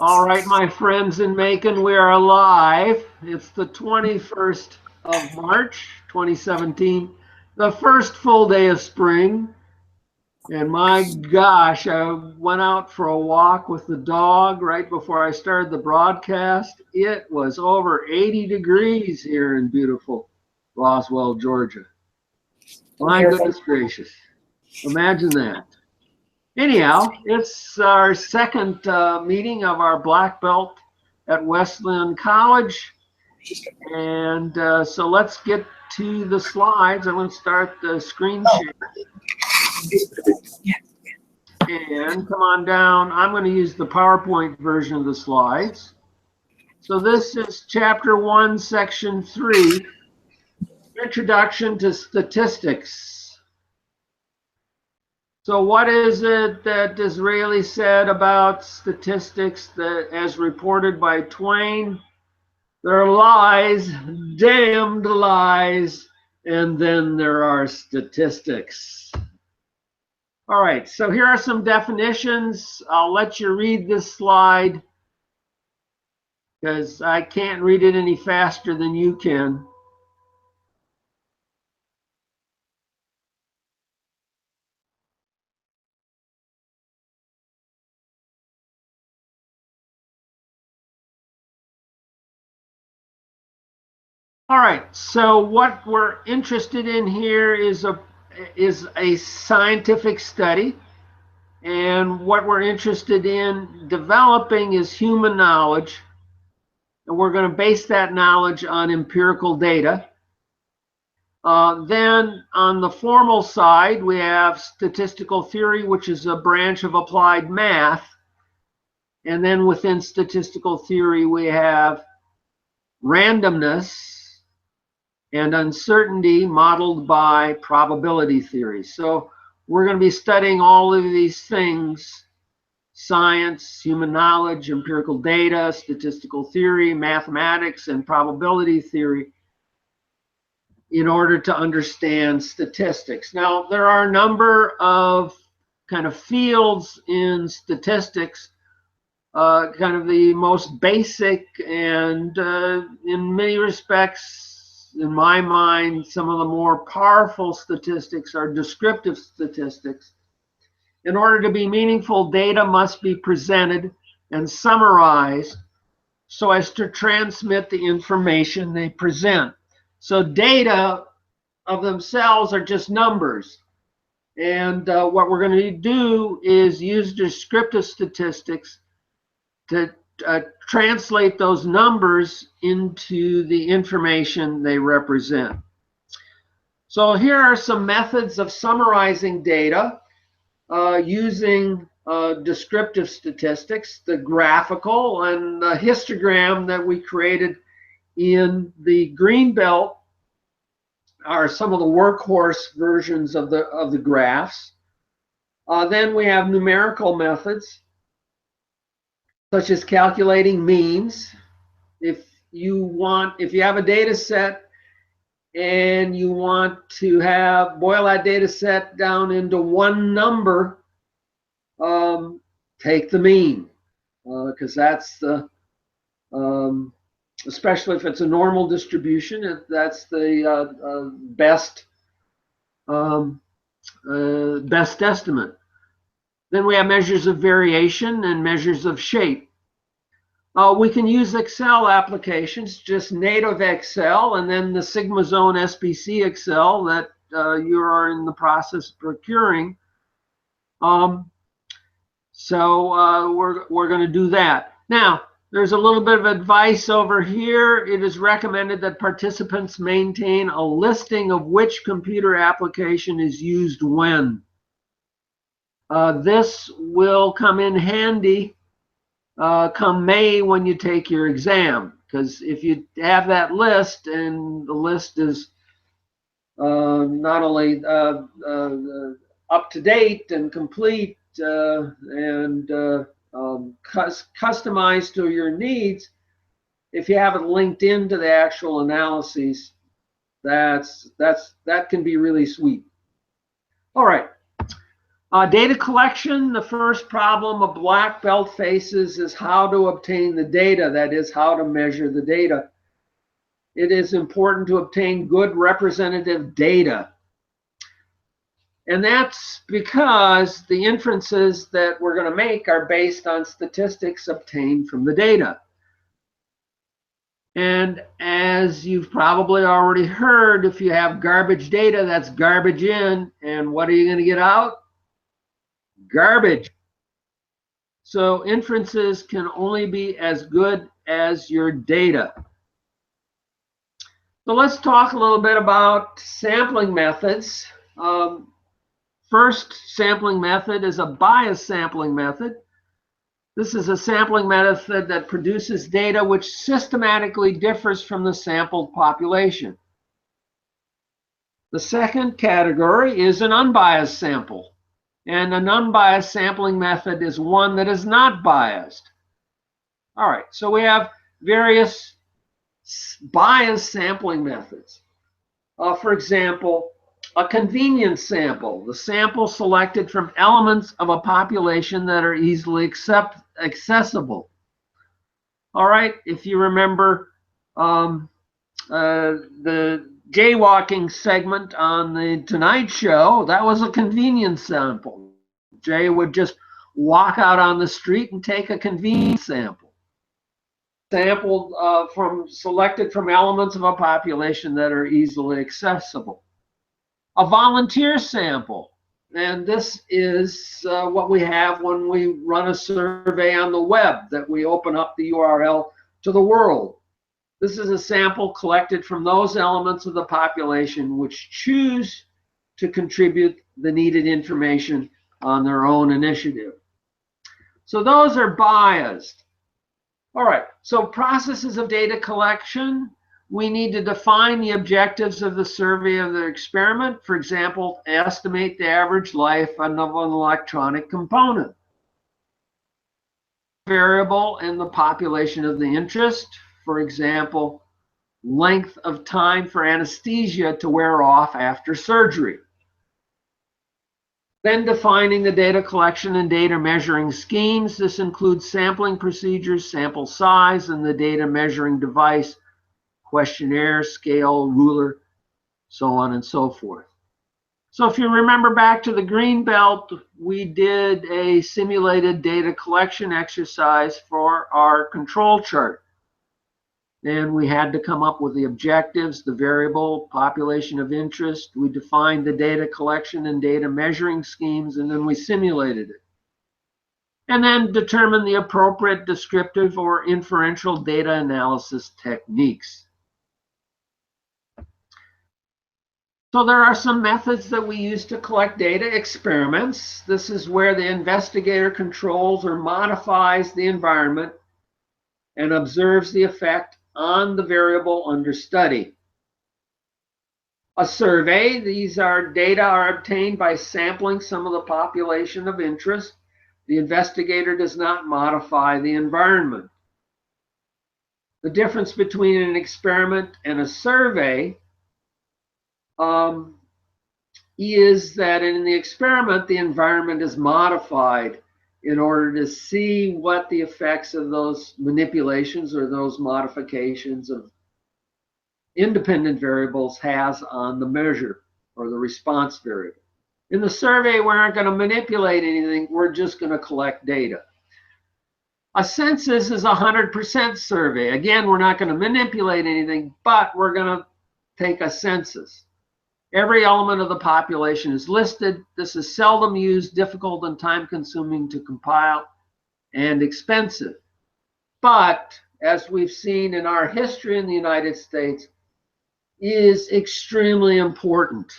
All right, my friends in Macon, we are live. It's the 21st of March, 2017, the first full day of spring. And my gosh, I went out for a walk with the dog right before I started the broadcast. It was over 80 degrees here in beautiful Roswell, Georgia. My goodness gracious. Imagine that. Anyhow, it's our second meeting of our black belt at Wesleyan College. And so let's get to the slides. I'm going to start the screen share. And come on down. I'm going to use the PowerPoint version of the slides. So this is Chapter 1, Section 3, Introduction to Statistics. So what is it that Disraeli said about statistics that, as reported by Twain? There are lies, damned lies, and then there are statistics. All right, so here are some definitions. I'll let you read this slide because I can't read it any faster than you can. All right, so what we're interested in here is a scientific study. And what we're interested in developing is human knowledge. And we're going to base that knowledge on empirical data. Then on the formal side, we have statistical theory, which is a branch of applied math. And then within statistical theory, we have randomness and uncertainty modeled by probability theory. So we're going to be studying all of these things: science, human knowledge, empirical data, statistical theory, mathematics, and probability theory in order to understand statistics. Now, there are a number of kind of fields in statistics. Kind of the most basic and in many respects, in my mind, some of the more powerful statistics are descriptive statistics. In order to be meaningful, data must be presented and summarized so as to transmit the information they present. So data of themselves are just numbers. And what we're going to do is use descriptive statistics to translate those numbers into the information they represent. So here are some methods of summarizing data using descriptive statistics. The graphical and the histogram that we created in the green belt are some of the workhorse versions of the graphs. Then we have numerical methods, such as calculating means. If you have a data set and you want to boil that data set down into one number, take the mean, because that's the, especially if it's a normal distribution, that's the best estimate. Then we have measures of variation and measures of shape. We can use Excel applications, just native Excel, and then the Sigma Zone SPC Excel that you are in the process of procuring. So we're going to do that. Now, there's a little bit of advice over here. It is recommended that participants maintain a listing of which computer application is used when. This will come in handy come May when you take your exam, because if you have that list and the list is not only up to date and complete and customized to your needs, if you have it linked into the actual analyses, that can be really sweet. All right. Data collection, the first problem a black belt faces is how to obtain the data, that is, how to measure the data. It is important to obtain good representative data. And that's because the inferences that we're going to make are based on statistics obtained from the data. And as you've probably already heard, if you have garbage data, that's garbage in. And what are you going to get out? Garbage. So inferences can only be as good as your data. So let's talk a little bit about sampling methods. First sampling method is a bias sampling method. This is a sampling method that produces data which systematically differs from the sampled population. The second category is an unbiased sample. And an unbiased sampling method is one that is not biased. All right, so we have various biased sampling methods. For example, a convenience sample, the sample selected from elements of a population that are easily accessible. All right, if you remember the jaywalking segment on the Tonight Show, that was a convenience sample. Jay would just walk out on the street and take a convenience sample. Sampled selected from elements of a population that are easily accessible. A volunteer sample, and this is what we have when we run a survey on the web, that we open up the URL to the world. This is a sample collected from those elements of the population which choose to contribute the needed information on their own initiative. So those are biased. All right, so processes of data collection. We need to define the objectives of the survey of the experiment. For example, estimate the average life of an electronic component. Variable in the population of the interest. For example, length of time for anesthesia to wear off after surgery. Then defining the data collection and data measuring schemes. This includes sampling procedures, sample size, and the data measuring device, questionnaire, scale, ruler, so on and so forth. So if you remember back to the green belt, we did a simulated data collection exercise for our control chart. And we had to come up with the objectives, the variable, population of interest. We defined the data collection and data measuring schemes, and then we simulated it. And then determined the appropriate descriptive or inferential data analysis techniques. So there are some methods that we use to collect data. Experiments. This is where the investigator controls or modifies the environment and observes the effect on the variable under study. A survey. These data are obtained by sampling some of the population of interest. The investigator does not modify the environment. The difference between an experiment and a survey is that in the experiment, the environment is modified in order to see what the effects of those manipulations or those modifications of independent variables has on the measure or the response variable. In the survey, we aren't going to manipulate anything. We're just going to collect data. A census is a 100% survey. Again, we're not going to manipulate anything, but we're going to take a census. Every element of the population is listed. This is seldom used, difficult and time-consuming to compile, and expensive. But, as we've seen in our history in the United States, is extremely important.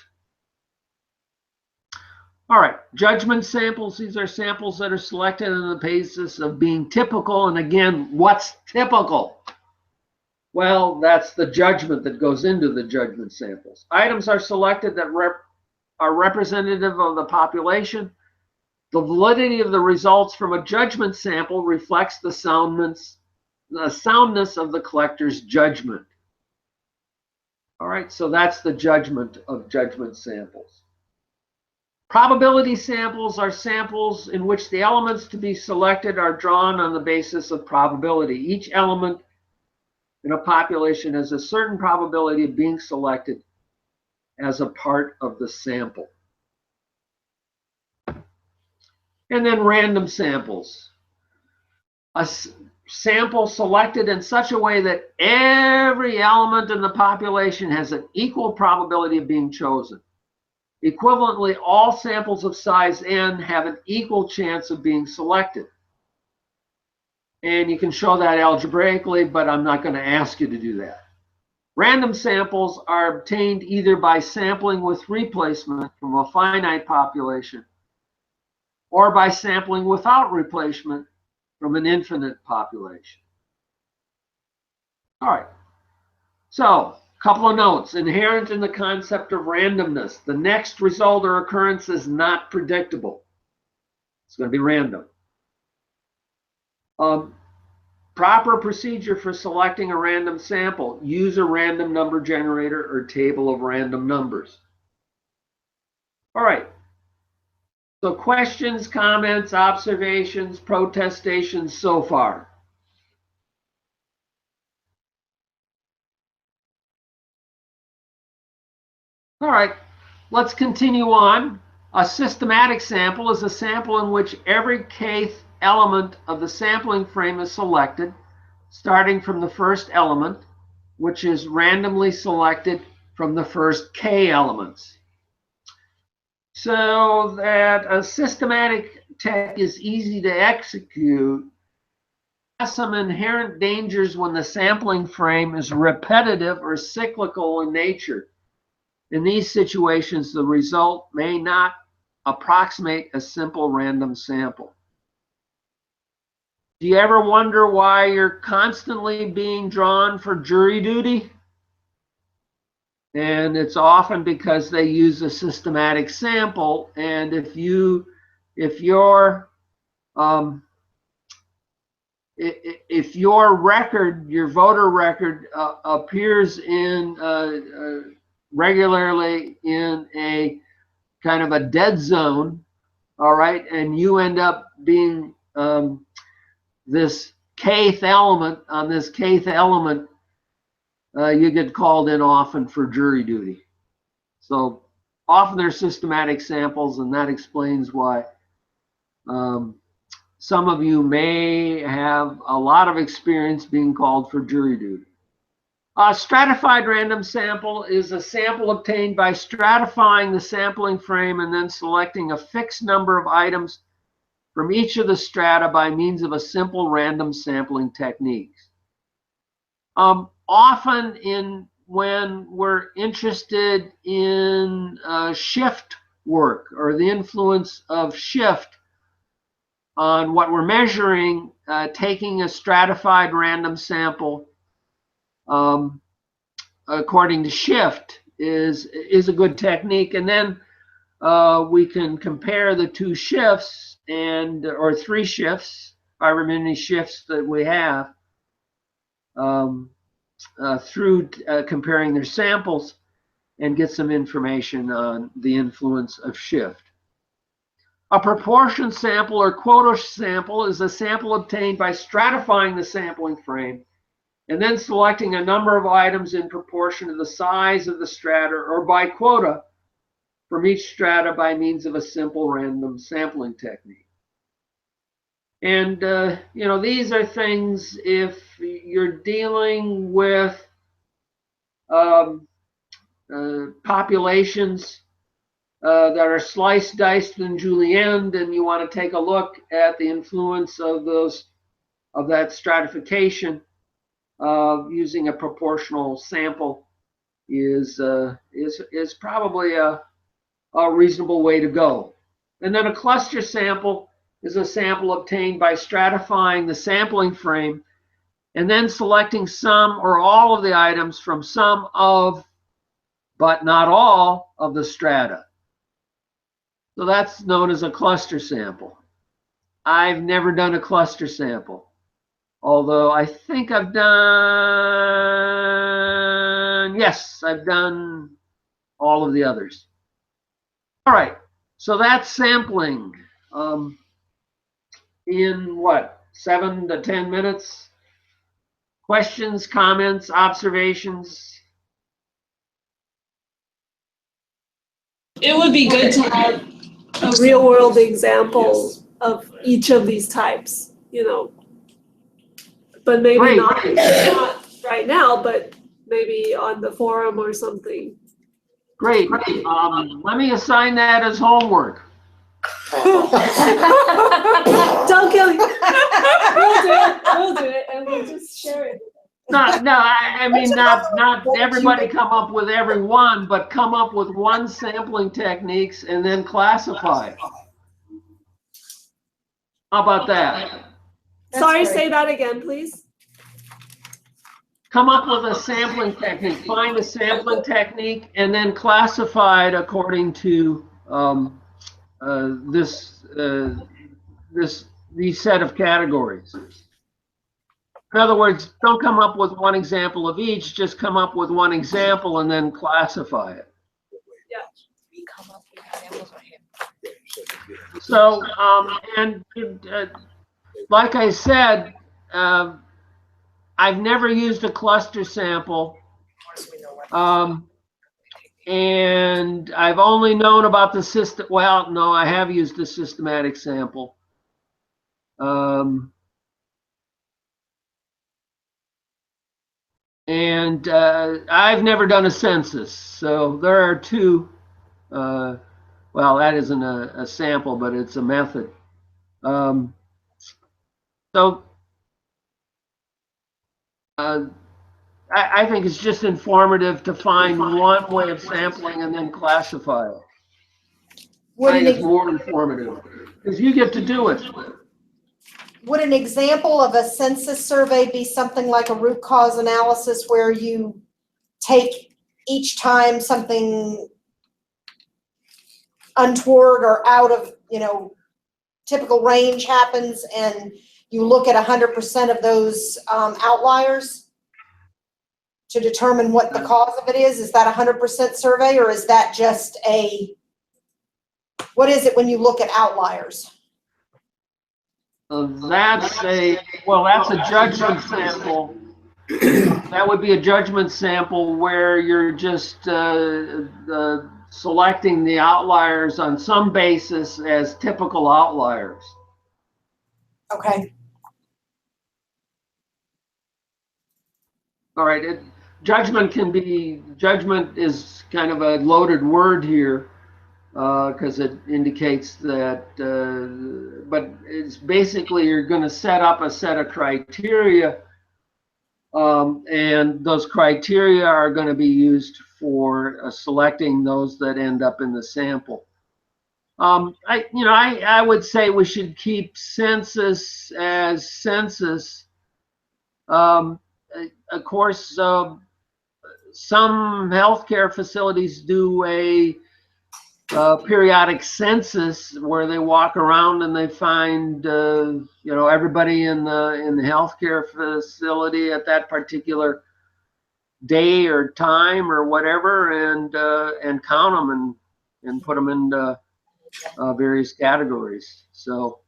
All right, judgment samples. These are samples that are selected on the basis of being typical. And again, what's typical? Well, that's the judgment that goes into the judgment samples. Items are selected that are representative of the population. The validity of the results from a judgment sample reflects the soundness of the collector's judgment. All right, so that's the judgment of judgment samples. Probability samples are samples in which the elements to be selected are drawn on the basis of probability. Each element in a population has a certain probability of being selected as a part of the sample. And then random samples. A sample selected in such a way that every element in the population has an equal probability of being chosen. Equivalently, all samples of size n have an equal chance of being selected. And you can show that algebraically, but I'm not going to ask you to do that. Random samples are obtained either by sampling with replacement from a finite population or by sampling without replacement from an infinite population. All right. So, a couple of notes. Inherent in the concept of randomness, the next result or occurrence is not predictable. It's going to be random. Proper procedure for selecting a random sample. Use a random number generator or table of random numbers. All right. So questions, comments, observations, protestations so far? All right, let's continue on. A systematic sample is a sample in which every kth element of the sampling frame is selected, starting from the first element, which is randomly selected from the first k elements. So that a systematic tech is easy to execute, has some inherent dangers when the sampling frame is repetitive or cyclical in nature. In these situations, the result may not approximate a simple random sample. Do you ever wonder why you're constantly being drawn for jury duty? And it's often because they use a systematic sample, and if your record, your voter record, appears in regularly in a kind of a dead zone, all right, and you end up being this kth element, on this kth element, you get called in often for jury duty. So often they're systematic samples, and that explains why some of you may have a lot of experience being called for jury duty. A stratified random sample is a sample obtained by stratifying the sampling frame and then selecting a fixed number of items from each of the strata by means of a simple random sampling technique. Often when we're interested in shift work or the influence of shift on what we're measuring, taking a stratified random sample according to shift is a good technique, and then we can compare the two shifts or three shifts, however many shifts that we have, through comparing their samples, and get some information on the influence of shift. A proportion sample or quota sample is a sample obtained by stratifying the sampling frame and then selecting a number of items in proportion to the size of the strata or by quota from each strata by means of a simple random sampling technique. And, these are things, if you're dealing with populations that are sliced, diced, and julienned, and you want to take a look at the influence of that stratification, using a proportional sample is probably a reasonable way to go. And then a cluster sample is a sample obtained by stratifying the sampling frame and then selecting some or all of the items from some of, but not all, of the strata. So that's known as a cluster sample. I've never done a cluster sample, although I think I've done all of the others. All right, So that's sampling in what, 7 to 10 minutes? Questions, comments, observations? It would be good to have a real world example of each of these types, you know. But maybe not right now, but maybe on the forum or something. Great. Let me assign that as homework. Don't kill me. We'll do it, and we'll just share it. No, I mean, not everybody come up with every one, but come up with one sampling techniques and then classify. How about that? Sorry, say that again, please. Come up with a sampling technique. Find a sampling technique and then classify it according to these set of categories. In other words, don't come up with one example of each, just come up with one example and then classify it. Yeah. We come up with examples for him. So, like I said, I've never used a cluster sample, and I've only known about the system. Well, no, I have used a systematic sample. And I've never done a census. So there are two, well, that isn't a sample, but it's a method. So I think it's just informative to find one way of sampling and then classify it. I think it's more informative because you get to do it. Would an example of a census survey be something like a root cause analysis where you take each time something untoward or out of, you know, typical range happens and you look at 100% of those outliers to determine what the cause of it is? Is that a 100% survey, or is that just what is it when you look at outliers? That's a judgment sample. That would be a judgment sample where you're just selecting the outliers on some basis as typical outliers. Okay. All right. Judgment is kind of a loaded word here. Because it indicates that, but it's basically you're going to set up a set of criteria, and those criteria are going to be used for selecting those that end up in the sample. I would say we should keep census as census. Of course, some healthcare facilities do a periodic census where they walk around and they find everybody in the healthcare facility at that particular day or time or whatever, and count them and put them into various categories. So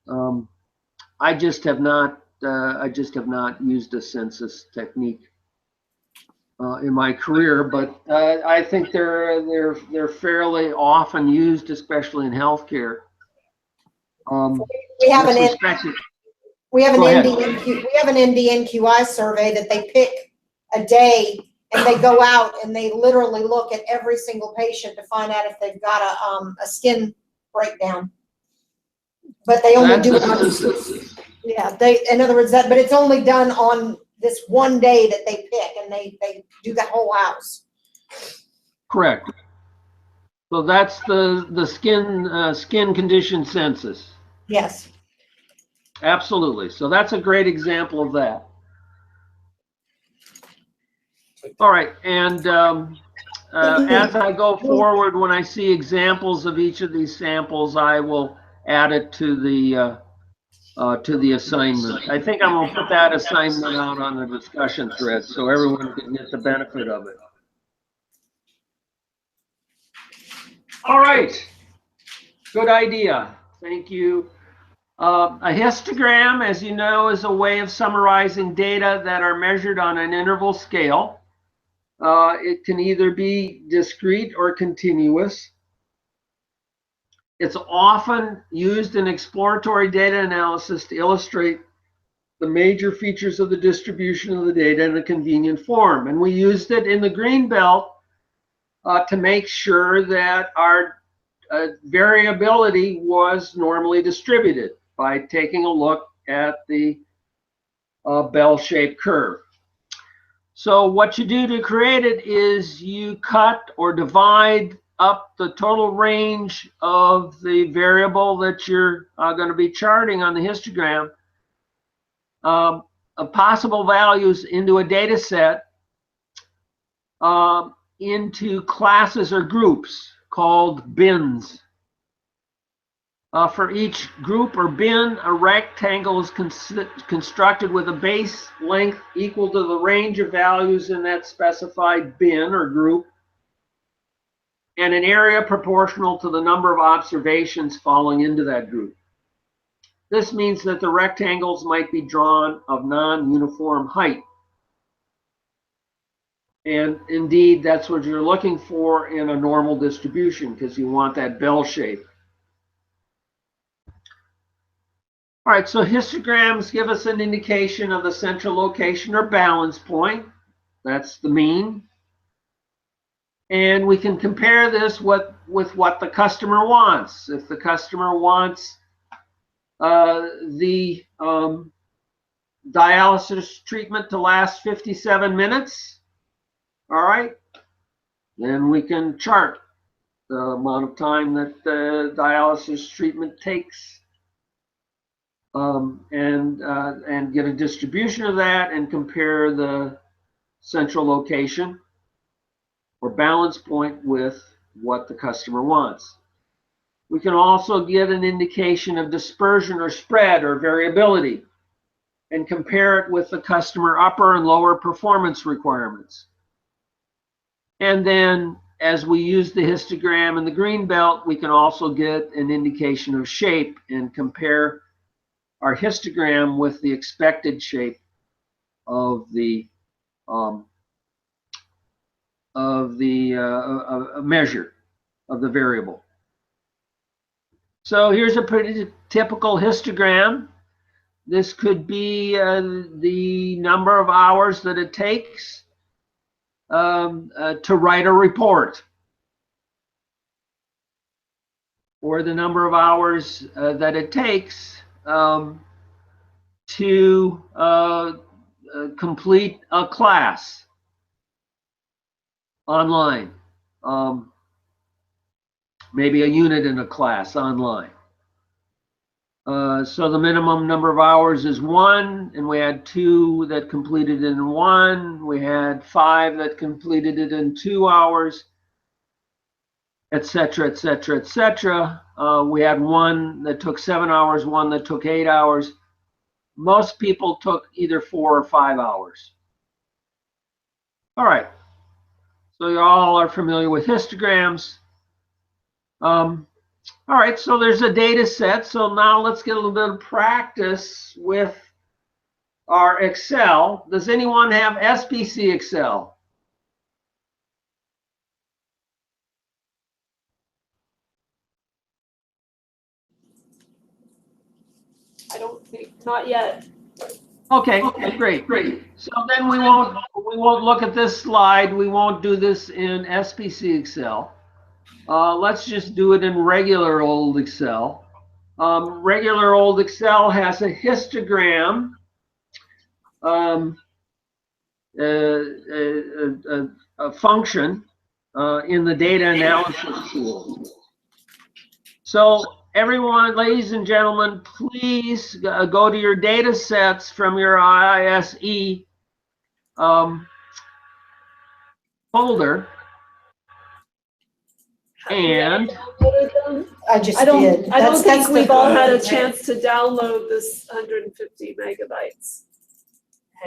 I just have not used a census technique in my career, but I think they're fairly often used, especially in healthcare. We have an NDNQI survey that they pick a day and they go out and they literally look at every single patient to find out if they've got a skin breakdown. But they only do it in other words, but it's only done on this one day that they pick, and they do the whole house. Correct. So that's the skin condition census. Yes. Absolutely. So that's a great example of that. All right, and as I go forward, when I see examples of each of these samples, I will add it to the assignment. I think I'm going to put that assignment out on the discussion thread so everyone can get the benefit of it. All right. Good idea. Thank you. A histogram, as you know, is a way of summarizing data that are measured on an interval scale. It can either be discrete or continuous. It's often used in exploratory data analysis to illustrate the major features of the distribution of the data in a convenient form. And we used it in the green belt to make sure that our variability was normally distributed by taking a look at the bell-shaped curve. So what you do to create it is you cut or divide up the total range of the variable that you're going to be charting on the histogram of possible values into a data set into classes or groups called bins. For each group or bin, a rectangle is constructed with a base length equal to the range of values in that specified bin or group, and an area proportional to the number of observations falling into that group. This means that the rectangles might be drawn of non-uniform height. And indeed, that's what you're looking for in a normal distribution, because you want that bell shape. All right, so histograms give us an indication of the central location or balance point. That's the mean. And we can compare this with what the customer wants. If the customer wants the dialysis treatment to last 57 minutes, all right, then we can chart the amount of time that the dialysis treatment takes. And get a distribution of that and compare the central location or balance point with what the customer wants. We can also get an indication of dispersion or spread or variability and compare it with the customer upper and lower performance requirements. And then as we use the histogram in the green belt, we can also get an indication of shape and compare our histogram with the expected shape of the measure of the variable. So here's a pretty typical histogram. This could be the number of hours that it takes to write a report, or the number of hours that it takes to complete a class online, maybe a unit in a class online. So the minimum number of hours is 1, and we had 2 that completed it in 1. We had 5 that completed it in 2 hours, etc., etc., etc. We had 1 that took 7 hours, 1 that took 8 hours. Most people took either 4 or 5 hours. All right, so you all are familiar with histograms. All right, so there's a data set. So now let's get a little bit of practice with our Excel. Does anyone have SPC Excel? I don't think, not yet. Okay, great. So then we won't look at this slide. We won't do this in SPC Excel. Let's just do it in regular old Excel. Regular old Excel has a histogram, a function in the data analysis tool. So everyone, ladies and gentlemen, please go to your data sets from your IISE folder. And I just I don't did. think we've all had a chance to download this 150 megabytes.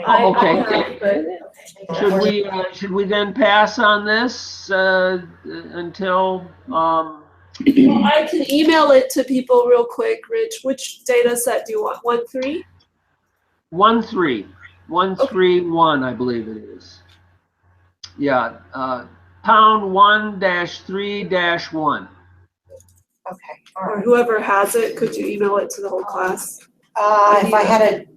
Oh, okay. But Should we then pass on this until Well, I can email it to people real quick, Rich. Which data set do you want? 1.3? 1.3, 1.3.1, I believe it is. Yeah, pound 1-3-1. Okay, all Or right. whoever has it, could you email it to the whole class? If I had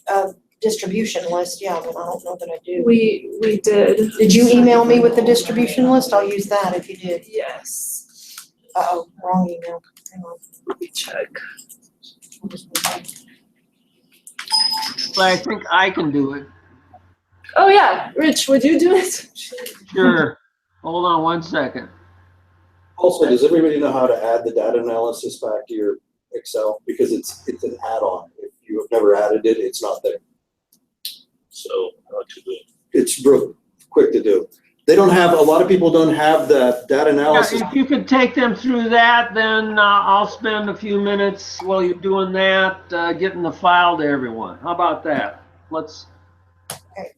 a distribution list, yeah, but I don't know that I do. We did. Did you email me with the distribution list? I'll use that if you did. Yes. Uh-oh, wrong email. Hang on. Let me check. But I think I can do it. Oh yeah, Rich, would you do it? Sure. Hold on 1 second. Also, does everybody know how to add the data analysis back to your Excel? Because it's an add-on. If you have never added it, it's not there. So how to do it? It's real quick to do. They don't have, a lot of people don't have the data analysis. Yeah, if you could take them through that, then I'll spend a few minutes while you're doing that, getting the file to everyone. How about that? Let's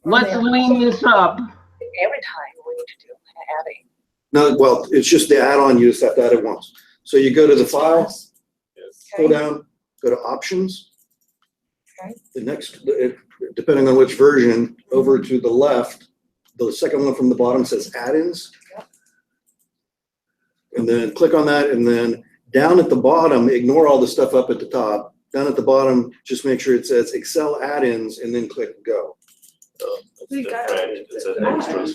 lean this up. Every time we need to do adding. No, well, it's just the add-on, you just have to add it once. So you go to the file, pull down, go to options. Okay. The next, depending on which version, over to the left, the second one from the bottom says add-ins. Yep. And then click on that, and then down at the bottom, ignore all the stuff up at the top. Down at the bottom, just make sure it says Excel add-ins, and then click go. think I It's an extra.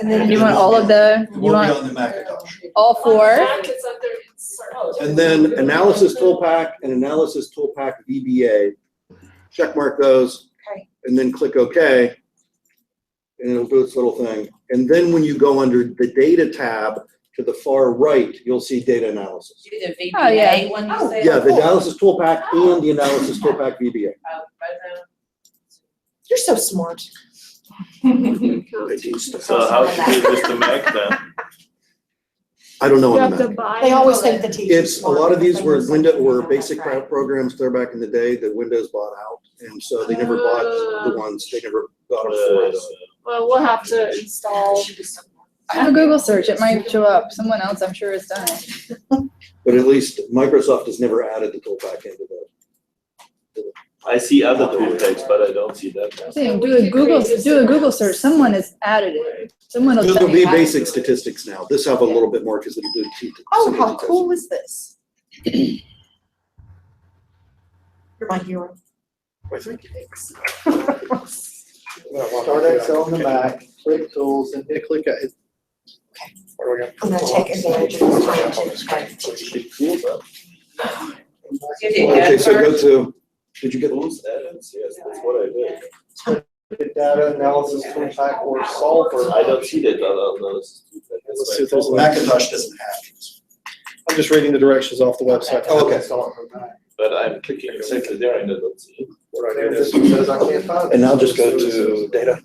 And then You want all of the, you Won't be want on the Macintosh. all four? It's under insert. And then analysis toolpack and analysis toolpack VBA. Check mark those. Okay. And then click OK. And it'll do its little thing. And then when you go under the data tab to the far right, you'll see data analysis. Do the VBA Oh, yeah. one you said? Yeah, the analysis toolpack and the analysis toolpack VBA. Oh, both you're so smart. So how should we do this to Mac then? I don't know You on have the to Mac. buy. They always think the teacher's It's, a smart. lot of these were Windows basic programs there back in the day that Windows bought out. And so they never bought the ones, they never got them for it. Well, we'll have to install. Have a Google search, it might show up. Someone else, I'm sure, has done it. But at least Microsoft has never added the toolpack into the. I see other toolpacks, but I don't see that. Saying, do a Google search, someone has added it. Someone will There'll tell be you. basic statistics now. This have a little bit more because it'll do. Oh, how cool is this? You're my hero. I think. Start Excel on the Mac, click tools, and hit click it. Where are we I'm gonna take advantage of this time to teach. Okay, so go to, did you get those? Tools, add-ins, yes, that's what I did. Data analysis toolpack or solver. I don't see that on those. Let's see if there's a Macintosh doesn't have these. I'm just reading the directions off the website. Oh, okay. But I'm clicking exactly there and I don't see it. What I do, this one says I can't find it. And now just go to data.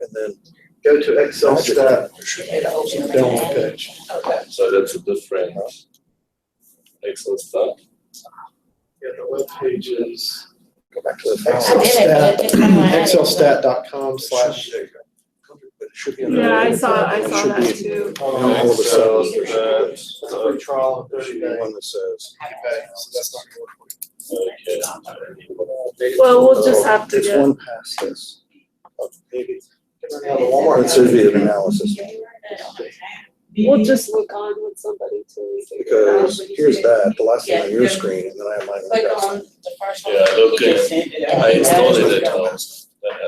And then. Go to Excel stat. Down on the page. Okay. So that's a different Excel stuff. Yeah, the web page is Go back to the I file. did it, but it didn't matter. excelstat.com/. Yeah, I saw that too. All of the cells. That's a free trial of There 30 should be days. one that says. Okay, so that's not gonna work for you. Okay. Well, we'll just have to It's get. one past this. Maybe. Yeah, the Walmart. That should be an analysis. We'll just look on with somebody till we figure it out. Because here's that, the last thing on your screen, and then I have mine. Click on the first one. Yeah, okay. And I then installed it it at home.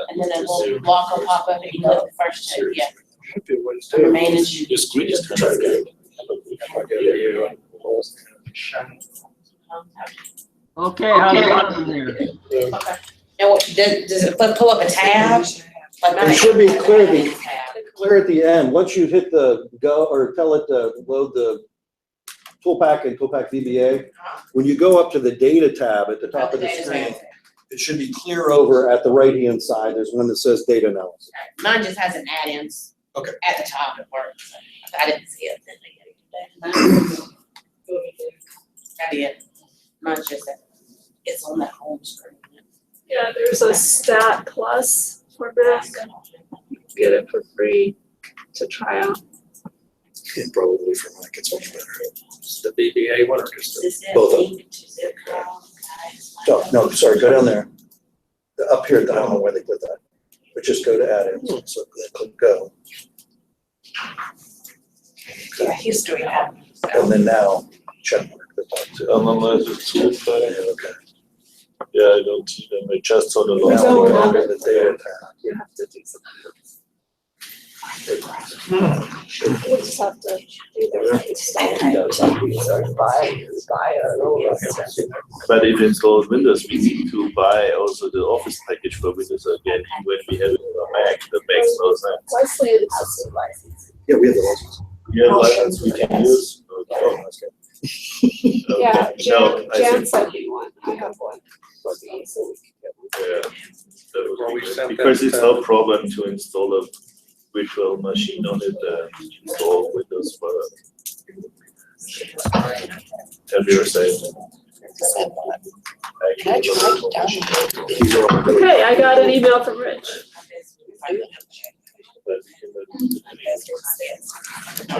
And then it will lock will pop up and you click the first two, yeah. Should be a way to do The it. manage. Your screen is kind of good. Okay, how's it going there? Okay. And what, does it pull up a tab? Like mine- It should be clear, the, Tab. clear at the end. Once you hit the go, or tell it to load the toolpack and toolpack VBA, when you go up to the data tab at the top of the Data screen, tab. it should be clear over at the right-hand side. There's one that says data analysis. Mine just has an add-ins. Okay. At the top at work. So I didn't see it. I did. Mine's just, it's on that home screen. Yeah, there's a Stat Plus for Mac. Get it for free to try out. And probably for Mike, it's much better. The BBA one or just the? Both of them. No, sorry, go down there. Up here, I don't know why they put that, but just go to add-ins, so then click go. Yeah, history. And then now, check mark the top two. Analyze the tool Yeah, file. okay. Yeah, I don't see them. I just saw the Now last So, we're one. under the data tab. You have to do something. We'll just have to either But if installed Windows, we need to buy also the Office package for Windows again. When we have it on Mac, the Mac knows that. Wesleyan has a license. Yeah, we have the license. You have license we can use? Oh, that's good. Yeah, Okay. No, Jan, I Jan think, sent me one, I have one. So we can get one. yeah. That would Well, be we good, sent because that, it's no problem to install a virtual machine on it and install Windows for every site. Okay, I got an email from Rich.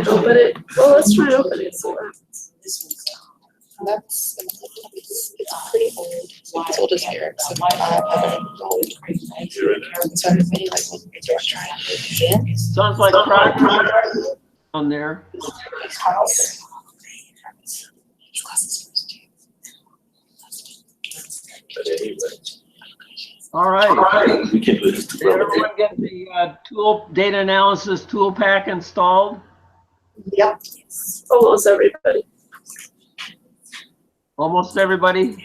Open it, well, let's try and open it, see what happens. That's, it's pretty old, it's old as Eric, so my old. So everybody like, when they're trying to get in. Sounds like progress on there. House. But anyway, All right. we can do this Did together. everyone get the tool data analysis tool pack installed? Yep. Almost everybody. Almost everybody?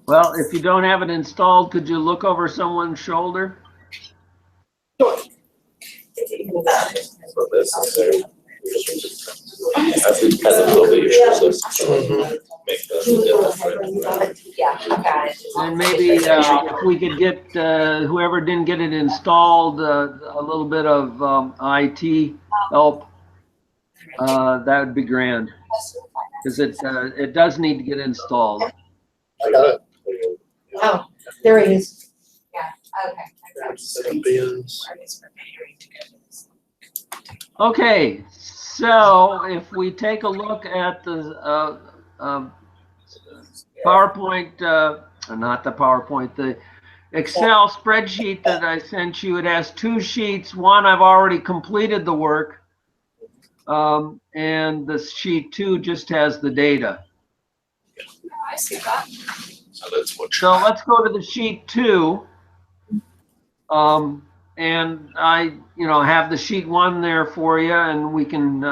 Well, if you don't have it installed, could you look over someone's shoulder? So that's very. I think kind of all the issues that make that. Yeah, I got it. And maybe if we could get whoever didn't get it installed, a little bit of IT help, that would be grand. Because it does need to get installed. I got it. Oh, there he is. Okay. Seven bins. Okay, so if we take a look at the PowerPoint, not the PowerPoint, the Excel spreadsheet that I sent you, it has two sheets. One, I've already completed the work, and the sheet 2 just has the data. I see that. So that's what. So let's go to the sheet 2. And I, have the sheet 1 there for you, and we can,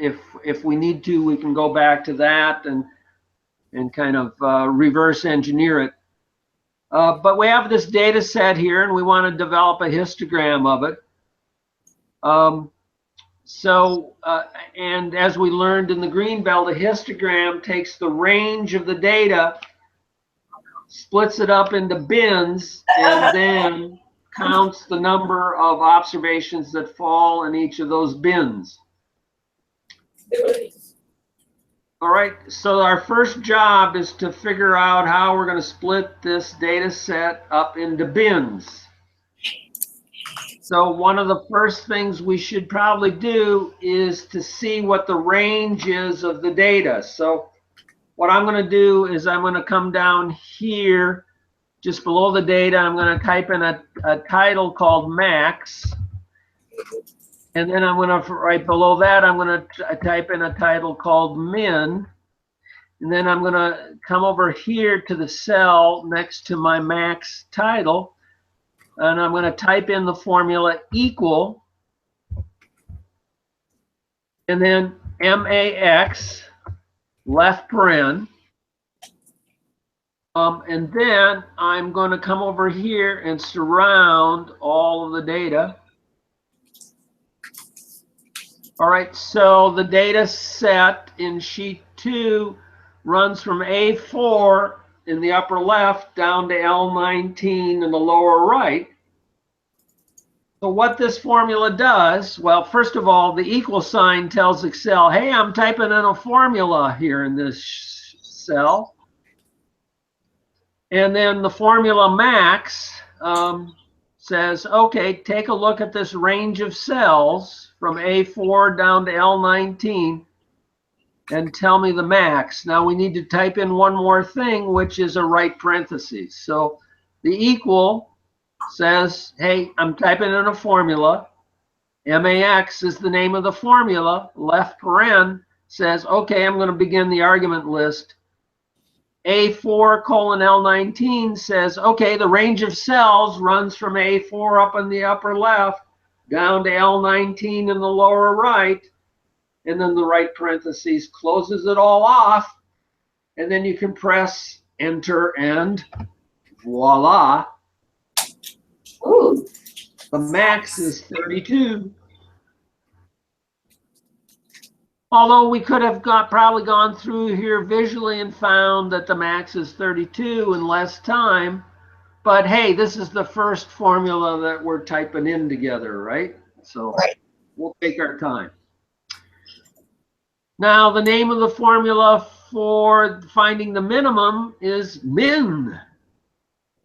if we need to, we can go back to that and kind of reverse engineer it. But we have this data set here, and we want to develop a histogram of it. And as we learned in the green belt, a histogram takes the range of the data, splits it up into bins, and then counts the number of observations that fall in each of those bins. All right, so our first job is to figure out how we're going to split this data set up into bins. So one of the first things we should probably do is to see what the range is of the data. So what I'm going to do is I'm going to come down here just below the data. I'm going to type in a title called max. And then I'm going to, right below that, I'm going to type in a title called min. And then I'm going to come over here to the cell next to my max title. And I'm going to type in the formula equal. And then max, left paren. And then I'm going to come over here and surround all of the data. All right, so the data set in sheet 2 runs from A4 in the upper left down to L19 in the lower right. So what this formula does, well, first of all, the equal sign tells Excel, hey, I'm typing in a formula here in this cell. And then the formula max says, okay, take a look at this range of cells from A4 down to L19 and tell me the max. Now we need to type in one more thing, which is a right parentheses. So the equal says, hey, I'm typing in a formula. MAX is the name of the formula. Left paren says, okay, I'm going to begin the argument list. A4 colon L19 says, okay, the range of cells runs from A4 up in the upper left down to L19 in the lower right. And then the right parentheses closes it all off. And then you can press enter and voila. Ooh. The max is 32. Although we could have probably gone through here visually and found that the max is 32 in less time. But hey, this is the first formula that we're typing in together, right? So we'll take our time. Now, the name of the formula for finding the minimum is min.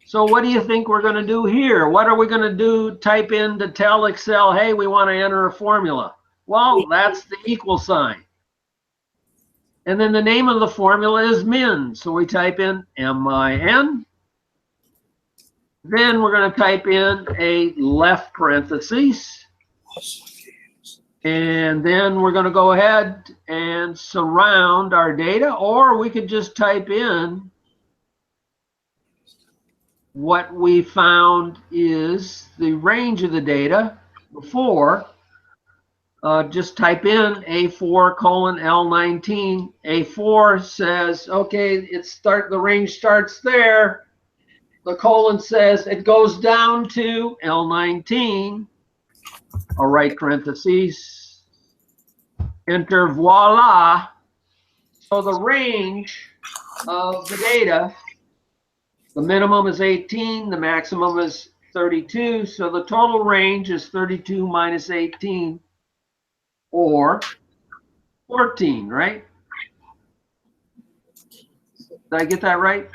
So what do you think we're going to do here? What are we going to do? Type in to tell Excel, hey, we want to enter a formula. Well, that's the equal sign. And then the name of the formula is min. So we type in MIN. Then we're going to type in a left parentheses. And then we're going to go ahead and surround our data, or we could just type in what we found is the range of the data before. Just type in A4 colon L19. A4 says, okay, the range starts there. The colon says it goes down to L19. All right, parentheses, enter, voila. So the range of the data, the minimum is 18, the maximum is 32. So the total range is 32 minus 18, or 14, right? Did I get that right?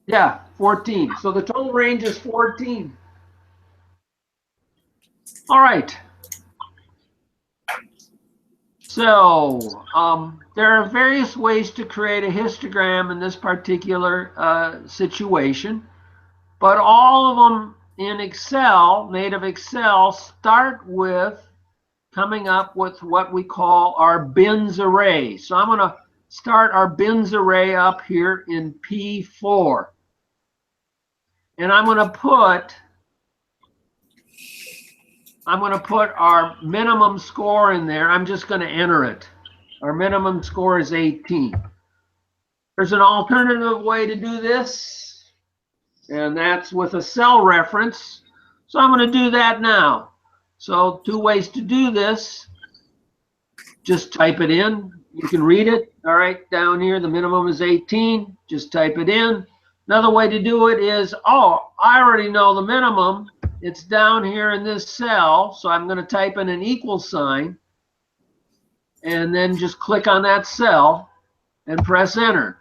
Yeah, 14. So the total range is 14. All right. So there are various ways to create a histogram in this particular situation, but all of them in Excel, native Excel, start with coming up with what we call our bins array. So I'm going to start our bins array up here in P4. And I'm going to put our minimum score in there. I'm just going to enter it. Our minimum score is 18. There's an alternative way to do this, and that's with a cell reference. So I'm going to do that now. So 2 ways to do this. Just type it in. You can read it. All right, down here, the minimum is 18. Just type it in. Another way to do it is, oh, I already know the minimum. It's down here in this cell. So I'm going to type in an equal sign and then just click on that cell and press enter.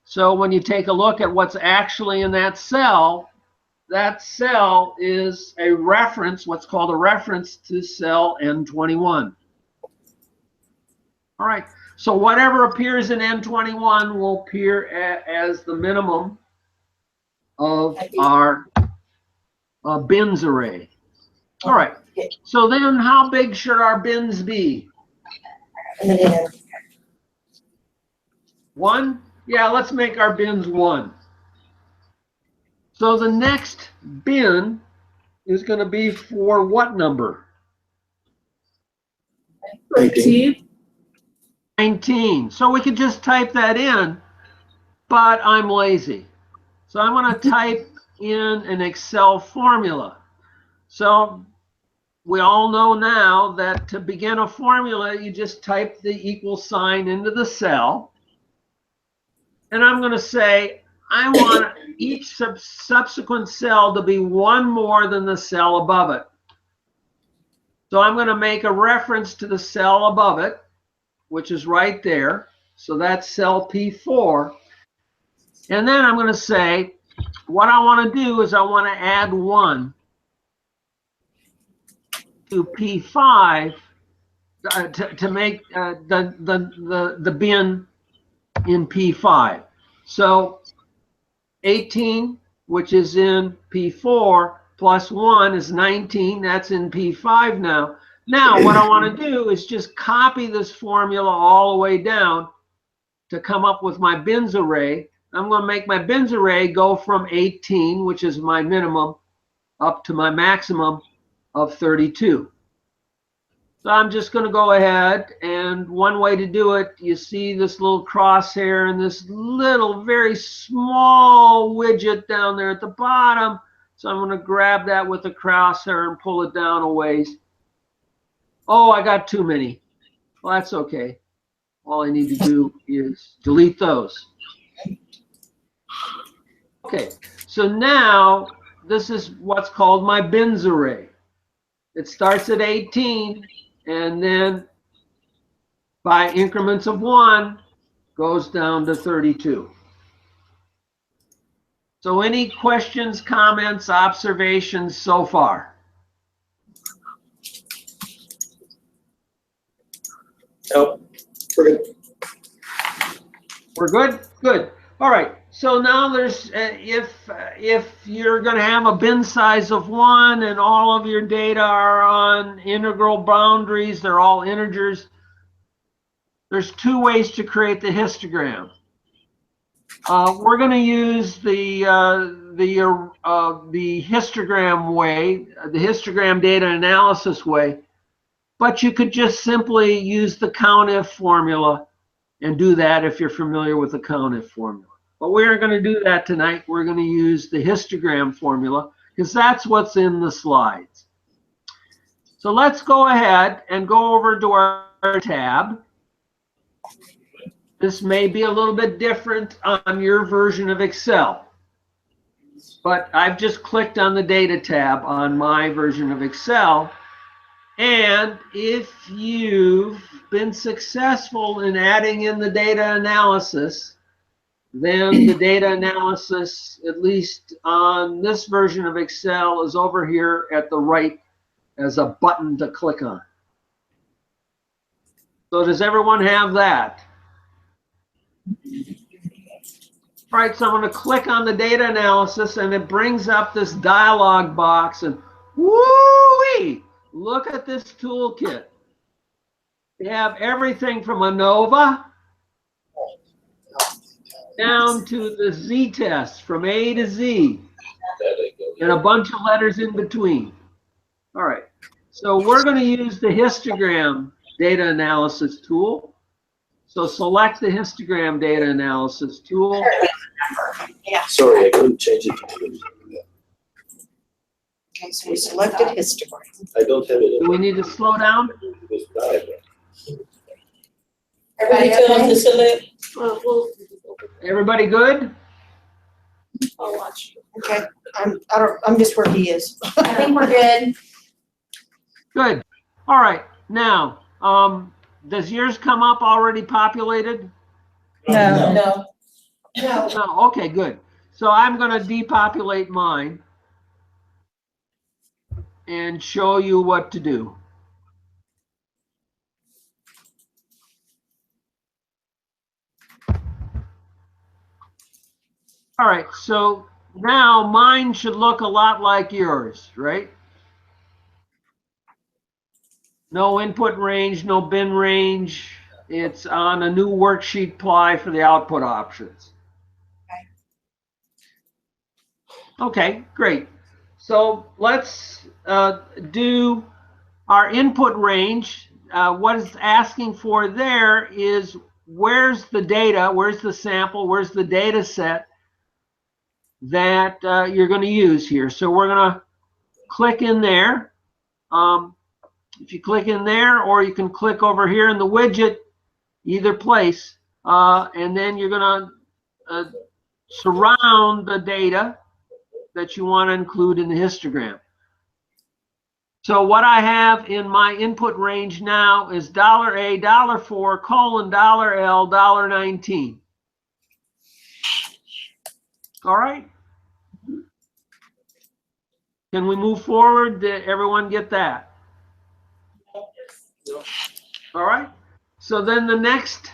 So when you take a look at what's actually in that cell is a reference, what's called a reference to cell N21. All right, so whatever appears in N21 will appear as the minimum of our bins array. All right, so then how big should our bins be? 1? Yeah, let's make our bins 1. So the next bin is going to be for what number? 13. 19. So we could just type that in, but I'm lazy. So I'm going to type in an Excel formula. So we all know now that to begin a formula, you just type the equal sign into the cell. And I'm going to say, I want each subsequent cell to be 1 more than the cell above it. So I'm going to make a reference to the cell above it, which is right there. So that's cell P4. And then I'm going to say, what I want to do is I want to add 1 to P5 to make the bin in P5. So 18, which is in P4, plus 1 is 19. That's in P5 now. Now, what I want to do is just copy this formula all the way down to come up with my bins array. I'm going to make my bins array go from 18, which is my minimum, up to my maximum of 32. So I'm just going to go ahead, and one way to do it, you see this little crosshair and this little very small widget down there at the bottom. So I'm going to grab that with the crosshair and pull it down a ways. Oh, I got too many. Well, that's okay. All I need to do is delete those. Okay, so now this is what's called my bins array. It starts at 18, and then by increments of 1 goes down to 32. So any questions, comments, observations so far? Nope. We're good. We're good? Good. All right. So now there's, if you're going to have a bin size of 1 and all of your data are on integral boundaries, they're all integers, there's 2 ways to create the histogram. We're going to use the histogram way, the histogram data analysis way, but you could just simply use the COUNTIF formula and do that if you're familiar with the COUNTIF formula. But we aren't going to do that tonight. We're going to use the histogram formula because that's what's in the slides. So let's go ahead and go over to our tab. This may be a little bit different on your version of Excel, but I've just clicked on the data tab on my version of Excel. And if you've been successful in adding in the data analysis, then the data analysis, at least on this version of Excel, is over here at the right as a button to click on. So does everyone have that? All right, so I'm going to click on the data analysis, and it brings up this dialog box, and woo-wee! Look at this toolkit. They have everything from ANOVA down to the z-test from A to Z, and a bunch of letters in between. All right, so we're going to use the histogram data analysis tool. So select the histogram data analysis tool. Yeah. Sorry, I couldn't change it. Okay, so we selected histogram. I don't have it. Do we need to slow down? Everybody tell them to select. Well, Everybody good? I'll watch. Okay, I'm just where he is. I think we're good. Good. All right. Now, does yours come up already populated? No. No. No. Okay, good. So I'm going to depopulate mine and show you what to do. All right, so now mine should look a lot like yours, right? No input range, no bin range. It's on a new worksheet ply for the output options. Okay, great. So let's do our input range. What it's asking for there is where's the data, where's the sample, where's the data set that you're going to use here. So we're going to click in there. If you click in there, or you can click over here in the widget, either place, and then you're going to surround the data that you want to include in the histogram. So what I have in my input range now is $A, $4, colon, $L, $19. All right. Can we move forward? Did everyone get that? All right. So then the next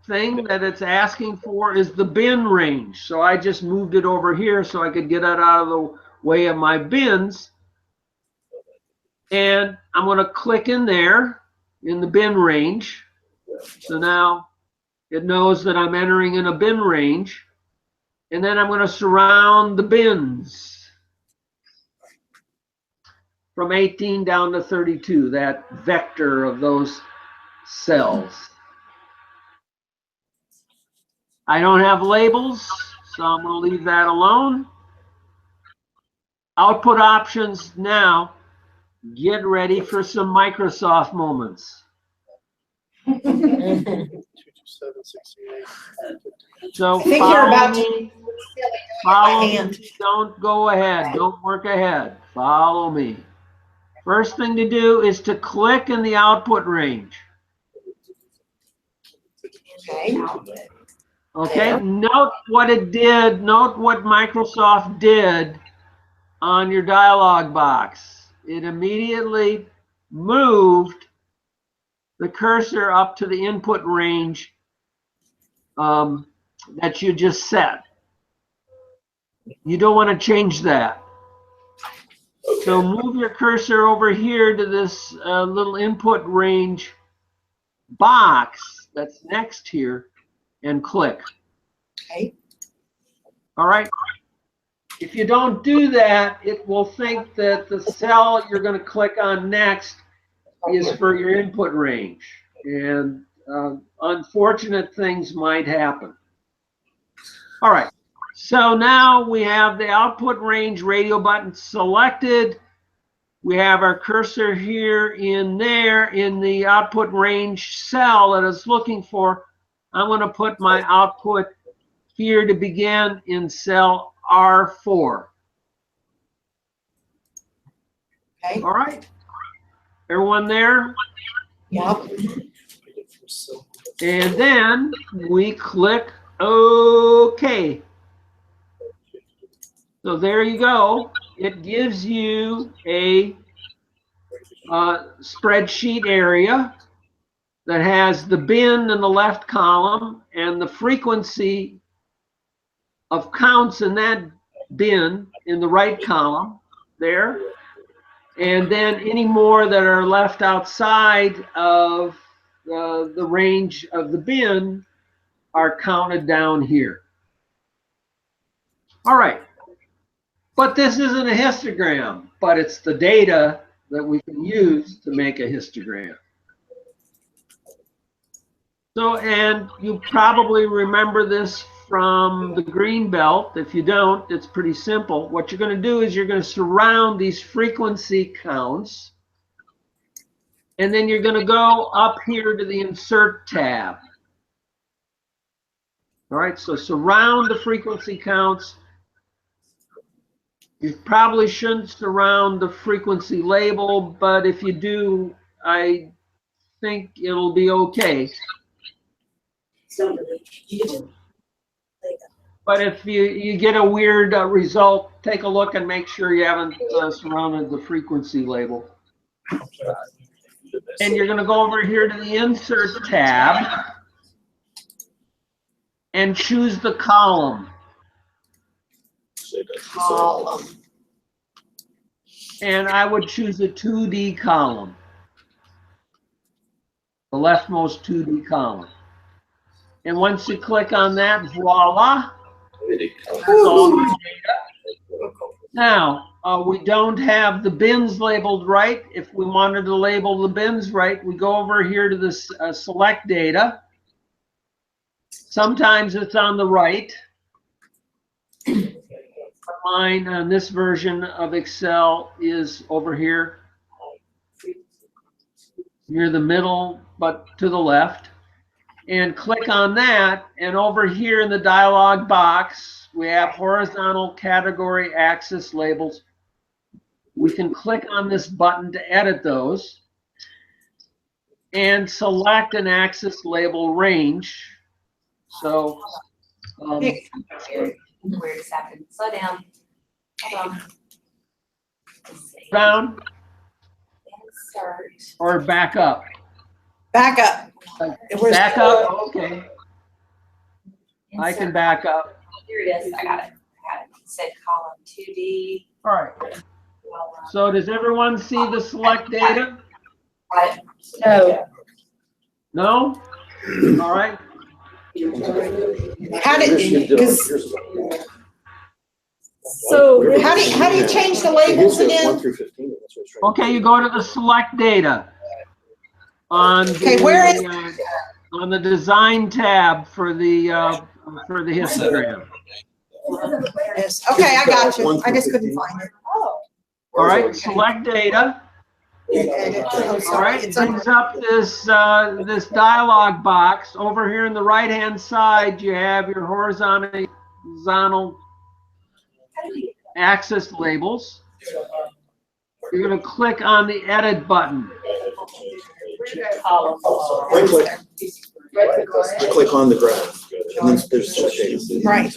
thing that it's asking for is the bin range. So I just moved it over here so I could get it out of the way of my bins. And I'm going to click in there in the bin range. So now it knows that I'm entering in a bin range. And then I'm going to surround the bins from 18 down to 32, that vector of those cells. I don't have labels, so I'm going to leave that alone. Output options now. Get ready for some Microsoft moments. 22768. So I think you're about to. follow me. hand. Don't go ahead. Don't work ahead. Follow me. First thing to do is to click in the output range. Okay. Okay, note what it did. Note what Microsoft did on your dialog box. It immediately moved the cursor up to the input range that you just set. You don't want to change that. So move your cursor over here to this little input range box that's next here and click. Okay. All right. If you don't do that, it will think that the cell you're going to click on next is for your input range. And unfortunate things might happen. All right. So now we have the output range radio button selected. We have our cursor here in there in the output range cell that it's looking for. I'm going to put my output here to begin in cell R4. Okay. All right. Everyone there? Yep. And then we click OK. So there you go. It gives you a spreadsheet area that has the bin in the left column and the frequency of counts in that bin in the right column there. And then any more that are left outside of the range of the bin are counted down here. All right. But this isn't a histogram, but it's the data that we can use to make a histogram. So, and you probably remember this from the green belt. If you don't, it's pretty simple. What you're going to do is you're going to surround these frequency counts, and then you're going to go up here to the Insert tab. All right, so surround the frequency counts. You probably shouldn't surround the frequency label, but if you do, I think it'll be okay. But if you get a weird result, take a look and make sure you haven't surrounded the frequency label. And you're going to go over here to the Insert tab and choose the column. Column. And I would choose a 2D column, the leftmost 2D column. And once you click on that, voila, that's all your data. Now, we don't have the bins labeled right. If we wanted to label the bins right, we go over here to this select data. Sometimes it's on the right. Mine on this version of Excel is over here near the middle, but to the left. And click on that, and over here in the dialog box, we have horizontal category axis labels. We can click on this button to edit those and select an axis label range. So, Where this happened. Slow down. Hold on. Down Insert. or back up? Back up. Where's- Back up, okay. I can back up. Here it is, I got it. It said column 2D. All right. So does everyone see the select data? No. No? All right. How did, because, So, how do you change the labels One again? through 15. That's what it's trying to Okay, you go to the select data on Okay, where is- the on the design tab for the histogram. Yes, okay, I got you. I just couldn't find it. All right, select data. Oh, All sorry, right, it it's under, brings up this this dialog box. Over here on the right-hand side, you have your horizontal axis labels. You're going to click on the edit button. Right click. You click on the graph, and then there's select data. right.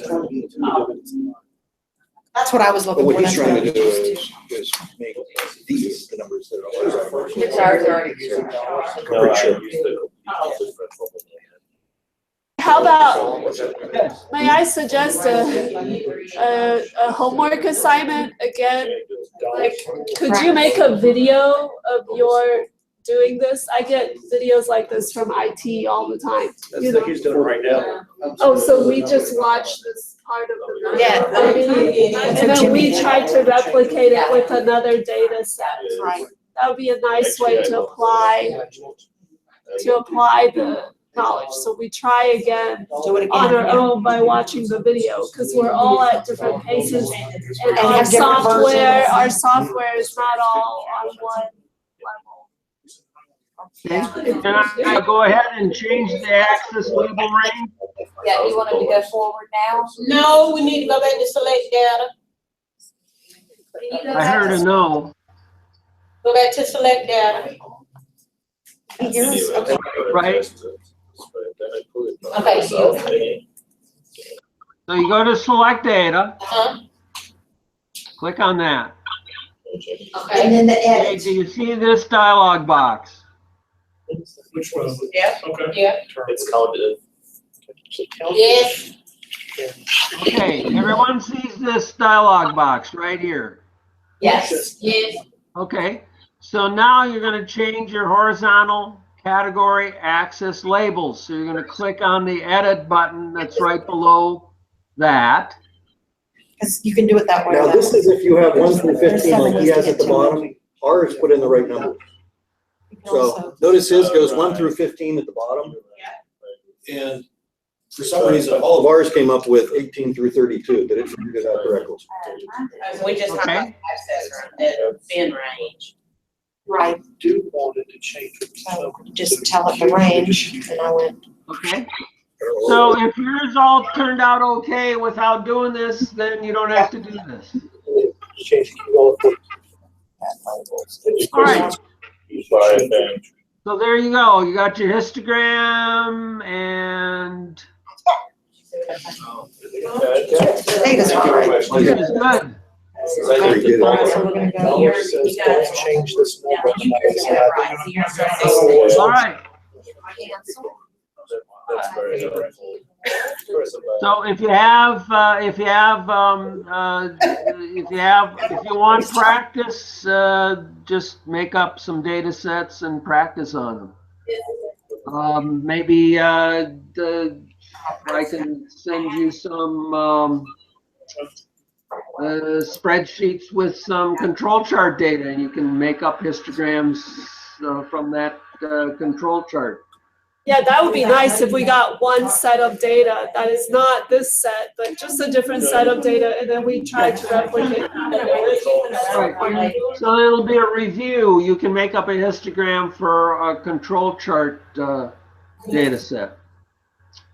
That's what I was But looking for. what he's That's what trying I to do was- is make these the numbers that are. It's ours already. I'm pretty sure. how about, may I suggest a homework assignment again? Like, could you make a video of your doing this? I get videos like this from IT all the time, you know? He's doing it right now. Oh, so we just watch this part of the Yeah. video, and then we try to replicate it with another data set. Right. That would be a nice way to apply the knowledge. So we try again Do it on our again. own by watching the video, because we're all at different paces. And our have different software is not all on one level. Okay. Can I go ahead and change the axis label range? Yeah, you want him to go forward now? No, we need to go back to select data. I heard a no. Go back to select data. Yours? Okay. Right. Okay, so- So you go to select data, Uh-huh. click on that. Okay. And then the Okay, edit. do you see this dialog box? Which one? Yeah. Okay. Yeah. It's called Yes. Okay, everyone sees this dialog box right here. Yes. Yes. Okay, so now you're going to change your horizontal category axis labels. So you're going to click on the edit button that's right below that. Because you can do it that way. Now, or that this way. is if you have 1 through There's 15 several like he ways to has get at the to it. bottom. Ours put in the right number. You can So also- notice his goes 1 through 15 at the bottom. And for some reason, all of ours came up with 18 through 32, that it figured it out correctly. We just have Okay. access at bin range. Right, Do wanted to change it. so just tell it the range, and I went, Okay, so if yours all turned out okay without doing this, then you don't have to do this. Change it all. All right. Sorry, Ben. So there you go. You got your histogram and Data's fine. this is good. Very good. So we're gonna go here. Says don't change this number. All right. That's very interesting. So if you want practice, just make up some data sets and practice on them. Maybe I can send you some spreadsheets with some control chart data, and you can make up histograms from that control chart. Yeah, that would be nice if we got one set of data that is not this set, but just a different set of data, and then we try to replicate that. Right. So it'll be a review. You can make up a histogram for a control chart data set.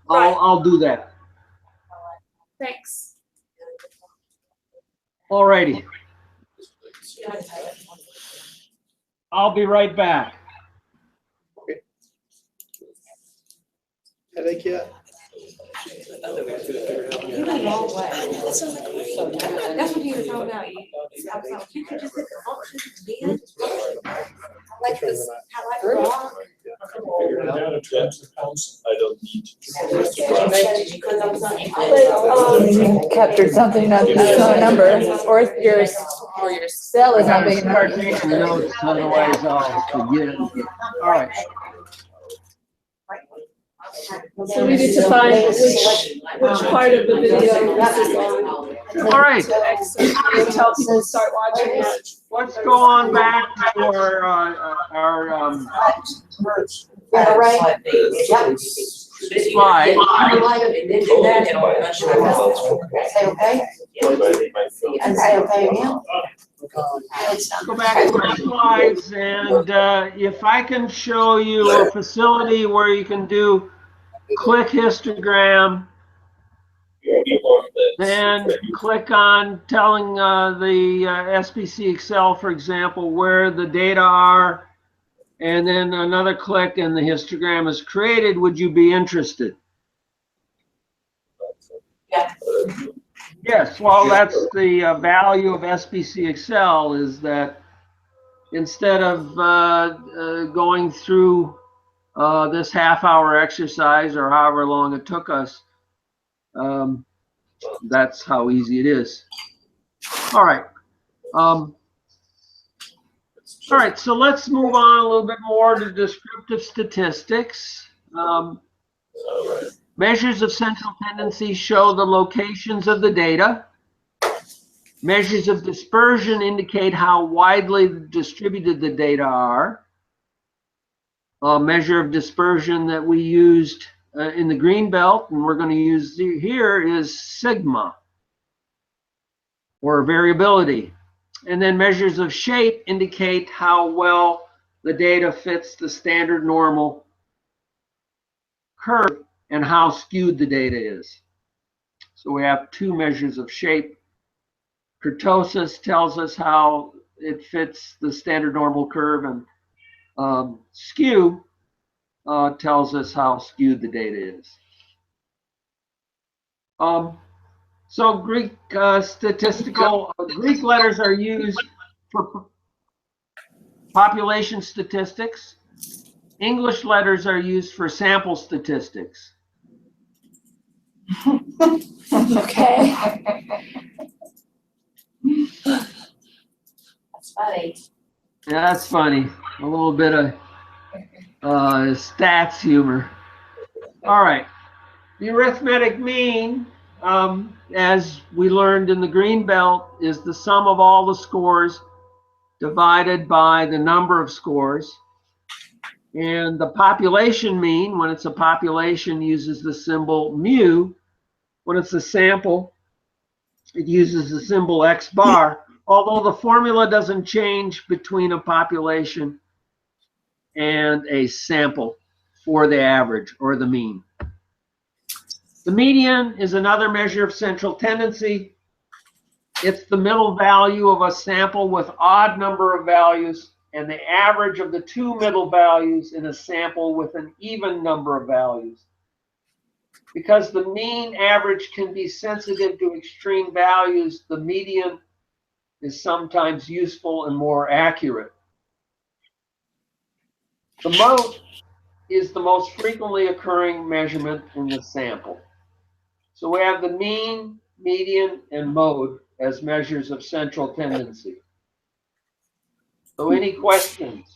Right. I'll do that. Thanks. Alrighty. I'll be right back. Headache yet? You went a long way. That sounds like a fun. That's what you were talking about. I was like, you could just hit the option again. Like this, how I rock. I don't need. Captured something, not a number, or your cell is not big Start enough. taking notes, otherwise I'll forget it. All right. So we need to find which part of the video this is on. All right. Let's help people start watching it. Let's go on back to our Yeah, right. slide. Say okay? And say okay again? Go back to our slides, and if I can show you a facility where you can do click histogram, then click on telling the SPC Excel, for example, where the data are, and then another click and the histogram is created, would you be interested? Yeah. Yes, well, that's the value of SPC Excel, is that instead of going through this half-hour exercise or however long it took us, that's how easy it is. All right. All right, so let's move on a little bit more to descriptive statistics. Measures of central tendency show the locations of the data. Measures of dispersion indicate how widely distributed the data are. A measure of dispersion that we used in the green belt, and we're going to use here, is sigma, or variability. And then measures of shape indicate how well the data fits the standard normal curve and how skewed the data is. So we have two measures of shape. Kurtosis tells us how it fits the standard normal curve, and skew tells us how skewed the data is. So Greek Greek letters are used for population statistics. English letters are used for sample statistics. Okay. That's funny. Yeah, that's funny. A little bit of stats humor. All right. The arithmetic mean, as we learned in the green belt, is the sum of all the scores divided by the number of scores. And the population mean, when it's a population, uses the symbol mu. When it's a sample, it uses the symbol X bar, although the formula doesn't change between a population and a sample for the average or the mean. The median is another measure of central tendency. It's the middle value of a sample with odd number of values and the average of the two middle values in a sample with an even number of values. Because the mean average can be sensitive to extreme values, the median is sometimes useful and more accurate. The mode is the most frequently occurring measurement in the sample. So we have the mean, median, and mode as measures of central tendency. So any questions?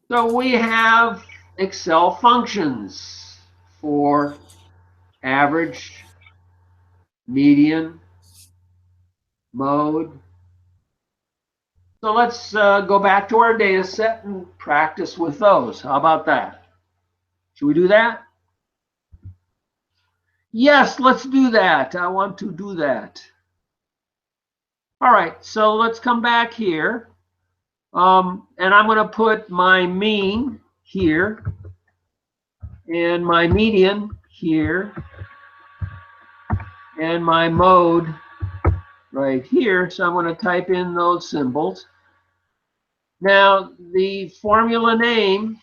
So we have Excel functions for average, median, mode. So let's go back to our data set and practice with those. How about that? Should we do that? Yes, let's do that. I want to do that. All right, so let's come back here. And I'm going to put my mean here and my median here and my mode right here. So I'm going to type in those symbols. Now, the formula name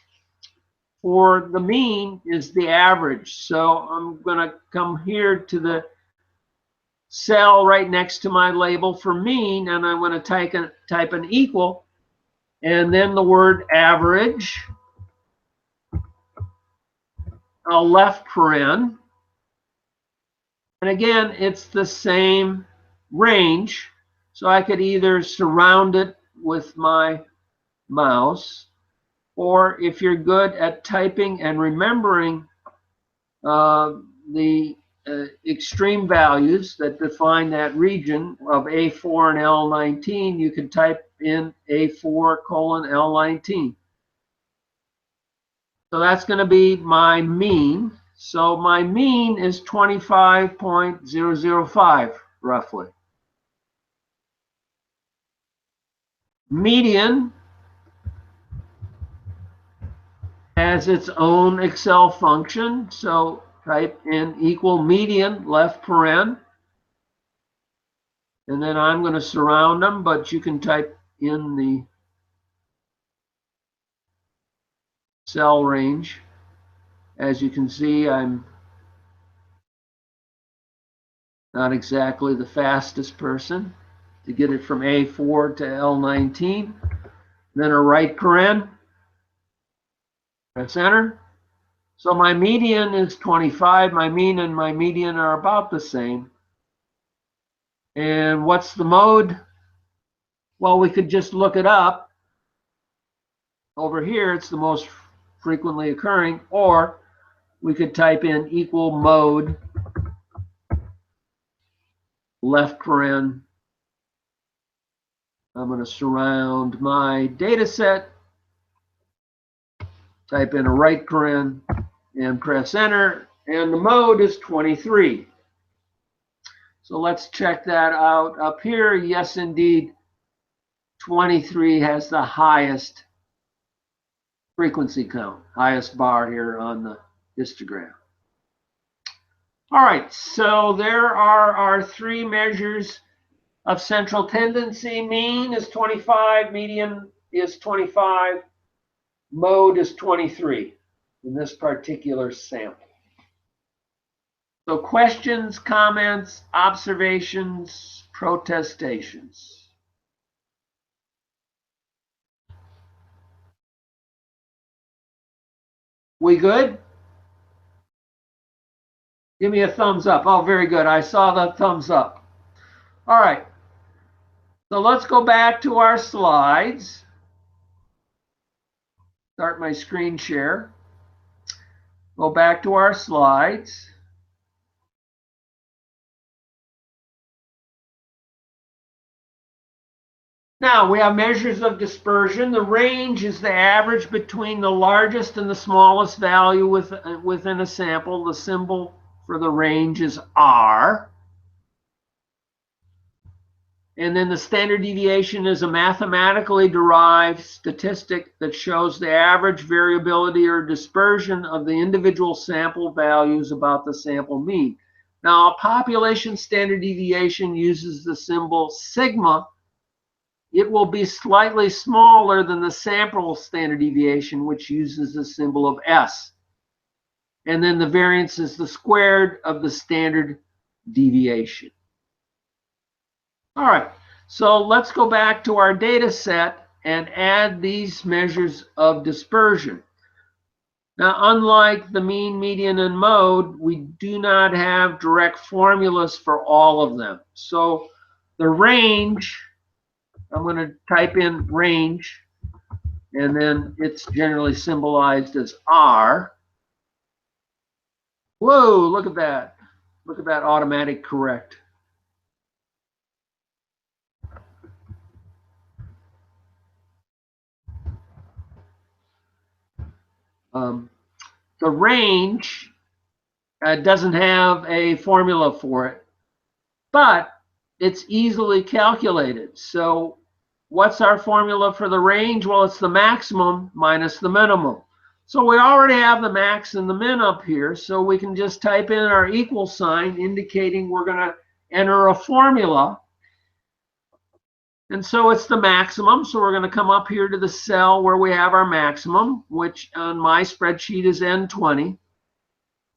for the mean is the average. So I'm going to come here to the cell right next to my label for mean, and I'm going to type an equal, and then the word average, a left paren, and again, it's the same range. So I could either surround it with my mouse, or if you're good at typing and remembering the extreme values that define that region of A4 and L19, you can type in A4 colon L19. So that's going to be my mean. So my mean is 25.005 roughly. Median has its own Excel function. So type in equal median left paren. And then I'm going to surround them, but you can type in the cell range. As you can see, I'm not exactly the fastest person to get it from A4 to L19. Then a right paren, press enter. So my median is 25. My mean and my median are about the same. And what's the mode? Well, we could just look it up. Over here, it's the most frequently occurring, or we could type in equal mode left paren. I'm going to surround my data set, type in a right paren, and press enter, and the mode is 23. So let's check that out up here. Yes, indeed, 23 has the highest frequency count, highest bar here on the histogram. All right, so there are our three measures of central tendency. Mean is 25, median is 25, mode is 23 in this particular sample. So questions, comments, observations, protestations. We good? Give me a thumbs up. Oh, very good. I saw the thumbs up. All right. So let's go back to our slides. Start my screen share. Go back to our slides. Now we have measures of dispersion. The range is the average between the largest and the smallest value within a sample. The symbol for the range is R. And then the standard deviation is a mathematically derived statistic that shows the average variability or dispersion of the individual sample values about the sample mean. Now, a population standard deviation uses the symbol sigma. It will be slightly smaller than the sample standard deviation, which uses the symbol of S. And then the variance is the squared of the standard deviation. All right, so let's go back to our data set and add these measures of dispersion. Now, unlike the mean, median, and mode, we do not have direct formulas for all of them. So the range, I'm going to type in range, and then it's generally symbolized as R. Whoa, look at that. Look at that automatic correct. The range doesn't have a formula for it, but it's easily calculated. So what's our formula for the range? Well, it's the maximum minus the minimum. So we already have the max and the min up here, so we can just type in our equal sign indicating we're going to enter a formula. And so it's the maximum. So we're going to come up here to the cell where we have our maximum, which on my spreadsheet is N20.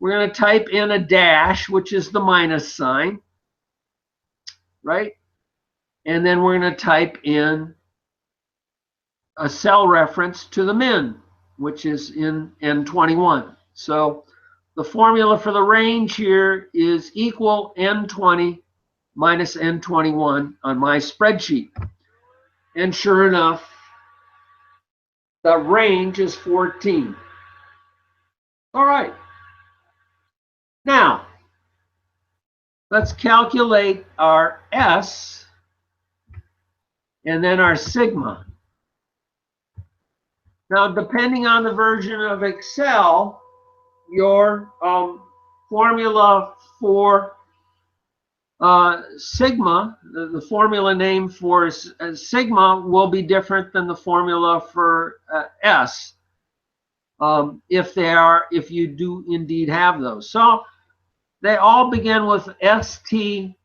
We're going to type in a dash, which is the minus sign, right? And then we're going to type in a cell reference to the min, which is in N21. So the formula for the range here is equal N20 minus N21 on my spreadsheet. And sure enough, the range is 14. All right. Now, let's calculate our S and then our sigma. Now, depending on the version of Excel, your formula for sigma, the formula name for sigma will be different than the formula for S, if you do indeed have those. So they all begin with STDEV.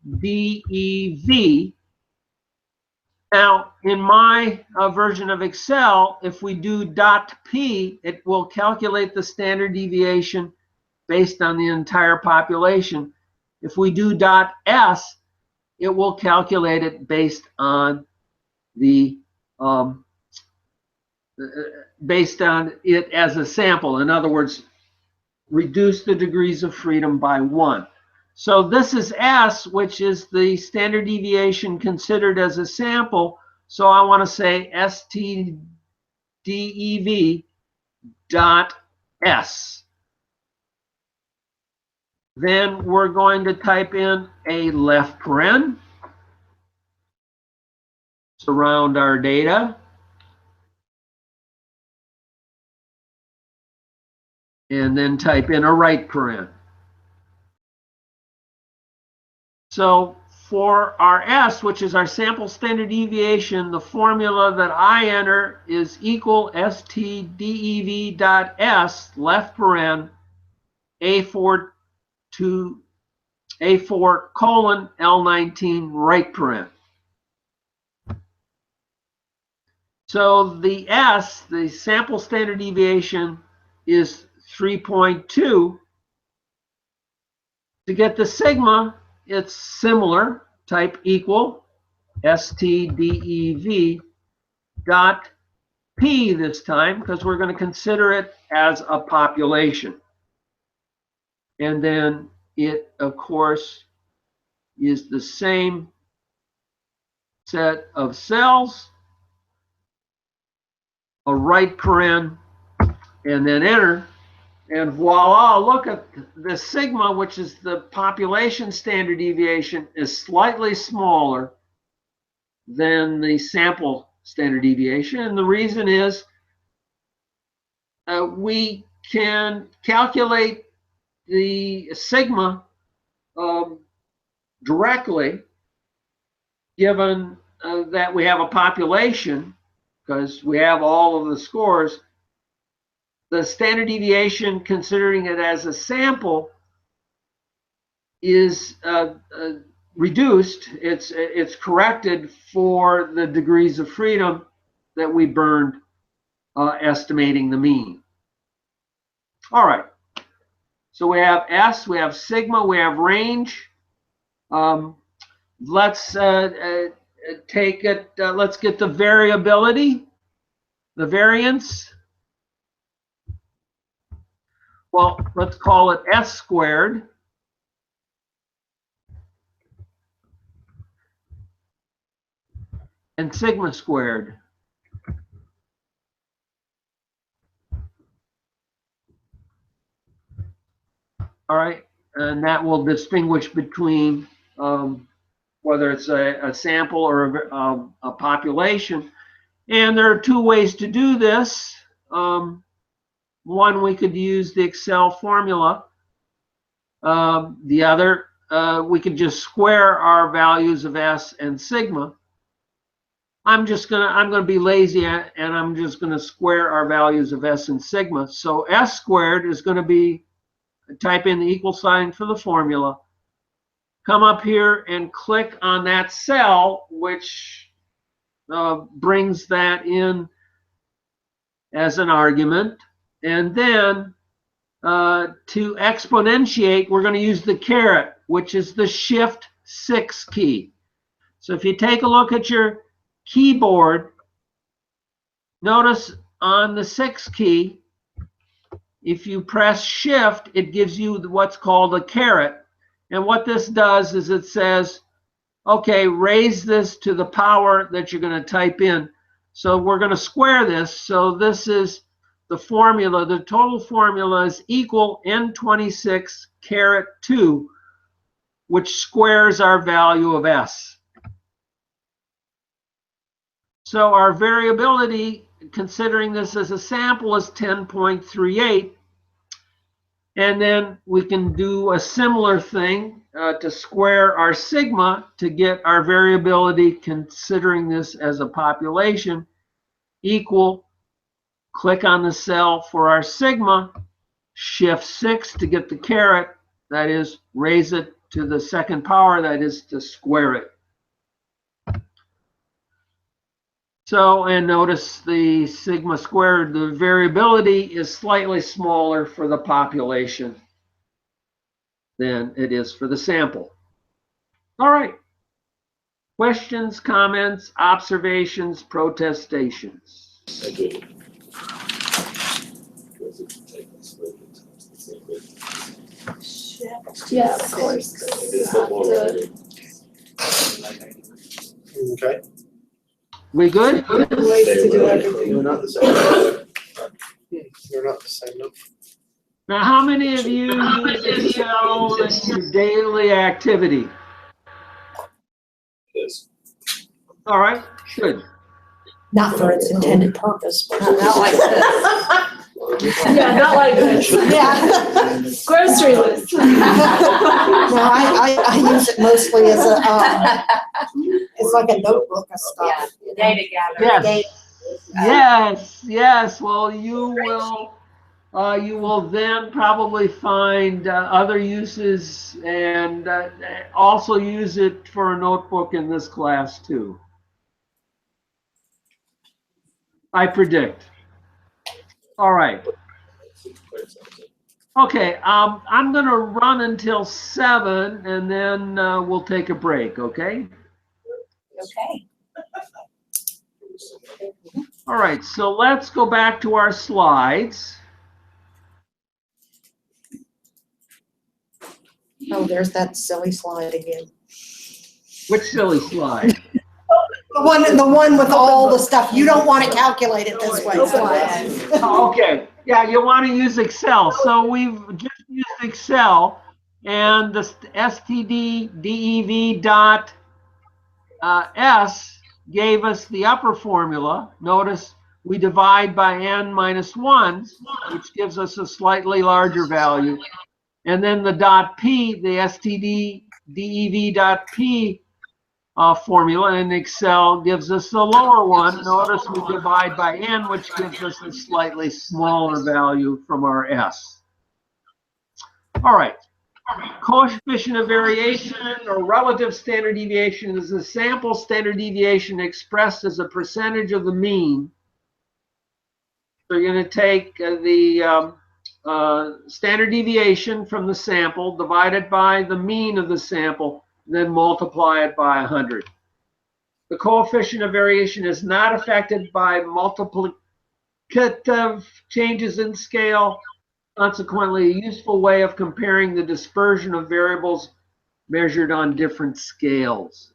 Now, in my version of Excel, if we do .P, it will calculate the standard deviation based on the entire population. If we do .S, it will calculate it based on the based on it as a sample. In other words, reduce the degrees of freedom by 1. So this is S, which is the standard deviation considered as a sample. So I want to say STDEV dot S. Then we're going to type in a left paren, surround our data, and then type in a right paren. So for our S, which is our sample standard deviation, the formula that I enter is equal STDEV dot S, left paren, A4 to A4 colon L19 right paren. So the S, the sample standard deviation, is 3.2. To get the sigma, it's similar, type equal STDEV dot P this time, because we're going to consider it as a population. And then it, of course, is the same set of cells, a right paren, and then enter. And voila, look at the sigma, which is the population standard deviation, is slightly smaller than the sample standard deviation. And the reason is we can calculate the sigma directly, given that we have a population, because we have all of the scores. The standard deviation, considering it as a sample, is reduced. It's corrected for the degrees of freedom that we burned estimating the mean. All right. So we have S, we have sigma, we have range. Let's take it. Let's get the variability, the variance. Well, let's call it S squared. And sigma squared. All right, and that will distinguish between whether it's a sample or a population. And there are two ways to do this. One, we could use the Excel formula. The other, we could just square our values of S and sigma. I'm gonna be lazy and I'm just gonna square our values of S and sigma. So S squared is gonna be, type in the equal sign for the formula, come up here and click on that cell, which brings that in as an argument. And then to exponentiate, we're going to use the caret, which is the Shift 6 key. So if you take a look at your keyboard, notice on the 6 key, if you press Shift, it gives you what's called a caret. And what this does is it says, okay, raise this to the power that you're going to type in. So we're going to square this. So this is the formula. The total formula is equal n26 caret 2, which squares our value of s. So our variability, considering this as a sample, is 10.38. And then we can do a similar thing to square our sigma to get our variability, considering this as a population, equal, click on the cell for our sigma, Shift 6 to get the caret, that is, raise it to the second power, that is, to square it. So, and notice the sigma squared, the variability is slightly smaller for the population than it is for the sample. All right. Questions, comments, observations, protestations? I do. Yeah, of course. Okay. We good? Ways to do everything. You're not the same. You're not the same, no. Now, how many of you use Excel in your daily activity? Yes. All right, good. Not for its intended purpose, but. Not like this. Yeah, not like this. Yeah. Grocery list. No, I use it mostly as a, it's like a notebook of stuff. you know. Data gathering. Yes. Well, you will then probably find other uses and also use it for a notebook in this class too. I predict. All right. Okay, I'm going to run until 7 and then we'll take a break, okay? Okay. All right, so let's go back to our slides. Oh, there's that silly slide again. Which silly slide? The one with all the stuff. You don't want to calculate it this way. slide. Oh, okay, yeah, you want to use Excel. So we've just used Excel and the std dev s gave us the upper formula. Notice we divide by n minus 1, which gives us a slightly larger value. And then the dot p, the std dev.p formula in Excel gives us the lower one. Notice we divide by n, which gives us a slightly smaller value from our s. All right. Coefficient of variation or relative standard deviation is the sample standard deviation expressed as a percentage of the mean. So you're going to take the standard deviation from the sample, divide it by the mean of the sample, and then multiply it by 100. The coefficient of variation is not affected by multiplicative changes in scale. Consequently, a useful way of comparing the dispersion of variables measured on different scales.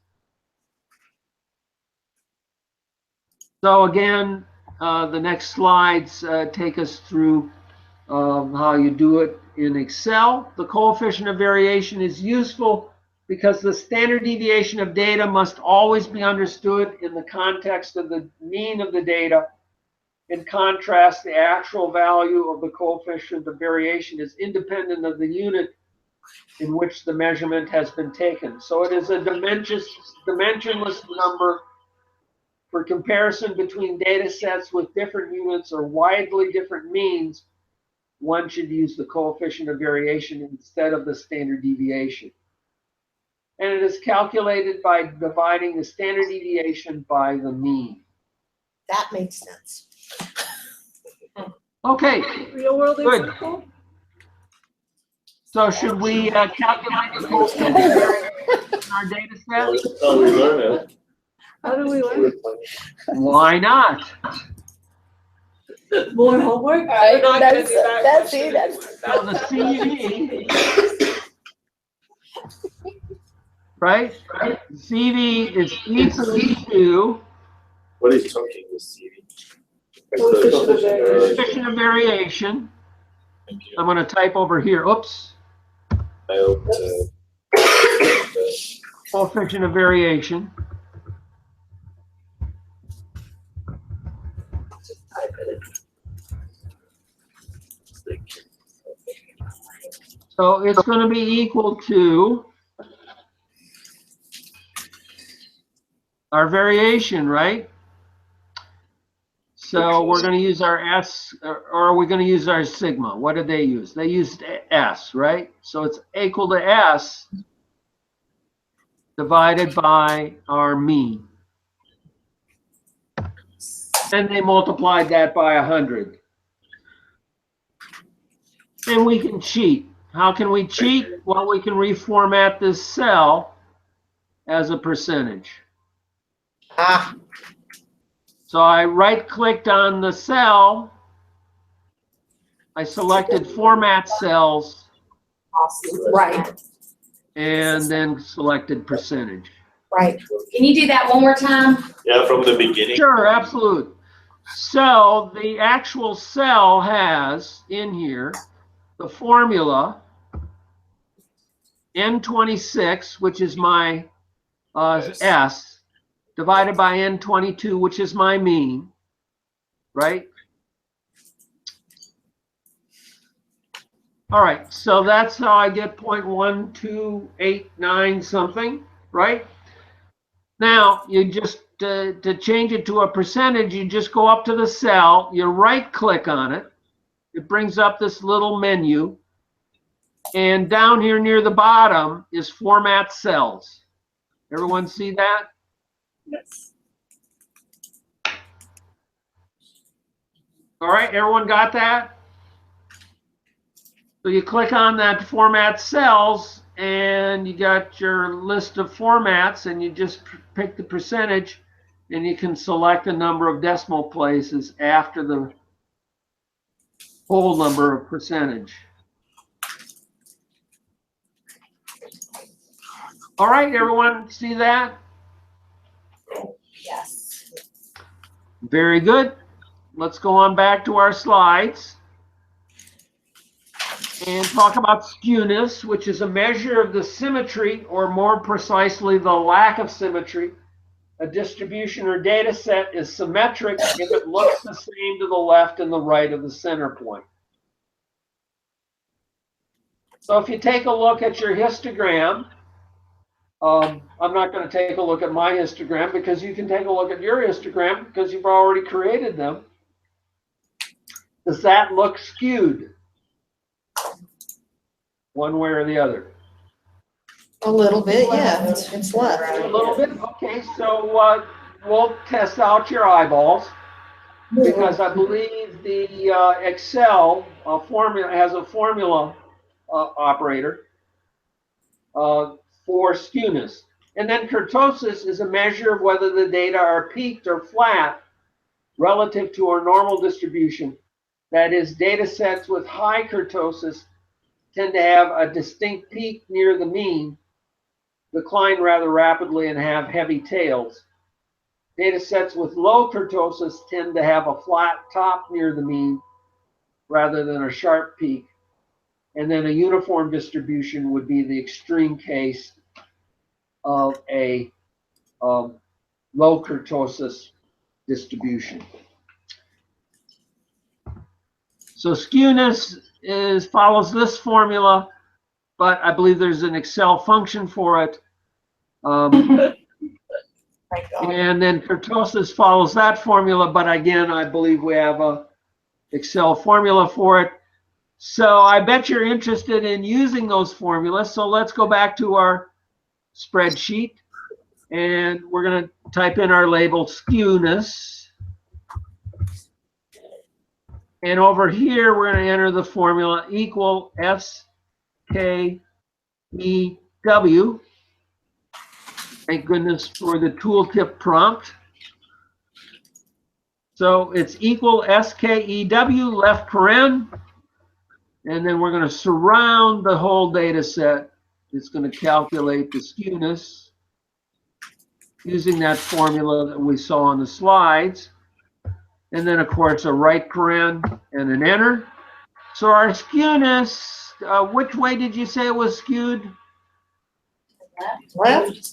So again, the next slides take us through how you do it in Excel. The coefficient of variation is useful because the standard deviation of data must always be understood in the context of the mean of the data. In contrast, the actual value of the coefficient of variation is independent of the unit in which the measurement has been taken. So it is a dimensionless number. For comparison between data sets with different units or widely different means, one should use the coefficient of variation instead of the standard deviation. and it is calculated by dividing the standard deviation by the mean. That makes sense. Okay, Real world Good. example? so should we calculate the multivariate in our data set? That's how we learn it. How do we learn? Why not? More homework? Right, We're not gonna that's- do that that's question it, that's- So anymore. the CV, right? CV is equal to What is talking with CV? Coefficient of variation. coefficient of variation. Thank you. I'm going to type over here. Oops. I hope Coefficient of variation. So it's going to be equal to our variation, right? So we're going to use our S, or are we going to use our sigma? What did they use? They used S, right? So it's equal to S divided by our mean. Then they multiplied that by 100. And we can cheat. How can we cheat? Well, we can reformat this cell as a percentage. Ah, So I right-clicked on the cell. I selected Format Cells right, and then selected percentage. right. Can you do that one more time? Yeah, from the beginning. Sure, absolutely. So the actual cell has in here the formula N26, which is my S, divided by N22, which is my mean, right? All right, so that's how I get 0.1289 something, right? Now, you just, to change it to a percentage, you just go up to the cell, you right-click on it. It brings up this little menu. And down here near the bottom is Format Cells. Everyone see that? Yes. All right, everyone got that? So you click on that Format Cells, and you got your list of formats, and you just pick the percentage, and you can select a number of decimal places after the whole number of percentage. All right, everyone see that? Yes. Very good. Let's go on back to our slides and talk about skewness, which is a measure of the symmetry, or more precisely, the lack of symmetry. A distribution or data set is symmetric if it looks the same to the left and the right of the center point. So if you take a look at your histogram, I'm not going to take a look at my histogram because you can take a look at your histogram because you've already created them. Does that look skewed one way or the other? A little bit, yeah, it's left. A little bit? Okay, so we'll test out your eyeballs because I believe the Excel formula has a formula operator for skewness. And then kurtosis is a measure of whether the data are peaked or flat relative to our normal distribution. That is, data sets with high kurtosis tend to have a distinct peak near the mean, decline rather rapidly, and have heavy tails. Data sets with low kurtosis tend to have a flat top near the mean rather than a sharp peak. And then a uniform distribution would be the extreme case of a low kurtosis distribution. So skewness follows this formula, but I believe there's an Excel function for it. And then kurtosis follows that formula, but again, I believe we have a Excel formula for it. So I bet you're interested in using those formulas. So let's go back to our spreadsheet, and we're going to type in our label skewness. And over here, we're going to enter the formula equal SKEW. Thank goodness for the tooltip prompt. So it's equal SKEW, left paren, and then we're going to surround the whole data set. It's going to calculate the skewness using that formula that we saw on the slides. And then, of course, a right paren and an enter. So our skewness, which way did you say it was skewed? Left?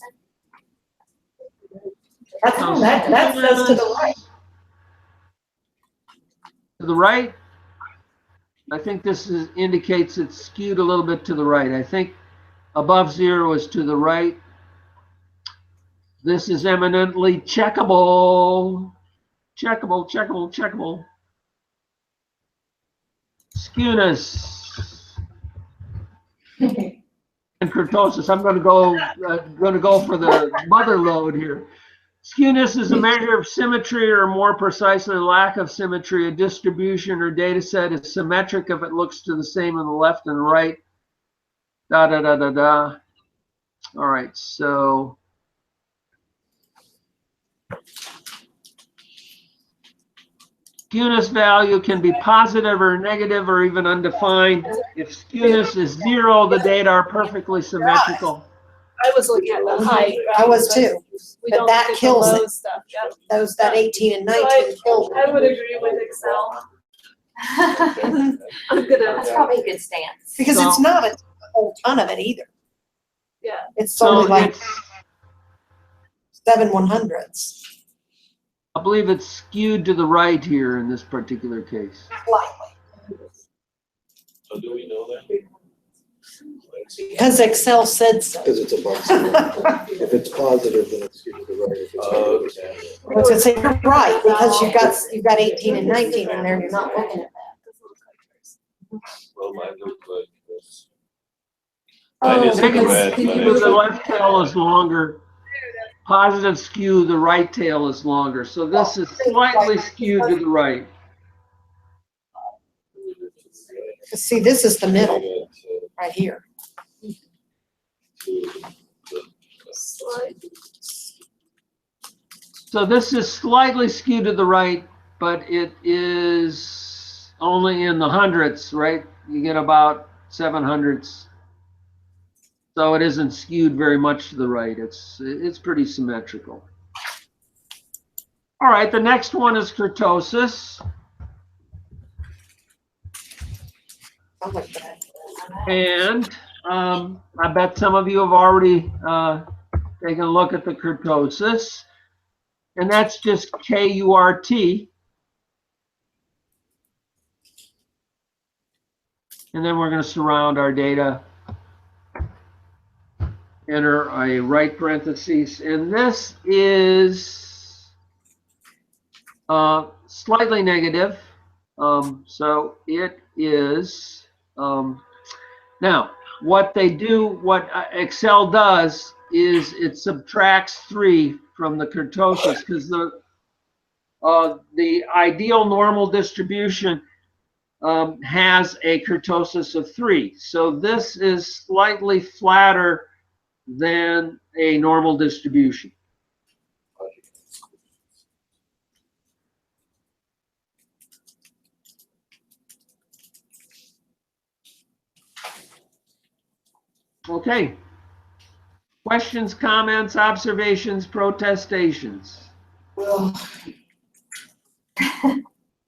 That says to the right. To the right? I think this indicates it's skewed a little bit to the right. I think above 0 is to the right. This is eminently checkable. Checkable, checkable, checkable. Skewness. And kurtosis. I'm going to go for the mother load here. Skewness is a measure of symmetry, or more precisely, lack of symmetry. A distribution or data set is symmetric if it looks to the same on the left and right. Da da da da da. All right, so skewness value can be positive or negative or even undefined. If skewness is 0, the data are perfectly symmetrical. I was looking at the height. I was too. We But don't that look at the kills low it. stuff, yeah. That 18 and 19 killed I would agree with Excel. I'm gonna, That's probably a good stance. because it's not a whole ton of it either. yeah. It's So only like it's, 7/100ths. I believe it's skewed to the right here in this particular case. Slightly. So do we know that? Because Excel said so. Because it's above 0. If it's positive, then it's skewed to the right. If it's negative, it's negative. I was gonna say, you're right, because you've got 18 and 19 in there, you're not looking at that. Well, mine looks like this. Oh, Mine is in the Negative red, skew, but the left tail is longer. Positive skew, the right tail is longer. So this is slightly skewed to the right. See, this is the middle, right here. So this is slightly skewed to the right, but it is only in the hundredths, right? You get about 7/100ths. So it isn't skewed very much to the right. It's pretty symmetrical. All right, the next one is kurtosis. I like that. And I bet some of you have already taken a look at the kurtosis. And that's just KURT. And then we're going to surround our data. Enter a right parentheses. And this is slightly negative. So it is, now what Excel does is it subtracts 3 from the kurtosis, because the ideal normal distribution has a kurtosis of 3. So this is slightly flatter than a normal distribution. Okay. Questions, comments, observations, protestations? Well,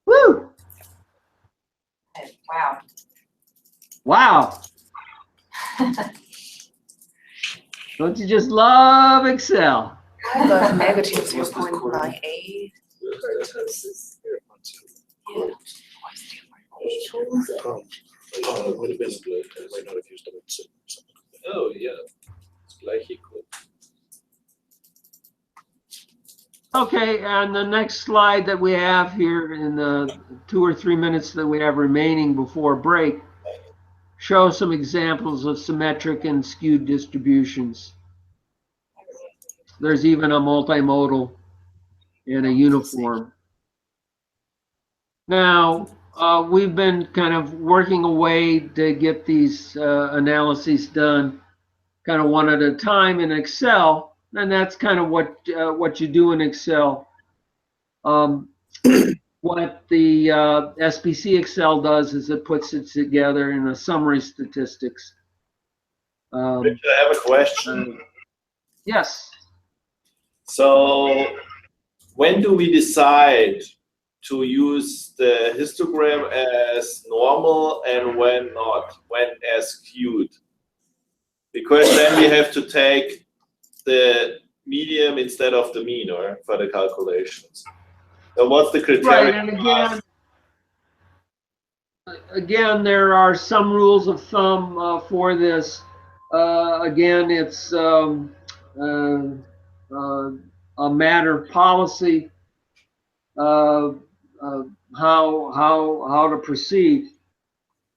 Woo! Wow. Wow. Don't you just love Excel? The magnitude is 0.98. Kurtosis. It would have been, I might not have used it. oh, yeah, it's gleich equal. Okay, and the next slide that we have here in the 2 or 3 minutes that we have remaining before break shows some examples of symmetric and skewed distributions. There's even a multimodal and a uniform. Now, we've been kind of working away to get these analyses done kind of one at a time in Excel, and that's kind of what you do in Excel. What the SPC Excel does is it puts it together in a summary statistics. Richard, I have a question. Yes. So when do we decide to use the histogram as normal and when not, when as skewed? Because then we have to take the medium instead of the mean, or for the calculations. So what's the criteria? Right, and again, there are some rules of thumb for this. Again, it's a matter of policy, how to proceed.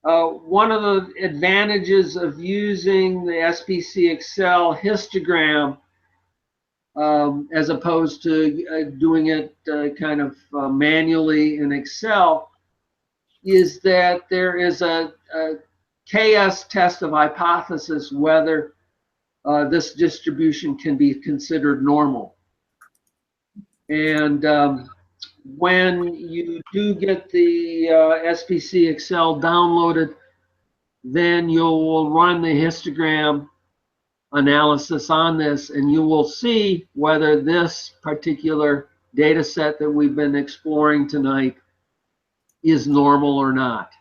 One of the advantages of using the SPC Excel histogram as opposed to doing it kind of manually in Excel is that there is a KS test of hypothesis whether this distribution can be considered normal. And when you do get the SPC Excel downloaded, then you will run the histogram analysis on this, and you will see whether this particular data set that we've been exploring tonight is normal or not.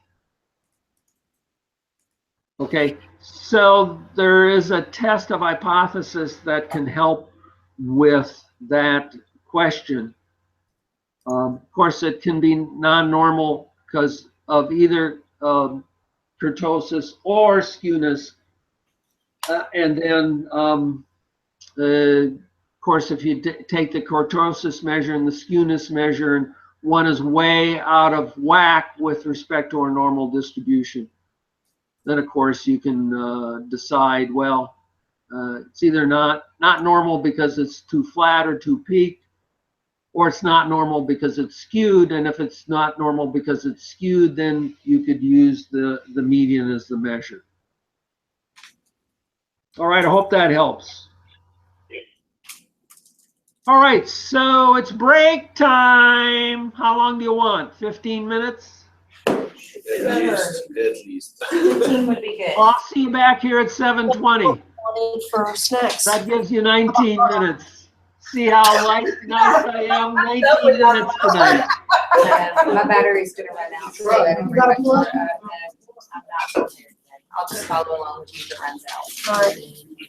Okay, so there is a test of hypothesis that can help with that question. Of course, it can be non-normal because of either kurtosis or skewness. And then, of course, if you take the kurtosis measure and the skewness measure, and one is way out of whack with respect to our normal distribution, then of course you can decide, well, it's either not normal because it's too flat or too peaked, or it's not normal because it's skewed. And if it's not normal because it's skewed, then you could use the median as the measure. All right, I hope that helps. All right, so it's break time. How long do you want? 15 minutes? At least. 15 would be good. I'll see you back here at 7:20. For snacks. That gives you 19 minutes. See how nice I am? 19 minutes tonight. My battery's gonna run out, so I don't You got a pretty much, I'm not prepared yet. I'll just follow along with you if it runs out. All right.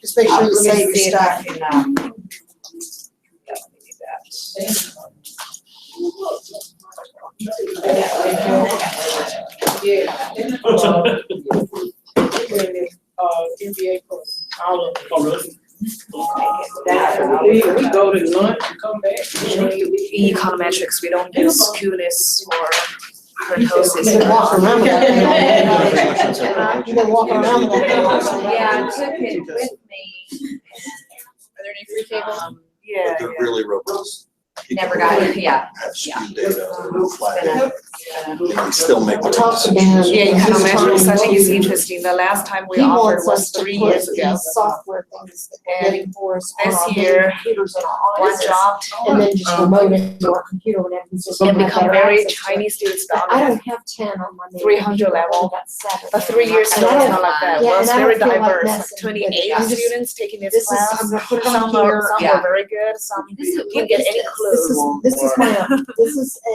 Just make sure you Let me save your see if I stuff. can, yeah, let me do that. NBA course, all of them. We We go to lunch and come back. econometrics, we don't use skewness or kurtosis. You can walk around with that thing. You can walk around with that thing. Yeah, I took it with me. Are there any free tables? Yeah, They're really robust. never got it, yeah. Have skewed data, flat data. They still make. We'll talk again. Yeah, econometrics, I think it's interesting. The last time we He offered wants us was to 3 put years ago. these software things that we're getting for us on This our year, computers and our One offices. dropped. And then just remote it to our computer whenever we just don't And have become better very access to it. Chinese students I dominant. don't have 10 on my main 300 computer, I've level. only got 7. But 3 years ago, it's not like that. Yeah, Well, it's and I very don't feel like diverse, like messing with 28 it. I'm just- students taking this This is, class. I'm gonna put it Some on here. are very good, some didn't get any clue. This is this is a,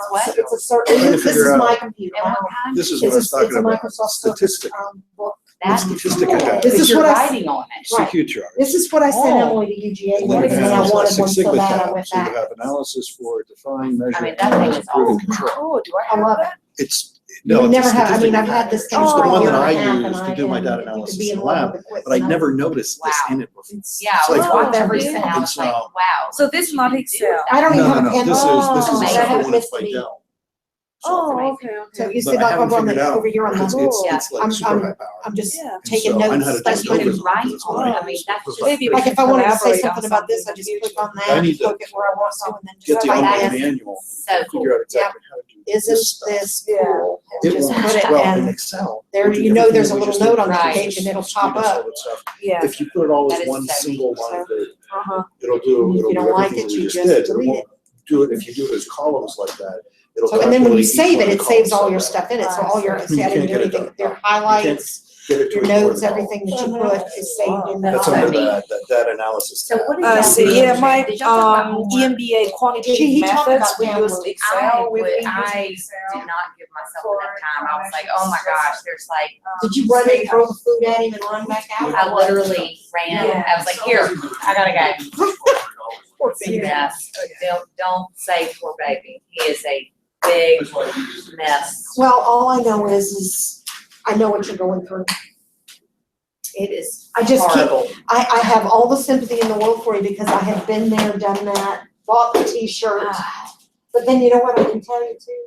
what? it's a certain, Trying to this is figure out- my computer. And what kind? This is what I was It's talking a about, Microsoft statistic. book. That's Statistic I have. This is you're what I- writing on it. Right. CQ chart. This is what I sent Oh. Emily to UGA, And and then it I has wanted Six one so Sigma bad I tab, went so you back. have analysis for define, measure, I mean, that thing analyze, is improve, old. and control. Oh, do I I have love that? It's, You no, would it's a never have, I mean, statistic. I've had this thing It's for the a one year that and a I half, use and to I do my am- data you could analysis be in the love lab, with it quick, but I and never noticed this Wow. in it before. Yeah, It's I was like- watching everything. this and I was It's, like, wow. So this is not Excel. I don't No, even no, have a no, pen. this is Oh, a I separate have one, this it's by to be- Dell. Oh, amazing. okay, So okay. you But see I like haven't over on figured the, out, over here on because the, it's like I'm- super high powered. I'm just Yeah. And taking so I know notes. how to But take you can notes write because it's on what it, I I mean, use that's for just. Maybe we Like can if I wanted to say collaborate on something about this, I just something click on I that, need to click it where I want to, and then Get just the type online in, manual So and figure out exactly how to do isn't this stuff. this Yeah. cool? And It just won't, put it well, in and Excel. there, we'll do you know, everything there's a we little just did note on that Right. page and it'll screen pop us all up. that stuff. Yeah. If you put it all That as is one so single neat. line, Uh-huh. it'll do If you don't like everything it, we you just just did. It delete won't do it if you do it as columns like that. It'll So, and then when you calculate each save one it, of the it saves columns all your like stuff in it, so all your, You see, I can't didn't do get it anything, done. your highlights, Get it to your ignore notes, the column. everything that you put is saved in that. That's So under neat. that data analysis So tab. what is that? See, yeah, my, Did y'all talk about homework? EMBA He quantitative talked methods, about we downloads. use Excel. We've been using I Excel. did not give myself enough time. I was like, oh my gosh, there's like, Did you run and throw the food at him and run back out? I literally ran, I was like, here, I gotta go. Poor thing. Yes, don't say poor baby. He is a big mess. Well, all I know is I know what you're going through. It is I just can't, horrible. I have all the sympathy in the world for you because I have been there, done that, bought the t-shirt. But then you know what I can tell you too?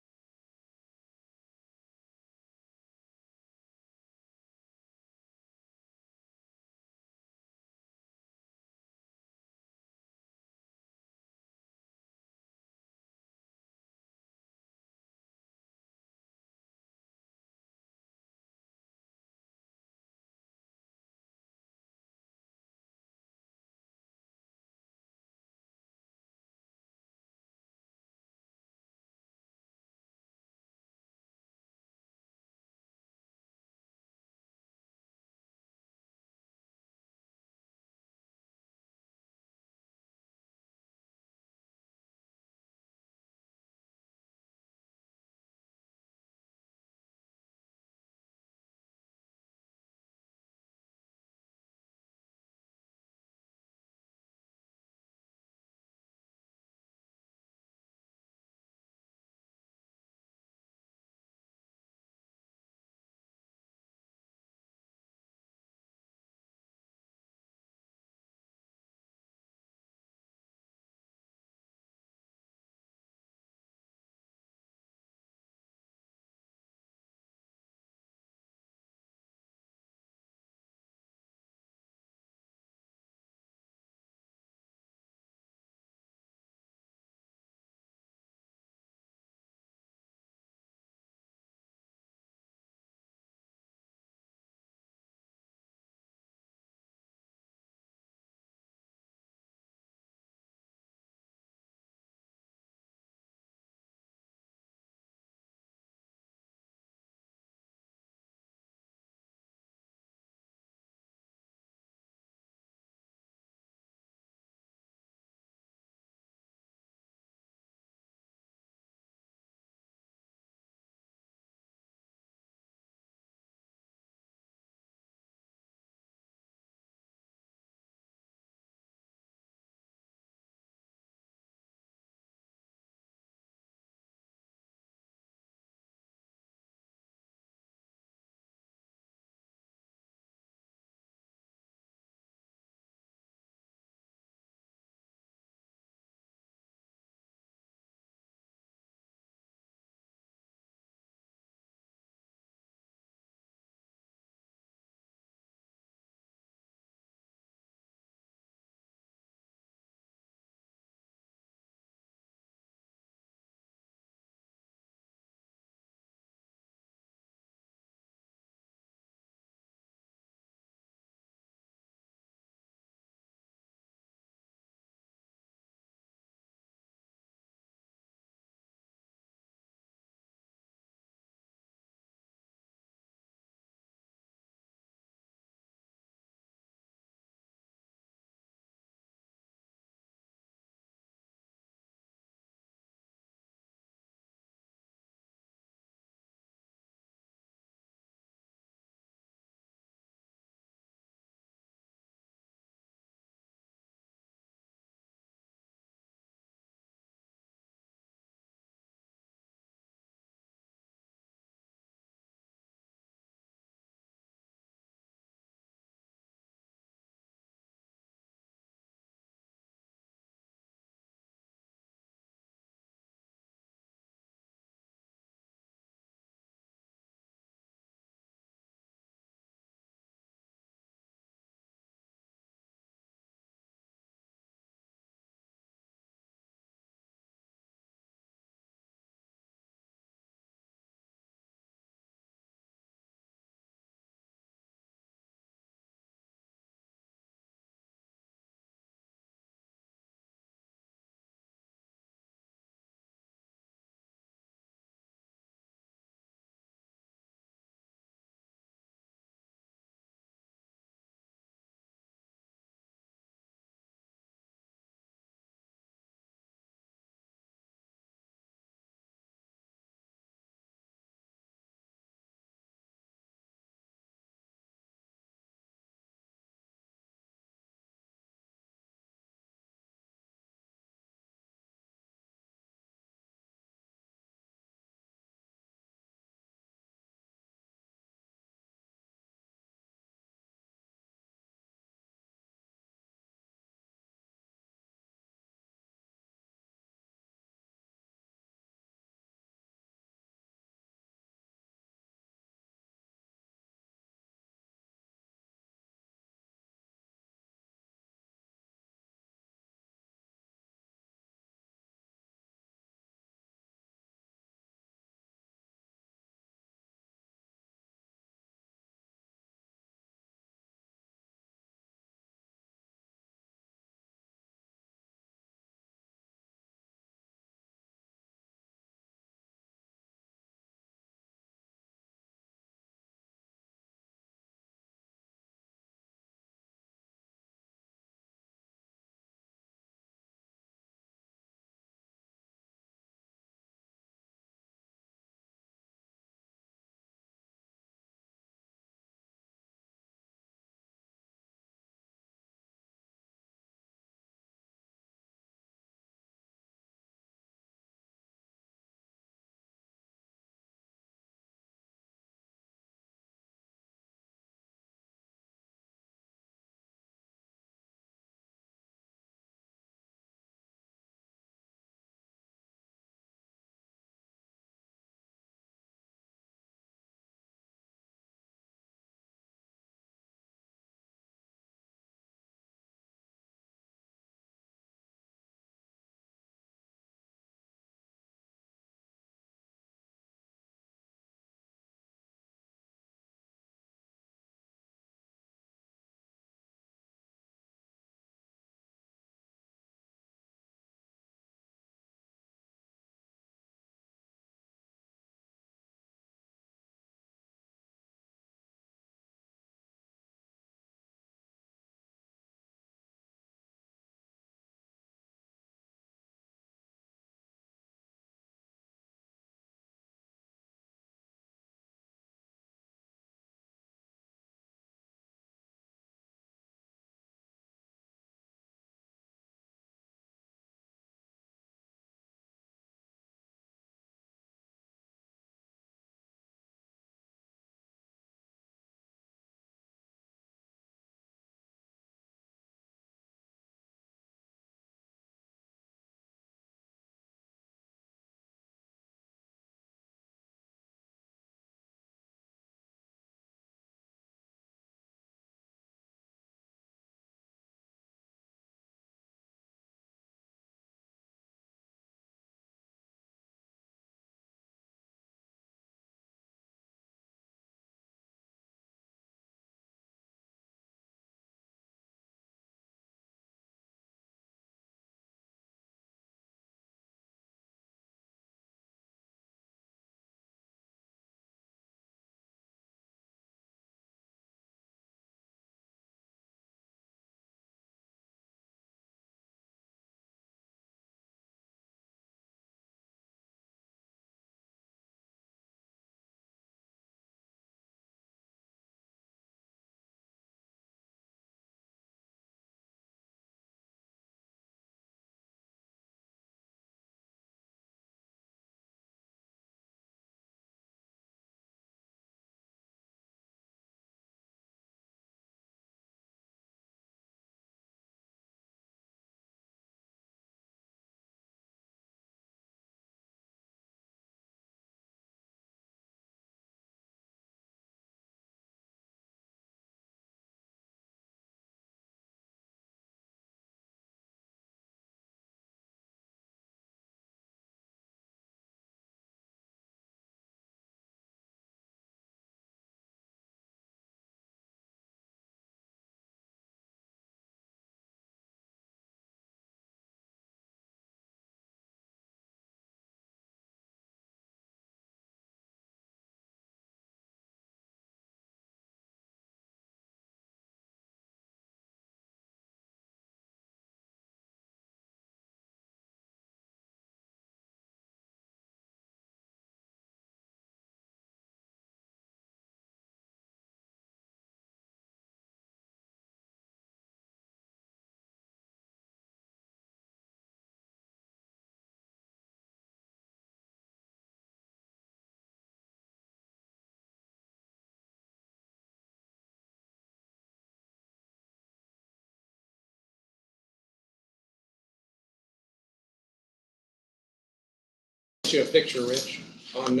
sent you a picture, Rich, on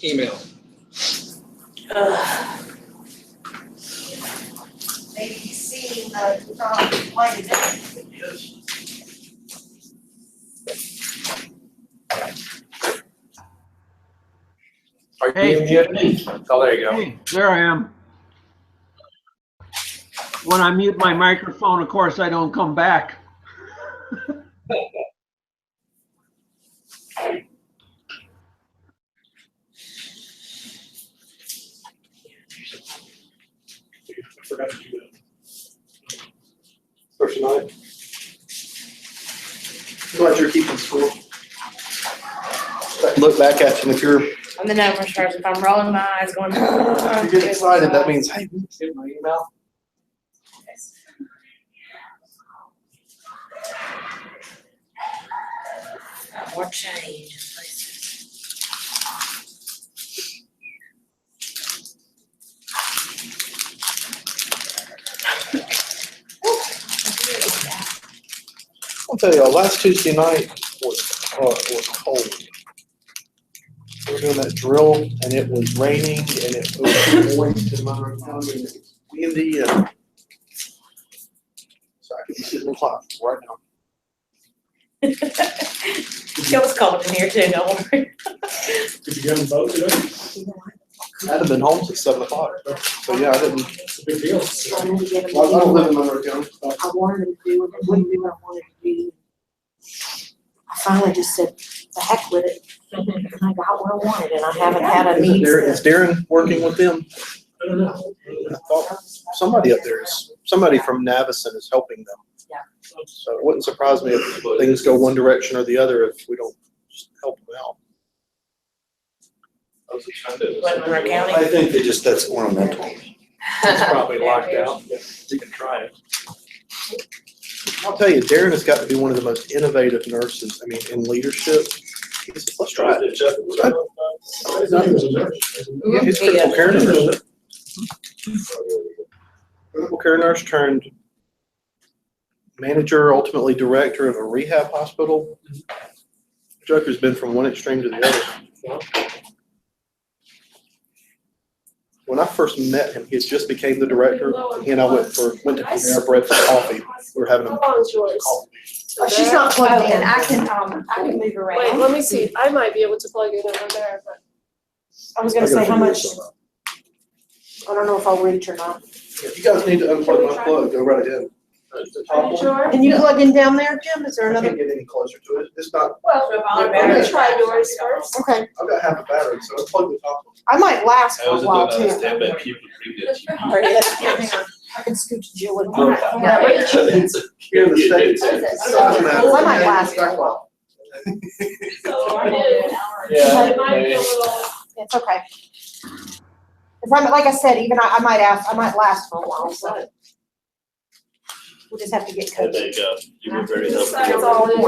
email. Maybe he's seeing the light of it. Are you Hey. muted? Oh, there you go. Hey, there I am. When I mute my microphone, of course, I don't come back. I forgot to do that. First night. Glad you're keeping score. Look back at you, and if you're I'm the number charge. If I'm rolling my eyes going. if you get excited, that means, hey, Get my email. More change in places. I'll tell you, last Tuesday night was cold. We were doing that drill and it was raining and it was moist in Monroe County and it was windy and so I could be sitting in the closet right now. It was cold in here too, don't worry. Did you go on the boat today? I'd have been home since 7 o'clock. So yeah, I didn't. It's a big deal. So I'm gonna get him. I don't live in Monroe County. I wanted him to do it, I wouldn't do what I wanted to do. I finally just said, the heck with it, and I got what I wanted, and I haven't had a need. Is Darren working with them? I don't know. I thought somebody up there is, somebody from Navison is helping them. Yeah. So it wouldn't surprise me if things go one direction or the other if we don't just help them out. What, Monroe County? I think that's ornamental. It's probably locked out. You can try it. I'll tell you, Darren has got to be one of the most innovative nurses, I mean, in leadership. He said, let's try it. Yeah, he's critical care nurse. Critical care nurse turned manager, ultimately director of a rehab hospital. Joker's been from one extreme to the other. When I first met him, he had just became the director. He and I went to Panera Bread for coffee. We were having a How long's yours? coffee. Oh, she's not plugged in. I can move around. Wait, let me see, I might be able to plug it over there, but. I was gonna say how much, I don't know if I'll reach or not. If you guys need to unplug my plug, go right ahead. Are you sure? Can you plug in down there, Jim? Is there I another? can't get any closer to it. It's not, Well, I'm gonna try yours first. Okay, I've got half a battery, so unplug the top one. I might last for a while too. understand, but people previous. All right, hang on. I can scoot to Jill and. Here in the States. I might last for a while. So I did. Yeah, It might be a maybe. little. It's okay. If I'm, like I said, even I might last for a while, so. We'll just have to get There coached. you go. You were very That's helpful. all in.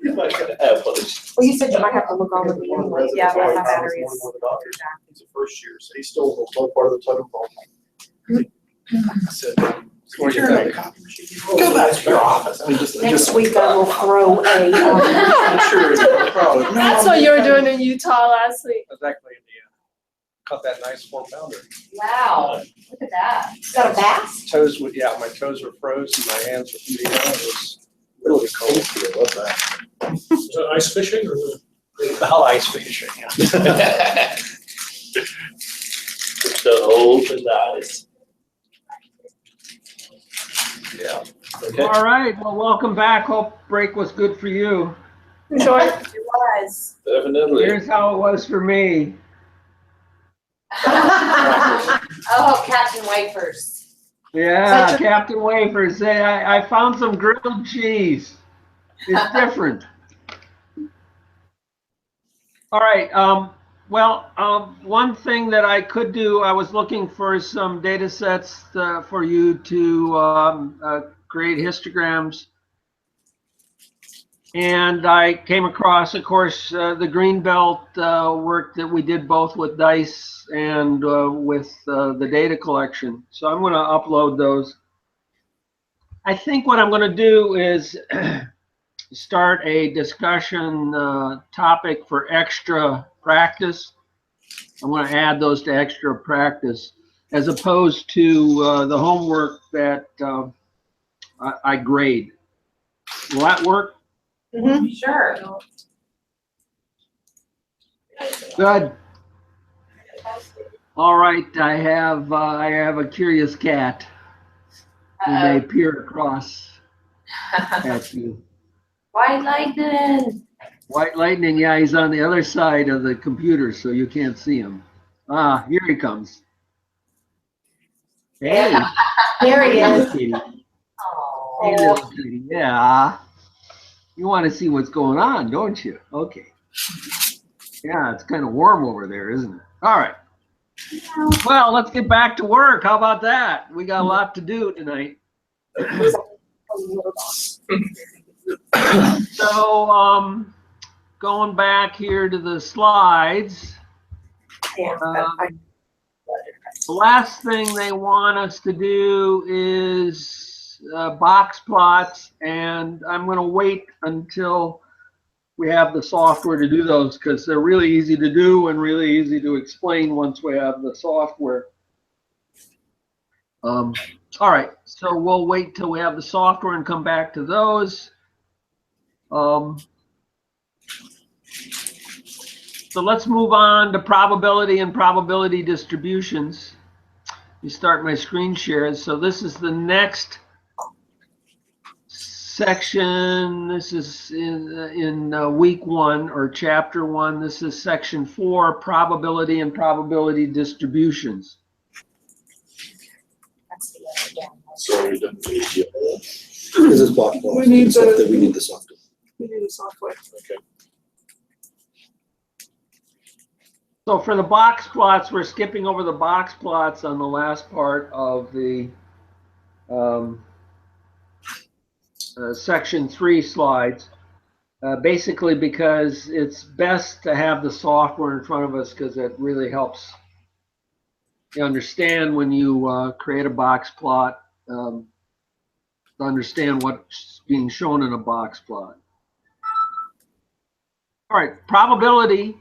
You're not gonna have one. Well, you said you might have to look on with me anyway. Yeah, but my battery is. He's a first year, so he's still a low part of the totem pole. I said, before you get that copy machine, go back to your office. I mean, Next week I will throw a, I'm sure it's no problem. That's what you were doing in Utah last week. I was actually in caught that nice 4-pounder. Wow, look at that. is that a bass? Toes would, yeah, my toes were frozen, my hands were freezing. It was really cold. I love that. Is that ice fishing or is it? About ice fishing, yeah. Just to open the eyes. Yeah. Okay. All right, well, welcome back. Hope break was good for you. Sure. It was. Definitely. Here's how it was for me. Oh, Captain Wafers. Yeah, Such a- Captain Wafers. I found some grilled cheese. It's different. All right. One thing that I could do, I was looking for some data sets for you to create histograms. And I came across, of course, the Greenbelt work that we did both with DICE and with the data collection. So I'm going to upload those. I think what I'm going to do is start a discussion topic for extra practice. I want to add those to extra practice as opposed to the homework that I grade. Will that work? Sure. Good. All right, I have a curious cat who may peer across at you. White lightning. White lightning, yeah, he's on the other side of the computer, so you can't see him. Ah, here he comes. Hey, There he hey, is. little kitty. Oh. Hey, little kitty. Yeah. You want to see what's going on, don't you? Okay. Yeah, it's kind of warm over there, isn't it? All right. Well, let's get back to work. How about that? We got a lot to do tonight. So, going back here to the slides, the last thing they want us to do is box plots, and I'm going to wait until we have the software to do those because they're really easy to do and really easy to explain once we have the software. All right, so we'll wait till we have the software and come back to those. So let's move on to probability and probability distributions. You start my screen shares. So this is the next section. This is in week 1 or chapter 1. This is section 4, probability and probability distributions. So we don't need the This is block blocks. We need Except the- that we need the software. We need a software. Okay. So for the box plots, we're skipping over the box plots on the last part of the section 3 slides, basically because it's best to have the software in front of us because it really helps you understand when you create a box plot, to understand what's being shown in a box plot. All right, probability.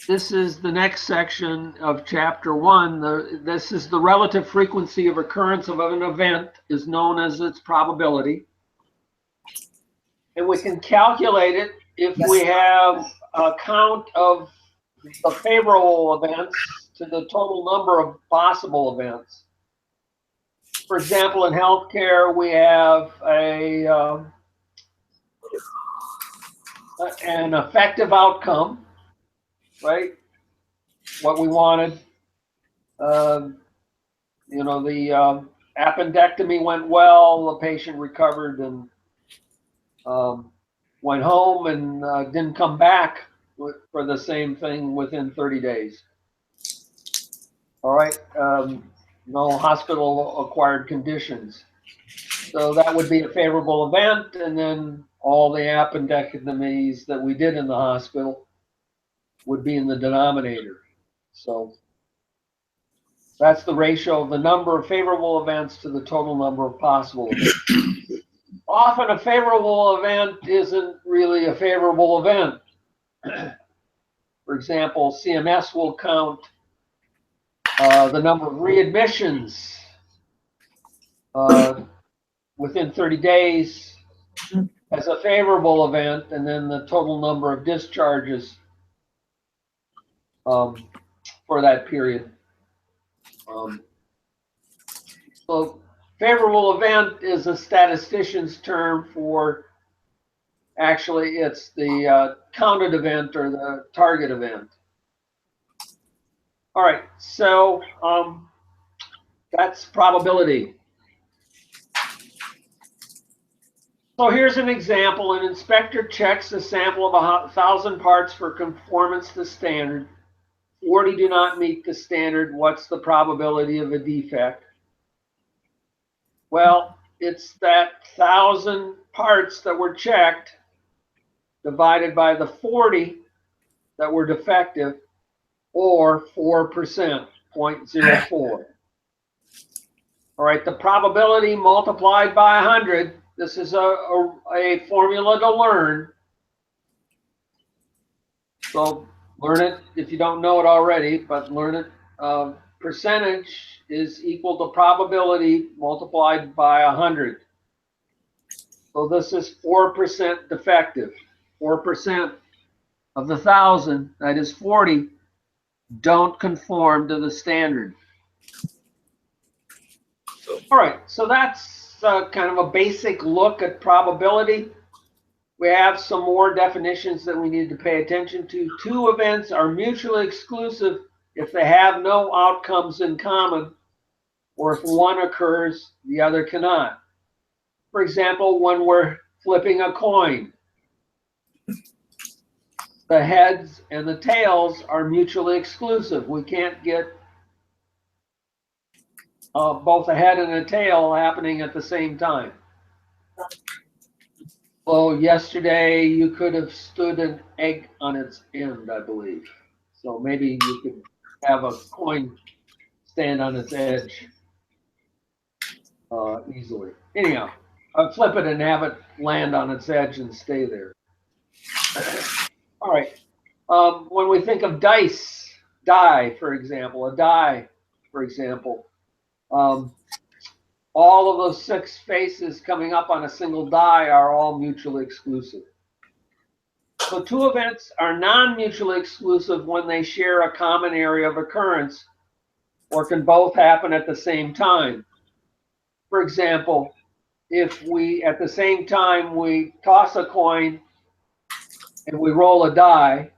This is the next section of chapter 1. This is the relative frequency of occurrence of an event is known as its probability. And we can calculate it if we have a count of the favorable events to the total number of possible events. For example, in healthcare, we have an effective outcome, right? What we wanted. You know, the appendectomy went well, the patient recovered and went home and didn't come back for the same thing within 30 days. All right, no hospital acquired conditions. So that would be a favorable event, and then all the appendectomies that we did in the hospital would be in the denominator. So that's the ratio of the number of favorable events to the total number of possible events. Often a favorable event isn't really a favorable event. For example, CMS will count the number of readmissions within 30 days as a favorable event, and then the total number of discharges for that period. So favorable event is a statistician's term for, actually it's the counted event or the target event. All right, so that's probability. So here's an example. An inspector checks a sample of 1,000 parts for conformance to standard. 40 do not meet the standard. What's the probability of a defect? Well, it's that 1,000 parts that were checked divided by the 40 that were defective, or 4%, 0.04. All right, the probability multiplied by 100 this is a formula to learn. So learn it if you don't know it already, but learn it. Percentage is equal to probability multiplied by 100. So this is 4% defective. 4% of the 1,000, that is 40, don't conform to the standard. All right, so that's kind of a basic look at probability. We have some more definitions that we need to pay attention to. Two events are mutually exclusive if they have no outcomes in common, or if one occurs, the other cannot. For example, when we're flipping a coin, the heads and the tails are mutually exclusive. We can't get both a head and a tail happening at the same time. Well, yesterday you could have stood an egg on its end, I believe. So maybe you could have a coin stand on its edge easily. Anyhow, I'd flip it and have it land on its edge and stay there. All right. When we think of die, for example, a die, for example, all of those 6 faces coming up on a single die are all mutually exclusive. So 2 events are non-mutually exclusive when they share a common area of occurrence or can both happen at the same time. For example, if we, at the same time, we toss a coin and we roll a die,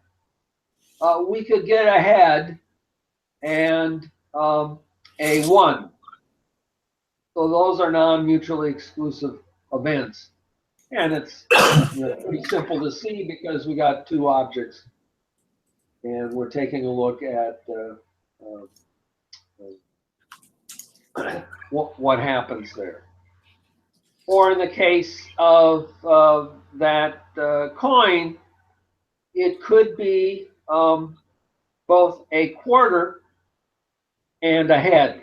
we could get a head and a 1. So those are non-mutually exclusive events. And it's pretty simple to see because we got 2 objects. And we're taking a look at what happens there. Or in the case of that coin, it could be both a quarter and a head.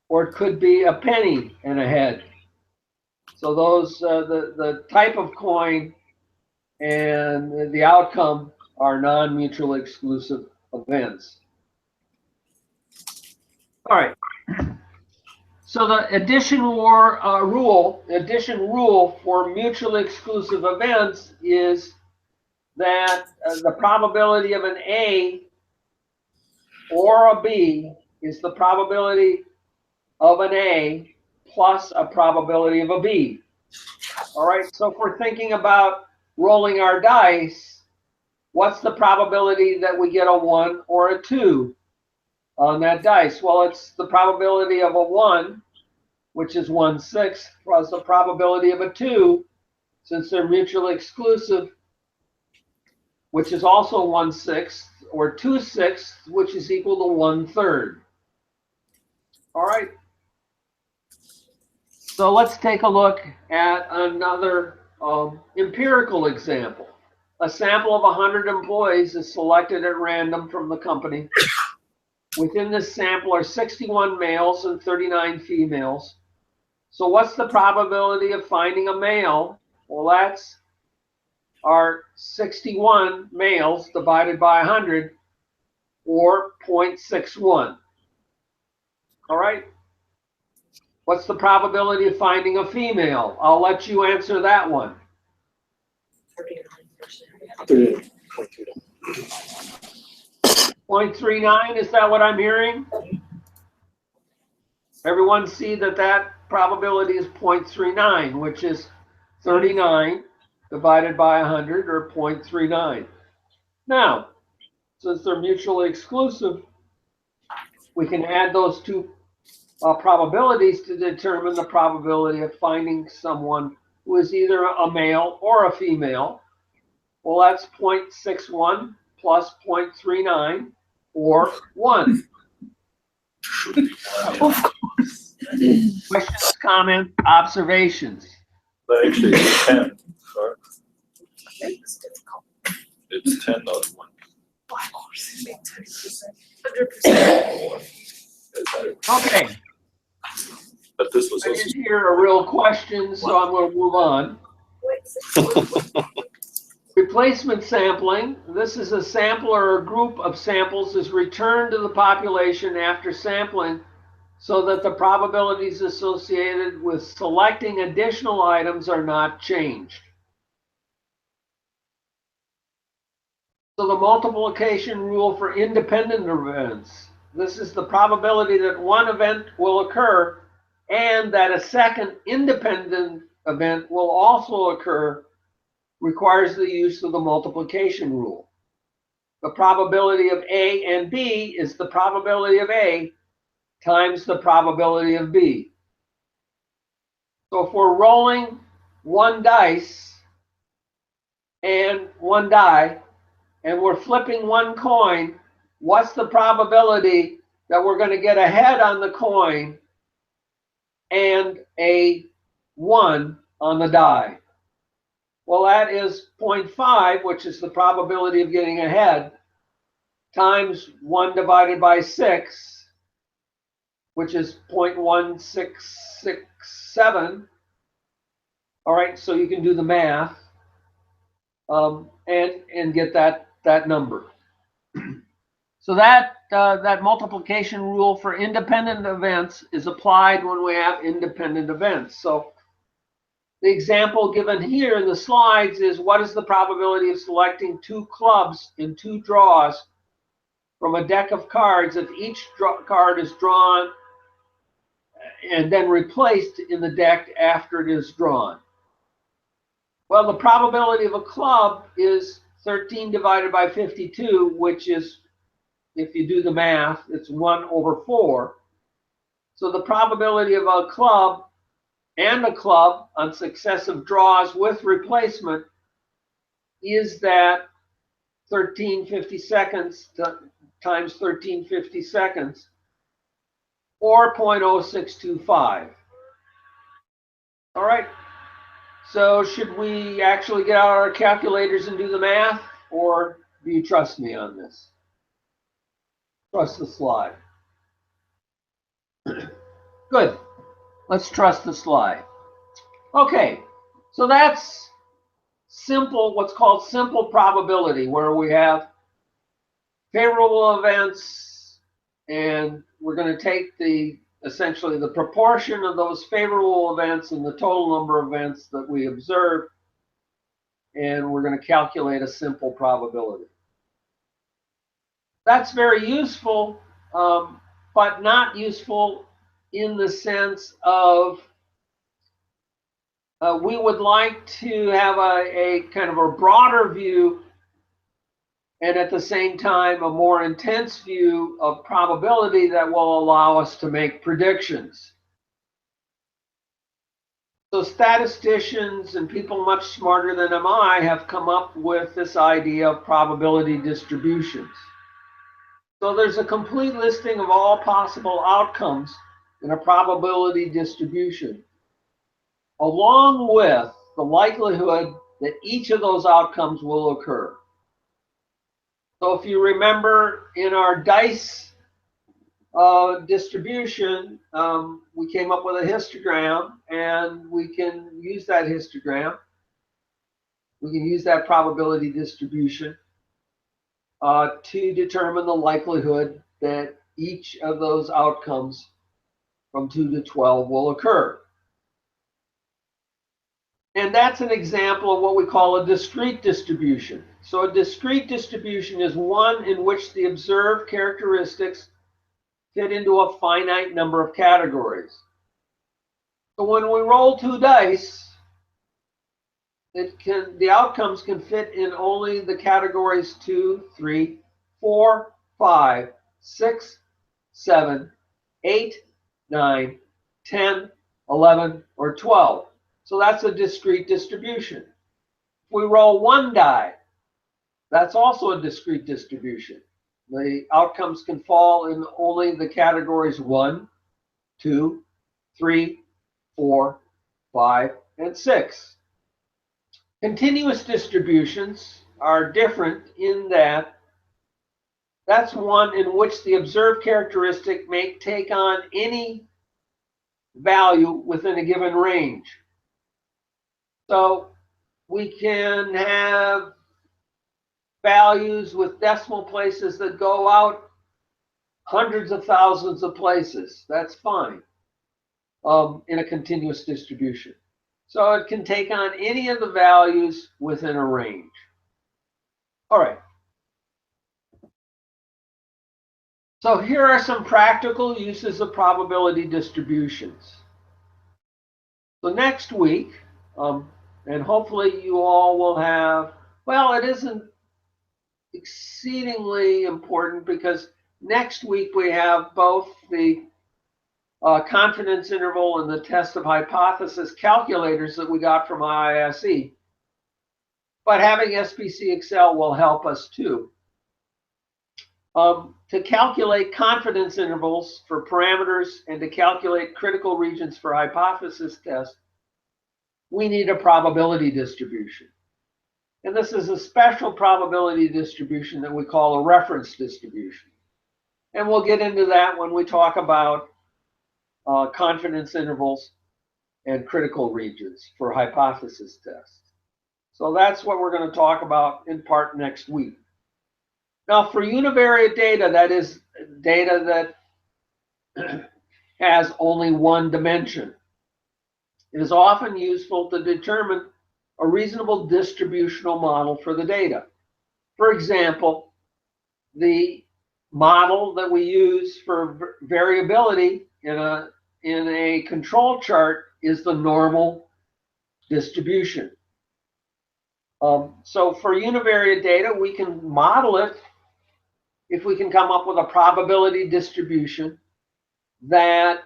Or it could be a penny and a head. So those, the type of coin and the outcome are non-mutually exclusive events. All right. So the addition rule for mutually exclusive events is that the probability of an A or a B is the probability of an A plus a probability of a B. All right, so if we're thinking about rolling our dice, what's the probability that we get a 1 or a 2 on that dice? Well, it's the probability of a 1, which is 1/6, plus the probability of a 2, since they're mutually exclusive, which is also 1/6, or 2/6, which is equal to 1/3. All right. So let's take a look at another empirical example. A sample of 100 employees is selected at random from the company. Within this sample are 61 males and 39 females. So what's the probability of finding a male? Well, that's our 61 males divided by 100, or 0.61. All right. What's the probability of finding a female? I'll let you answer that one. 0.39, is that what I'm hearing? Everyone see that probability is 0.39, which is 39 divided by 100, or 0.39. Now, since they're mutually exclusive, we can add those 2 probabilities to determine the probability of finding someone who is either a male or a female. Well, that's 0.61 plus 0.39, or 1. Of course. Questions, comments, observations? But actually, it's 10. Sorry. It's 10, not 1. Of course, it's 10%. 100%. Okay. But this was I also. didn't hear a real question, so I'm going to move on. Replacement sampling. This is a sample or a group of samples is returned to the population after sampling so that the probabilities associated with selecting additional items are not changed. So the multiplication rule for independent events. This is the probability that one event will occur and that a second independent event will also occur requires the use of the multiplication rule. The probability of A and B is the probability of A times the probability of B. So if we're rolling one dice and one die, and we're flipping one coin, what's the probability that we're going to get a head on the coin and a 1 on the die? Well, that is 0.5, which is the probability of getting a head, times 1 divided by 6, which is 0.1667. All right, so you can do the math and get that number. So that multiplication rule for independent events is applied when we have independent events. So the example given here in the slides is what is the probability of selecting 2 clubs in 2 draws from a deck of cards if each card is drawn and then replaced in the deck after it is drawn? Well, the probability of a club is 13 divided by 52, which is, if you do the math, it's 1/4. So the probability of a club and a club on successive draws with replacement is that 13 50-seconds times 13 50-seconds, or 0.0625. All right. So should we actually get out our calculators and do the math, or do you trust me on this? Trust the slide. Good. Let's trust the slide. Okay, so that's simple, what's called simple probability, where we have favorable events, and we're going to take essentially the proportion of those favorable events and the total number of events that we observe, and we're going to calculate a simple probability. That's very useful, but not useful in the sense of we would like to have a kind of a broader view and at the same time a more intense view of probability that will allow us to make predictions. So statisticians and people much smarter than I have come up with this idea of probability distributions. So there's a complete listing of all possible outcomes in a probability distribution, along with the likelihood that each of those outcomes will occur. So if you remember in our dice distribution, we came up with a histogram, and we can use that histogram. We can use that probability distribution to determine the likelihood that each of those outcomes from 2 to 12 will occur. And that's an example of what we call a discrete distribution. So a discrete distribution is one in which the observed characteristics fit into a finite number of categories. So when we roll 2 dice, the outcomes can fit in only the categories 2, 3, 4, 5, 6, 7, 8, 9, 10, 11, or 12. So that's a discrete distribution. If we roll 1 die, that's also a discrete distribution. The outcomes can fall in only the categories 1, 2, 3, 4, 5, and 6. Continuous distributions are different in that that's one in which the observed characteristic may take on any value within a given range. So we can have values with decimal places that go out hundreds of thousands of places. That's fine in a continuous distribution. So it can take on any of the values within a range. All right. So here are some practical uses of probability distributions. So next week, and hopefully you all will have, well, it isn't exceedingly important because next week we have both the confidence interval and the test of hypothesis calculators that we got from IISE. But having SPC Excel will help us too. To calculate confidence intervals for parameters and to calculate critical regions for hypothesis tests, we need a probability distribution. And this is a special probability distribution that we call a reference distribution. And we'll get into that when we talk about confidence intervals and critical regions for hypothesis tests. So that's what we're going to talk about in part next week. Now, for univariate data, that is data that has only one dimension, it is often useful to determine a reasonable distributional model for the data. For example, the model that we use for variability in a control chart is the normal distribution. So for univariate data, we can model it if we can come up with a probability distribution that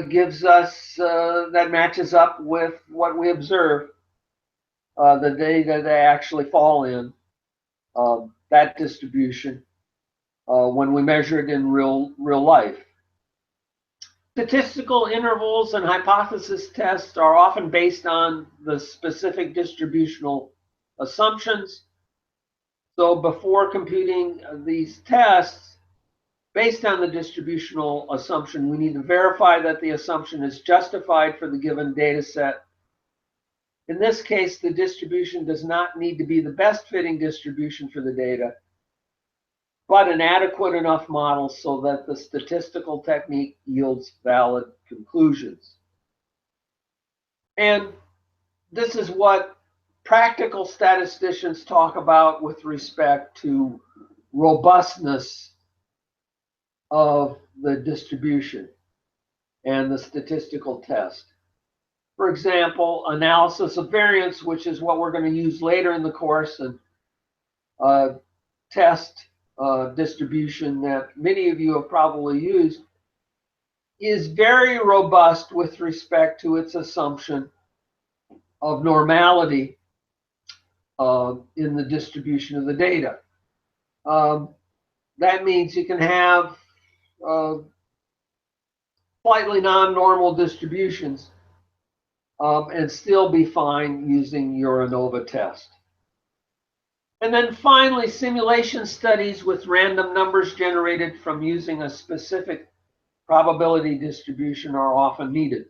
gives us, that matches up with what we observe, the data they actually fall in, that distribution, when we measure it in real life. Statistical intervals and hypothesis tests are often based on the specific distributional assumptions. So before computing these tests, based on the distributional assumption, we need to verify that the assumption is justified for the given data set. In this case, the distribution does not need to be the best fitting distribution for the data, but an adequate enough model so that the statistical technique yields valid conclusions. And this is what practical statisticians talk about with respect to robustness of the distribution and the statistical test. For example, analysis of variance, which is what we're going to use later in the course, and test distribution that many of you have probably used, is very robust with respect to its assumption of normality in the distribution of the data. That means you can have slightly non-normal distributions and still be fine using your ANOVA test. And then finally, simulation studies with random numbers generated from using a specific probability distribution are often needed.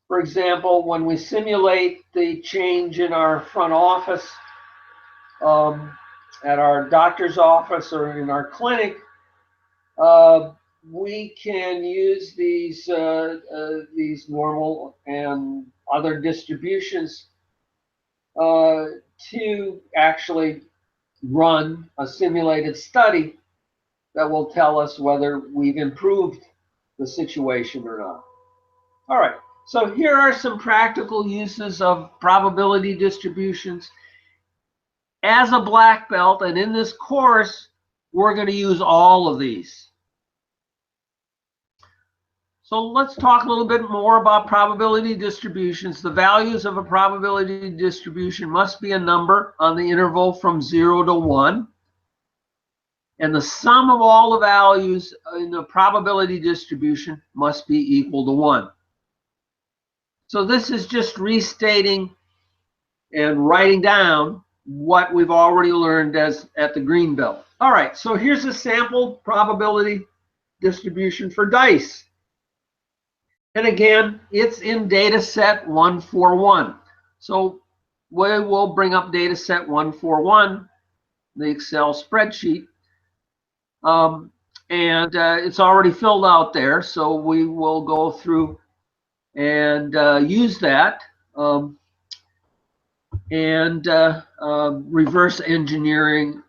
For example, when we simulate the change in our front office, at our doctor's office or in our clinic, we can use these normal and other distributions to actually run a simulated study that will tell us whether we've improved the situation or not. All right, so here are some practical uses of probability distributions. As a black belt, and in this course, we're going to use all of these. So let's talk a little bit more about probability distributions. The values of a probability distribution must be a number on the interval from 0 to 1. And the sum of all the values in the probability distribution must be equal to 1. So this is just restating and writing down what we've already learned as at the green belt. All right, so here's a sample probability distribution for dice. And again, it's in data set 141. So we will bring up data set 141, the Excel spreadsheet. And it's already filled out there, so we will go through and use that and reverse engineer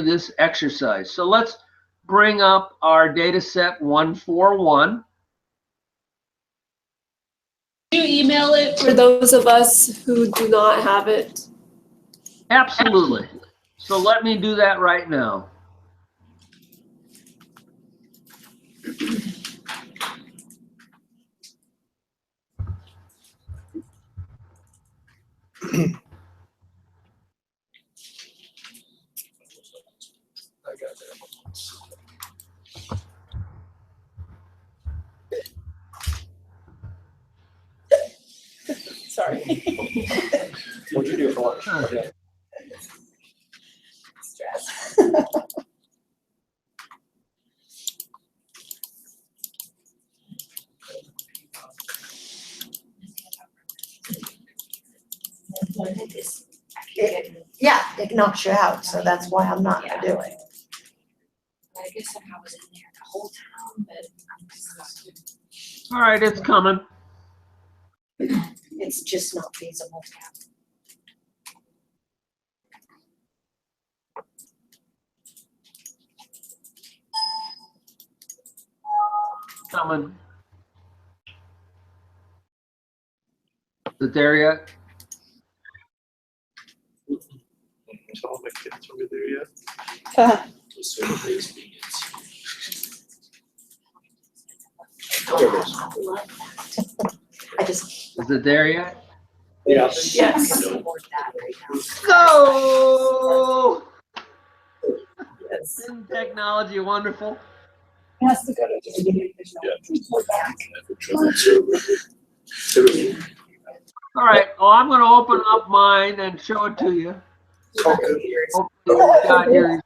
this exercise. So let's bring up our data set 141. Can you email it for those of us who do not have it? Absolutely. So let me do that right now. I got that. Sorry. What'd you do for lunch? Okay. Stress. Yeah, it knocks you out, so that's why I'm not gonna do it. I guess somehow I was in there the whole time, but I'm just. All right, it's coming. It's just not feasible. Coming. Is it there yet? So all my kids over there yet? I just, Is it there yet? Yeah. Yes. Go! Isn't technology wonderful? Has to go to the beginning. All right, well, I'm going to open up mine and show it to you. Hopefully you've got your,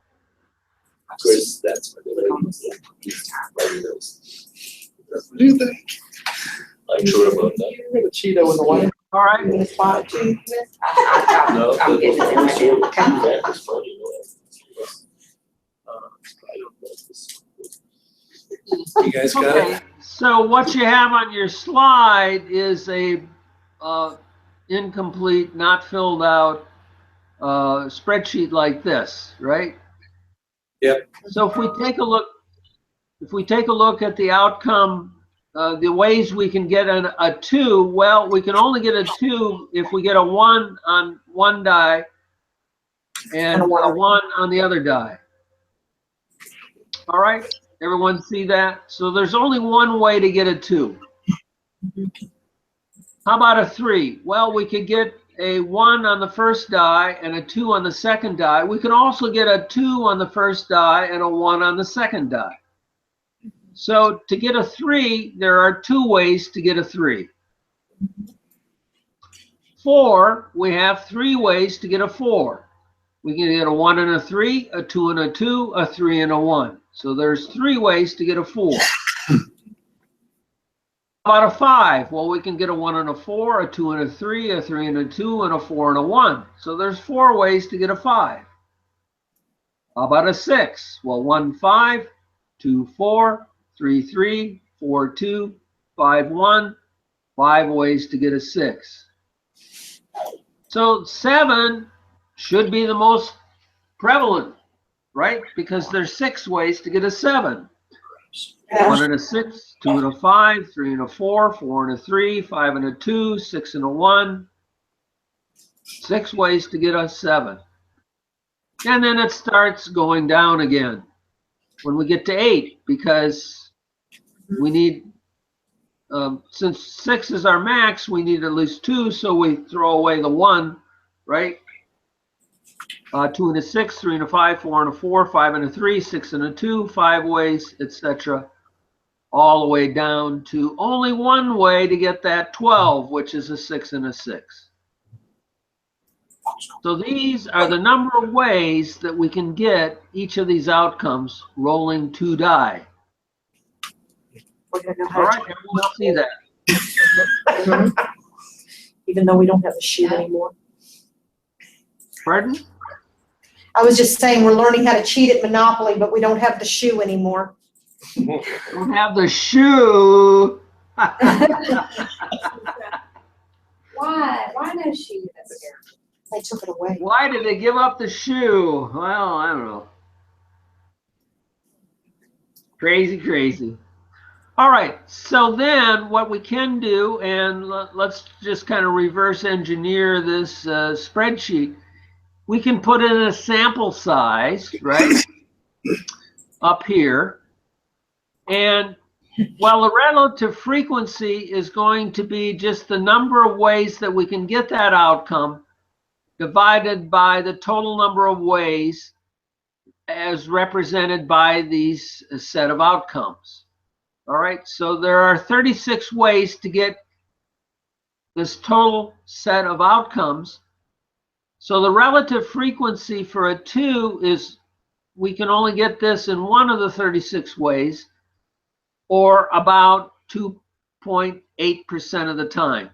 Chris, that's what Do you think? I'm sure about that. The Cheeto in the white. all right. No, I'm getting it in my hand. that was funny, you know. I don't know this. You guys got it? Okay, so what you have on your slide is a incomplete, not filled out spreadsheet like this, right? Yep. So if we take a look at the outcome, the ways we can get a 2, well, we can only get a 2 if we get a 1 on one die and a 1 on the other die. All right, everyone see that? So there's only one way to get a 2. How about a 3? Well, we could get a 1 on the first die and a 2 on the second die. We can also get a 2 on the first die and a 1 on the second die. So to get a 3, there are 2 ways to get a 3. 4, we have 3 ways to get a 4. We can get a 1 and a 3, a 2 and a 2, a 3 and a 1. So there's 3 ways to get a 4. How about a 5? Well, we can get a 1 and a 4, a 2 and a 3, a 3 and a 2, and a 4 and a 1. So there's 4 ways to get a 5. How about a 6? Well, 1, 5, 2, 4, 3, 3, 4, 2, 5, 1. 5 ways to get a 6. So 7 should be the most prevalent, right? Because there's 6 ways to get a 7. 1 and a 6, 2 and a 5, 3 and a 4, 4 and a 3, 5 and a 2, 6 and a 1. 6 ways to get a 7. And then it starts going down again when we get to 8, because we need, since 6 is our max, we need at least 2, so we throw away the 1, right? 2 and a 6, 3 and a 5, 4 and a 4, 5 and a 3, 6 and a 2, 5 ways, etc. All the way down to only one way to get that 12, which is a 6 and a 6. So these are the number of ways that we can get each of these outcomes rolling 2 die. We're gonna know All how to. right, everyone see that. Even though we don't have a shoe anymore. Pardon? I was just saying, we're learning how to cheat at Monopoly, but we don't have the shoe anymore. Don't have the shoe. Why? Why no shoe? That's terrible. They took it away. Why did they give up the shoe? Well, I don't know. Crazy, crazy. All right, so then what we can do, and let's just kind of reverse engineer this spreadsheet. We can put in a sample size, right, up here. And while the relative frequency is going to be just the number of ways that we can get that outcome divided by the total number of ways as represented by these set of outcomes. All right, so there are 36 ways to get this total set of outcomes. So the relative frequency for a 2 is, we can only get this in one of the 36 ways, or about 2.8% of the time.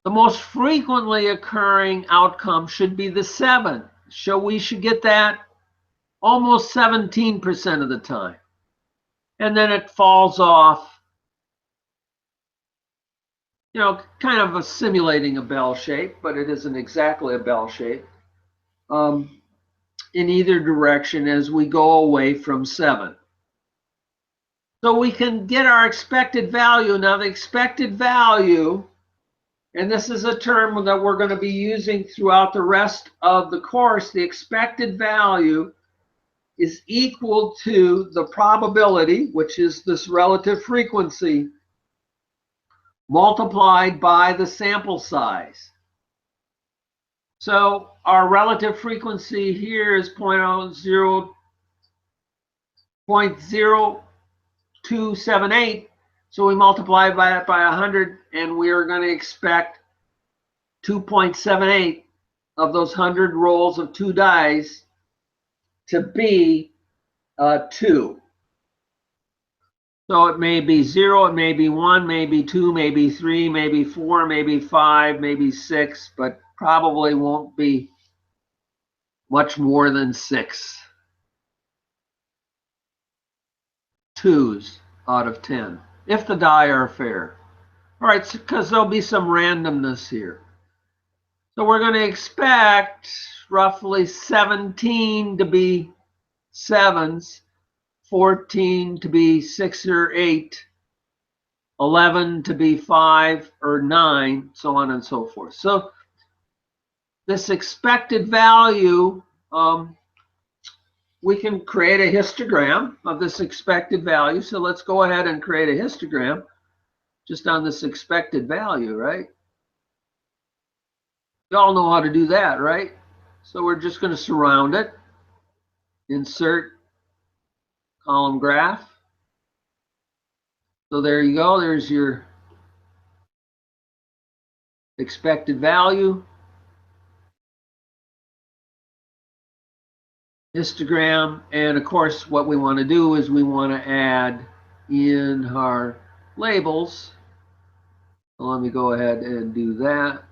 The most frequently occurring outcome should be the 7. So we should get that almost 17% of the time. And then it falls off, you know, kind of simulating a bell shape, but it isn't exactly a bell shape, in either direction as we go away from 7. So we can get our expected value. Now the expected value, and this is a term that we're going to be using throughout the rest of the course, the expected value is equal to the probability, which is this relative frequency, multiplied by the sample size. So our relative frequency here is 0.0278. So we multiply by it by 100, and we are going to expect 2.78 of those 100 rolls of 2 dice to be 2. So it may be 0, it may be 1, maybe 2, maybe 3, maybe 4, maybe 5, maybe 6, but probably won't be much more than 6 2s out of 10, if the die are fair. All right, because there'll be some randomness here. So we're going to expect roughly 17 to be 7s, 14 to be 6 or 8, 11 to be 5 or 9, so on and so forth. So this expected value, we can create a histogram of this expected value. So let's go ahead and create a histogram just on this expected value, right? You all know how to do that, right? So we're just going to surround it, insert column graph. So there you go. There's your expected value. Histogram. And of course, what we want to do is we want to add in our labels. So let me go ahead and do that.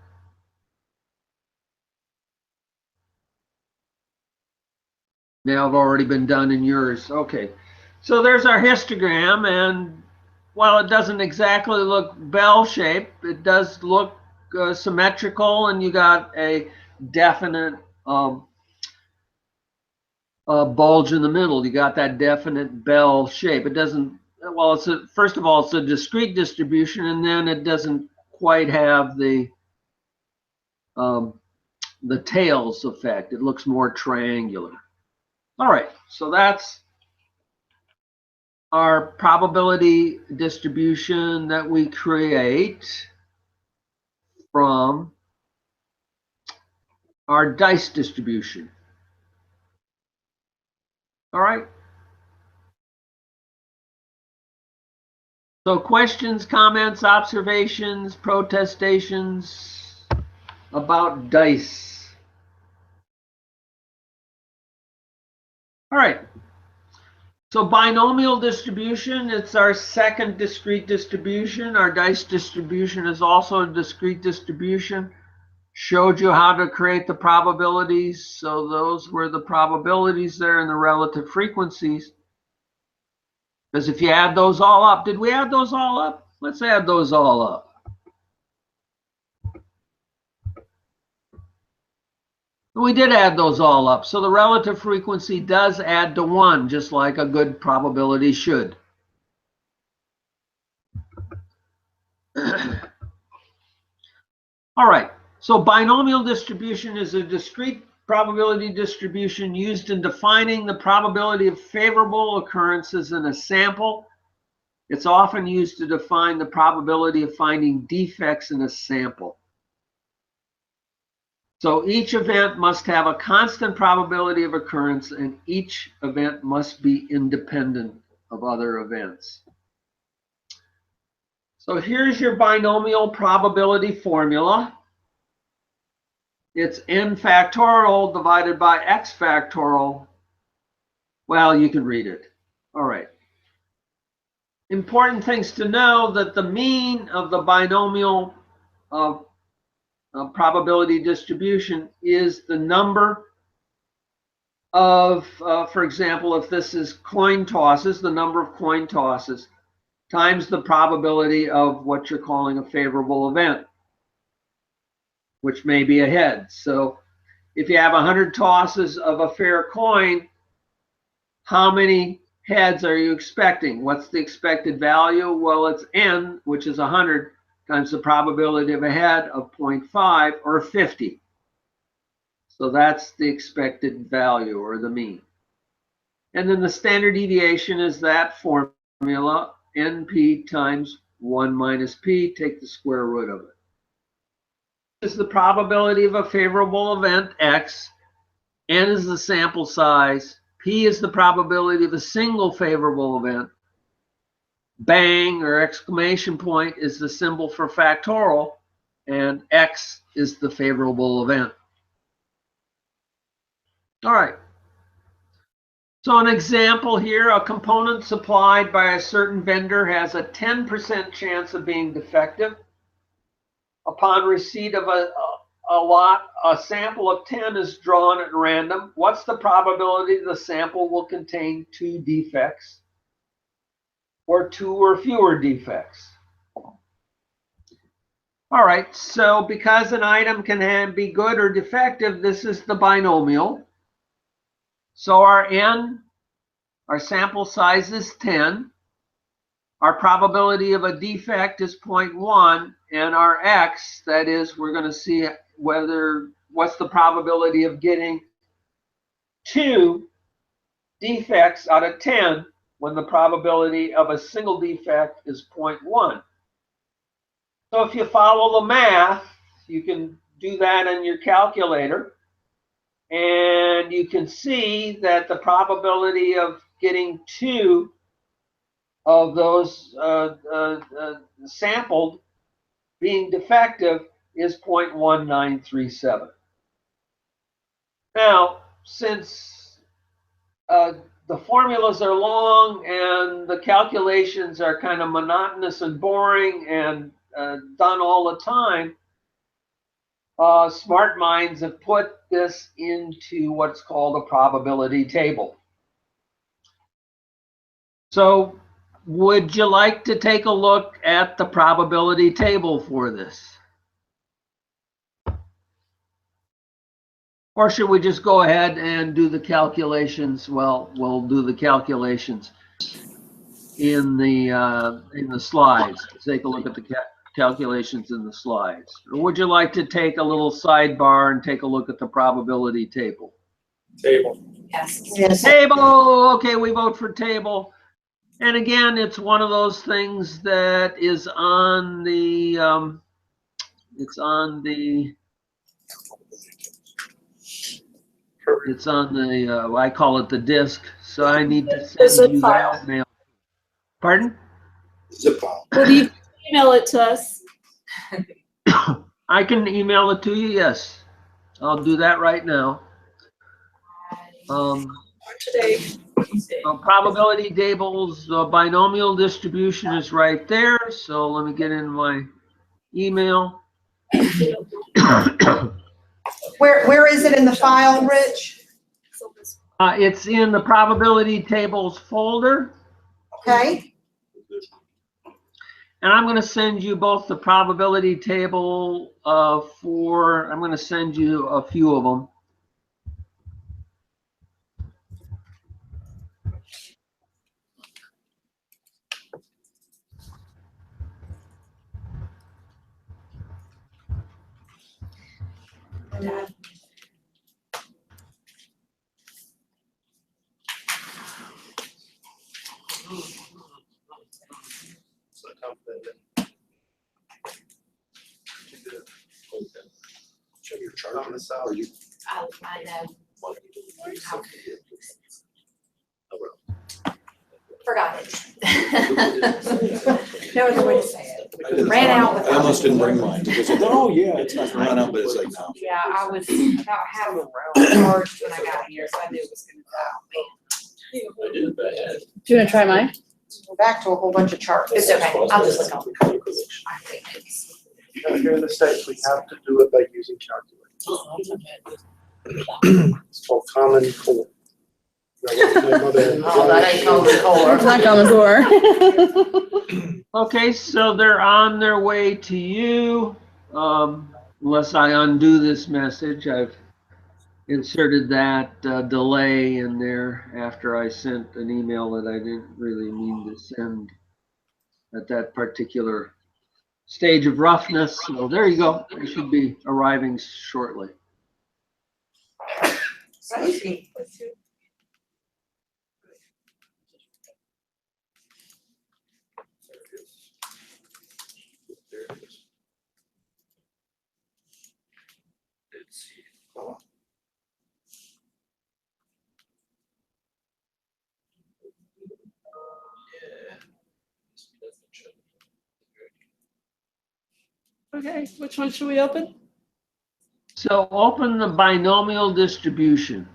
Now I've already been done in yours. Okay. So there's our histogram, and while it doesn't exactly look bell-shaped, it does look symmetrical, and you got a definite bulge in the middle. You got that definite bell shape. It doesn't, well, it's a, first of all, it's a discrete distribution, and then it doesn't quite have the tails effect. It looks more triangular. All right, so that's our probability distribution that we create from our dice distribution. All right. So questions, comments, observations, protestations about dice. All right. So binomial distribution, it's our second discrete distribution. Our dice distribution is also a discrete distribution. Showed you how to create the probabilities. So those were the probabilities there and the relative frequencies. Because if you add those all up, did we add those all up? Let's add those all up. We did add those all up. So the relative frequency does add to 1, just like a good probability should. All right. So binomial distribution is a discrete probability distribution used in defining the probability of favorable occurrences in a sample. It's often used to define the probability of finding defects in a sample. So each event must have a constant probability of occurrence, and each event must be independent of other events. So here's your binomial probability formula. It's n factorial divided by x factorial. Well, you can read it. All right. Important things to know that the mean of the binomial probability distribution is the number of, for example, if this is coin tosses, the number of coin tosses times the probability of what you're calling a favorable event, which may be a head. So if you have 100 tosses of a fair coin, how many heads are you expecting? What's the expected value? Well, it's n, which is 100, times the probability of a head of 0.5 or 50. So that's the expected value or the mean. And then the standard deviation is that formula, np times 1 minus p, take the square root of it. This is the probability of a favorable event, x. N is the sample size. P is the probability of a single favorable event. Bang or exclamation point is the symbol for factorial, and X is the favorable event. All right. So an example here, a component supplied by a certain vendor has a 10% chance of being defective. Upon receipt of a sample of 10 is drawn at random. What's the probability the sample will contain 2 defects? Or 2 or fewer defects? All right, so because an item can be good or defective, this is the binomial. So our n, our sample size is 10. Our probability of a defect is 0.1, and our x, that is, we're going to see what's the probability of getting 2 defects out of 10 when the probability of a single defect is 0.1. So if you follow the math, you can do that in your calculator, and you can see that the probability of getting 2 of those sampled being defective is 0.1937. Now, since the formulas are long and the calculations are kind of monotonous and boring and done all the time, smart minds have put this into what's called a probability table. So would you like to take a look at the probability table for this? Or should we just go ahead and do the calculations? Well, we'll do the calculations in the slides. Take a look at the calculations in the slides. Or would you like to take a little sidebar and take a look at the probability table? Table. Yes. Table. Okay, we vote for table. And again, it's one of those things that is on the I call it the disk, so I need to send you that mail. Pardon? Zip file. Well, do you email it to us? I can email it to you, yes. I'll do that right now. today. So probability tables, the binomial distribution is right there. So let me get in my email. Where is it in the file, Rich? It's in the probability tables folder. Okay, And I'm going to send you both the probability table I'm going to send you a few of them. So confident that. Show your chart on the side. I know. Forgot it. No other way to say it. Ran out with. I almost didn't bring mine because Oh, yeah. it's not run out, but it's like no. Yeah, I was about half charged when I got here, so I knew it was gonna go. I did bad. Do you wanna try mine? we're back to a whole bunch of charts. It's okay, I'll just look on. I think it's. Here in the States, we have to do it by using calculators. It's called Common Core. Oh, that ain't Common Core. It's not Common Core. Okay, so they're on their way to you. Unless I undo this message, I've inserted that delay in there after I sent an email that I didn't really mean to send at that particular stage of roughness. So there you go. They should be arriving shortly. Okay, which one should we open? So open the binomial distribution.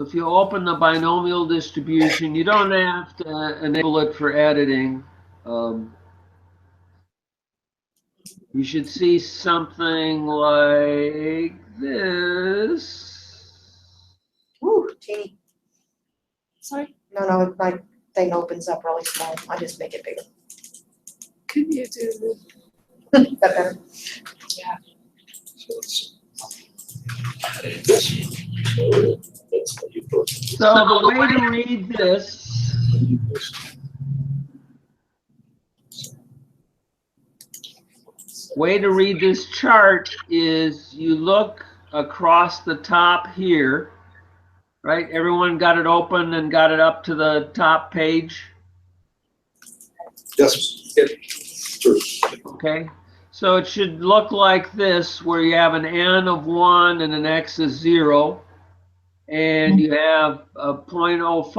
If you open the binomial distribution, you don't have to enable it for editing. You should see something like this. Woo, teeny. Sorry, No, my thing opens up really small. I just make it bigger. can you do? That better? So the way to read this chart is you look across the top here, right? Everyone got it open and got it up to the top page? Yes. True. Okay, so it should look like this, where you have an n of 1 and an x is 0. And you have a 0.05,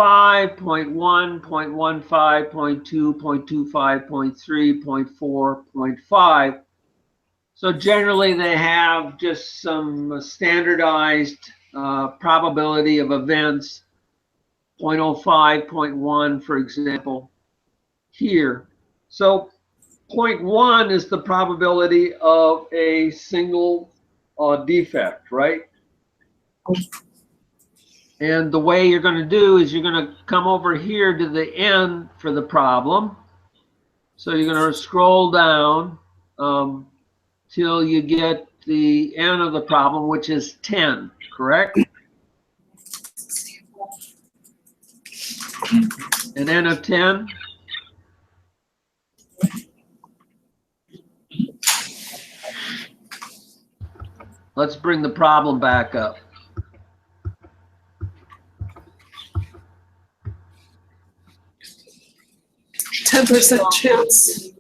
0.1, 0.15, 0.2, 0.25, 0.3, 0.4, 0.5. So generally they have just some standardized probability of events, 0.05, 0.1, for example, here. So 0.1 is the probability of a single defect, right? And the way you're going to do is you're going to come over here to the n for the problem. So you're going to scroll down till you get the n of the problem, which is 10, correct? An n of 10. Let's bring the problem back up. 10% chance.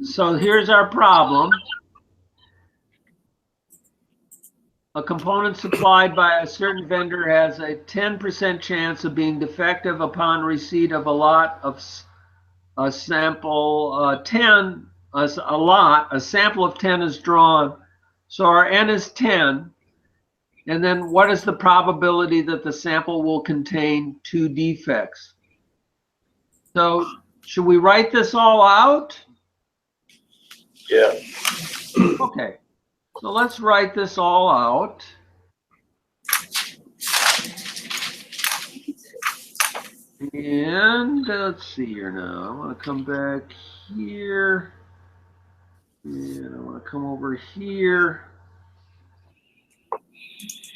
So here's our problem. A component supplied by a certain vendor has a 10% chance of being defective upon receipt of a lot of a sample 10. A sample of 10 is drawn. So our n is 10. And then what is the probability that the sample will contain 2 defects? So should we write this all out? Yeah. Okay, so let's write this all out. And let's see here now. I want to come back here. And I want to come over here.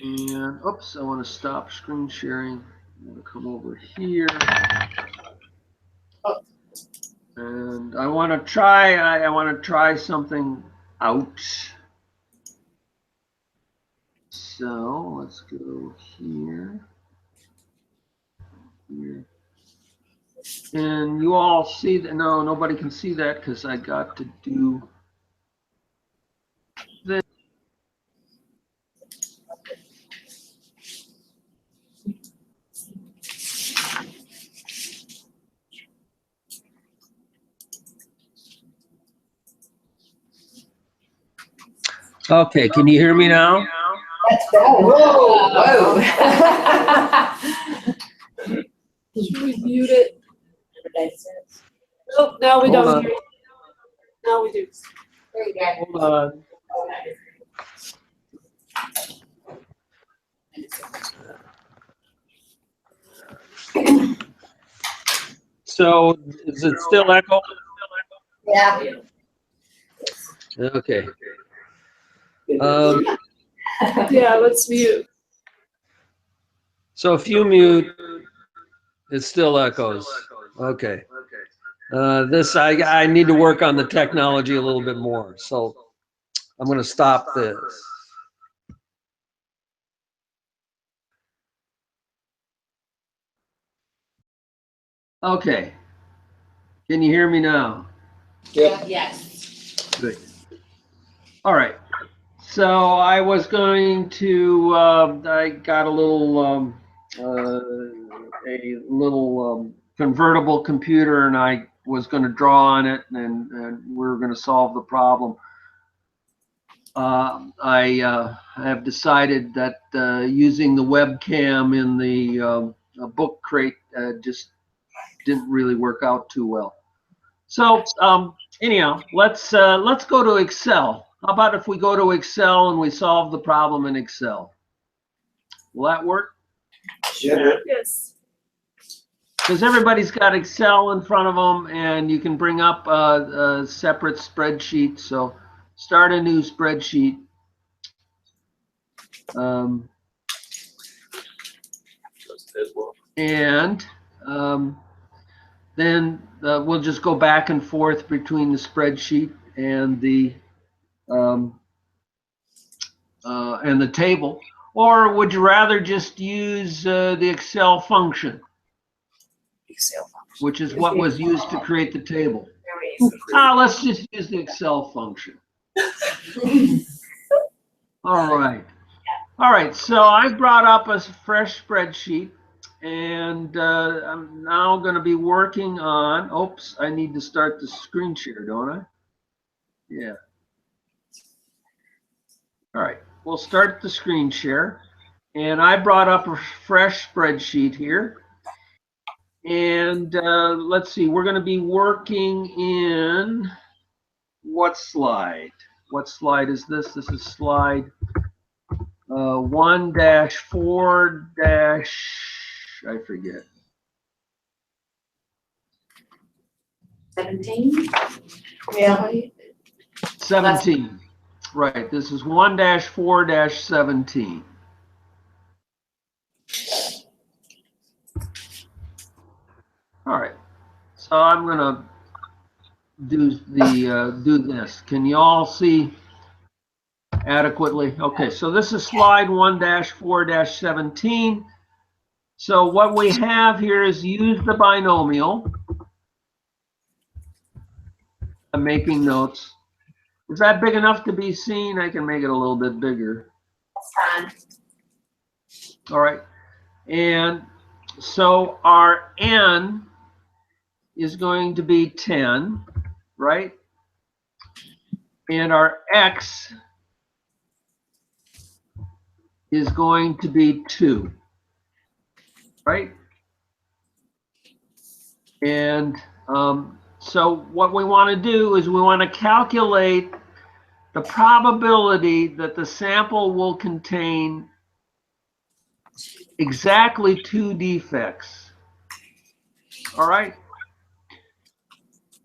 And oops, I want to stop screen sharing. I'm going to come over here. And I want to try something out. So let's go here. Here. And you all see that? No, nobody can see that because I got to do this. Okay, can you hear me now? Whoa. Should we mute it? Nope, now we Hold don't on. hear it. Now we do. There you go. Hold on. So is it still echo? Yeah. Okay. Yeah, let's mute. So if you mute, it still echoes. Okay. This I need to work on the technology a little bit more. So I'm going to stop this. Okay. Can you hear me now? Yes. Good. All right. So I was going to, I got a little convertible computer, and I was going to draw on it, and we were going to solve the problem. I have decided that using the webcam in the book crate just didn't really work out too well. So anyhow, let's go to Excel. How about if we go to Excel and we solve the problem in Excel? Will that work? Yeah. Yes. Because everybody's got Excel in front of them, and you can bring up a separate spreadsheet. So start a new spreadsheet. And then we'll just go back and forth between the spreadsheet and the table. Or would you rather just use the Excel function, which is what was used to create the table? Let's just use the Excel function. All right. All right, so I brought up a fresh spreadsheet, and I'm now going to be working on, oops, I need to start the screen share, don't I? Yeah. All right, we'll start the screen share. And I brought up a fresh spreadsheet here. And let's see, we're going to be working in what slide? What slide is this? This is slide 1-4- I forget. 17? Yeah. 17. Right, this is 1-4-17. All right, so I'm gonna do this. Can you all see adequately? Okay, so this is slide 1-4-17. So what we have here is use the binomial. I'm making notes. Is that big enough to be seen? I can make it a little bit bigger. That's fine. All right, and so our n is going to be 10, right? And our x is going to be 2, right? And so what we want to do is we want to calculate the probability that the sample will contain exactly 2 defects. All right?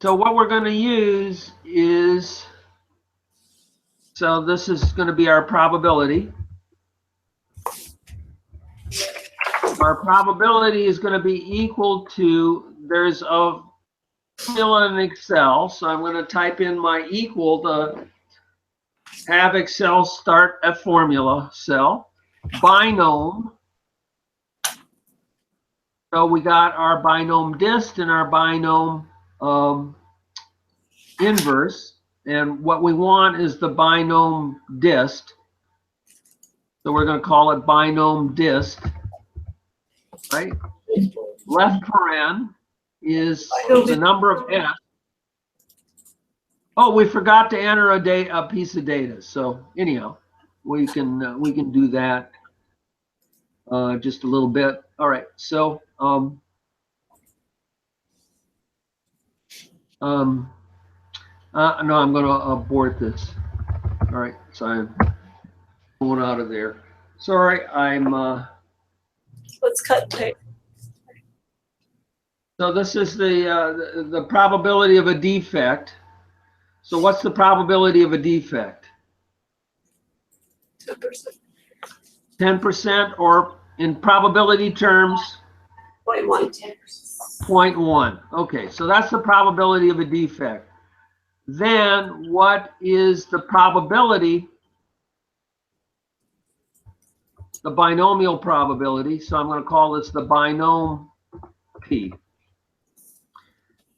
So what we're going to use is, so this is going to be our probability. Our probability is going to be equal to, there's a formula in Excel, so I'm going to type in my equal to have Excel start a formula cell. Binom. So we got our binom dist and our binom inverse, and what we want is the binom dist. So we're going to call it binom dist, right? Left paren is the number of S. Oh, we forgot to enter a piece of data. So anyhow, we can do that just a little bit. All right. So no, I'm going to abort this. All right. So I'm going out of there. Sorry, Let's cut and paste. So this is the probability of a defect. So what's the probability of a defect? 10%. 10%, or in probability terms? 0.1. 0.1. Okay, so that's the probability of a defect. Then what is the probability? The binomial probability. So I'm going to call this the binom P.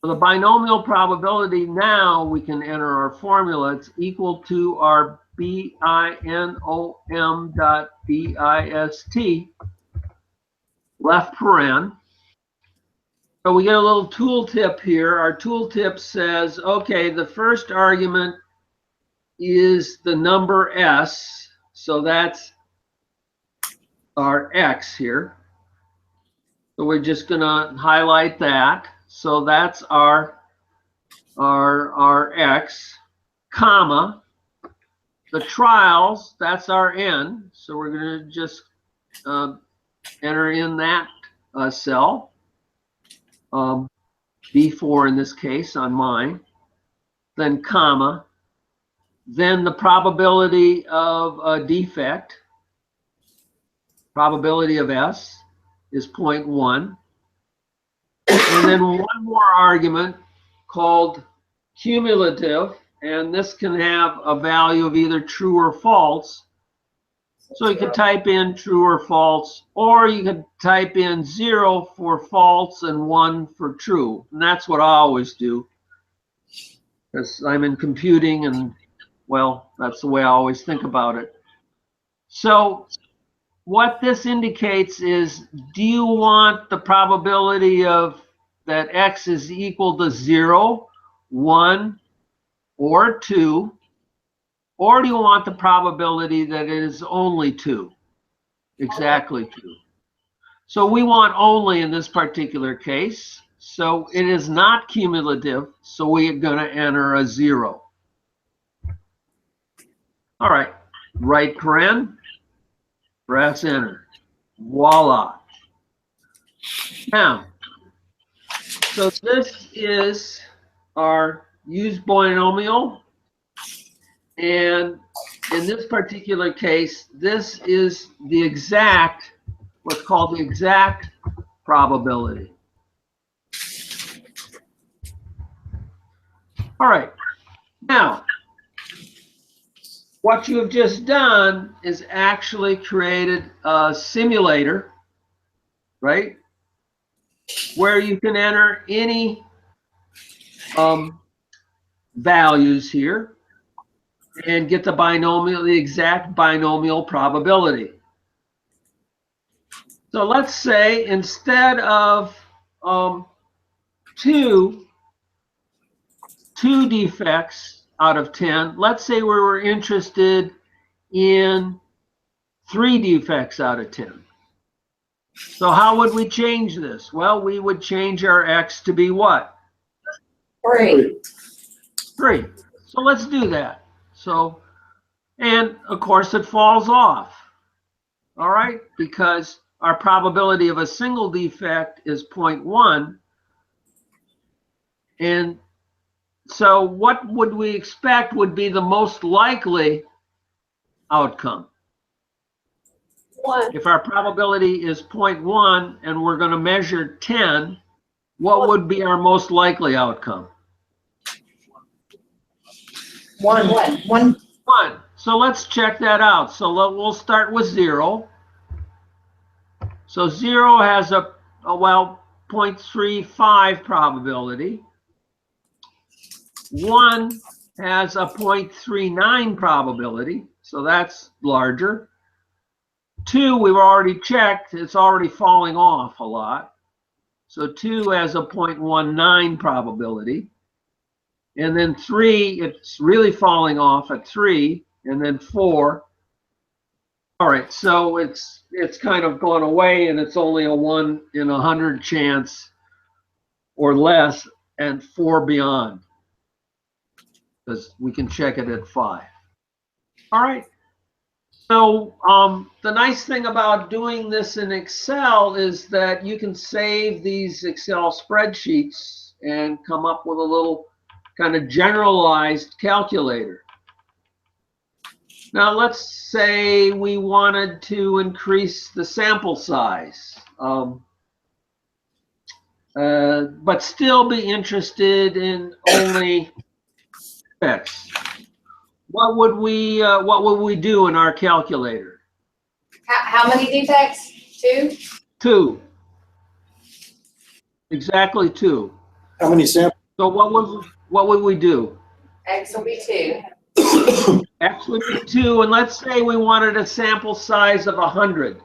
So the binomial probability, now we can enter our formula. It's equal to our binom dot dist, left paren. So we get a little tooltip here. Our tooltip says, okay, the first argument is the number S. So that's our X here. So we're just going to highlight that. So that's our X, comma, the trials, that's our N. So we're going to just enter in that cell, B4 in this case on mine, then comma, then the probability of a defect, probability of S is 0.1. And then one more argument called cumulative, and this can have a value of either true or false. So you could type in true or false, or you could type in 0 for false and 1 for true. And that's what I always do, because I'm in computing, and well, that's the way I always think about it. So what this indicates is, do you want the probability of that X is equal to 0, 1, or 2, or do you want the probability that it is only 2, exactly 2? So we want only in this particular case. So it is not cumulative, so we're going to enter a 0. All right, right paren, press enter. Voila. Now, so this is our used binomial, and in this particular case, this is the exact, what's called the exact probability. All right, now, what you have just done is actually created a simulator, right? Where you can enter any values here and get the binomial, the exact binomial probability. So let's say instead of two defects out of 10, let's say we were interested in 3 defects out of 10. So how would we change this? Well, we would change our X to be what? 3. 3. So let's do that. So, and of course it falls off. All right, because our probability of a single defect is 0.1. And so what would we expect would be the most likely outcome? 1. If our probability is 0.1 and we're going to measure 10, what would be our most likely outcome? 1. 1. 1. So let's check that out. So we'll start with 0. So 0 has a 0.35 probability. 1 has a 0.39 probability, so that's larger. 2, we've already checked, it's already falling off a lot. So 2 has a 0.19 probability. And then 3, it's really falling off at 3. And then 4. All right, so it's kind of gone away, and it's only a 1 in 100 chance or less, and 4 beyond, because we can check it at 5. All right. So the nice thing about doing this in Excel is that you can save these Excel spreadsheets and come up with a little kind of generalized calculator. Now let's say we wanted to increase the sample size, but still be interested in only X. What would we do in our calculator? How many defects? 2? 2. Exactly 2. How many samples? So what would we do? X will be 2. X would be 2, and let's say we wanted a sample size of 100. So,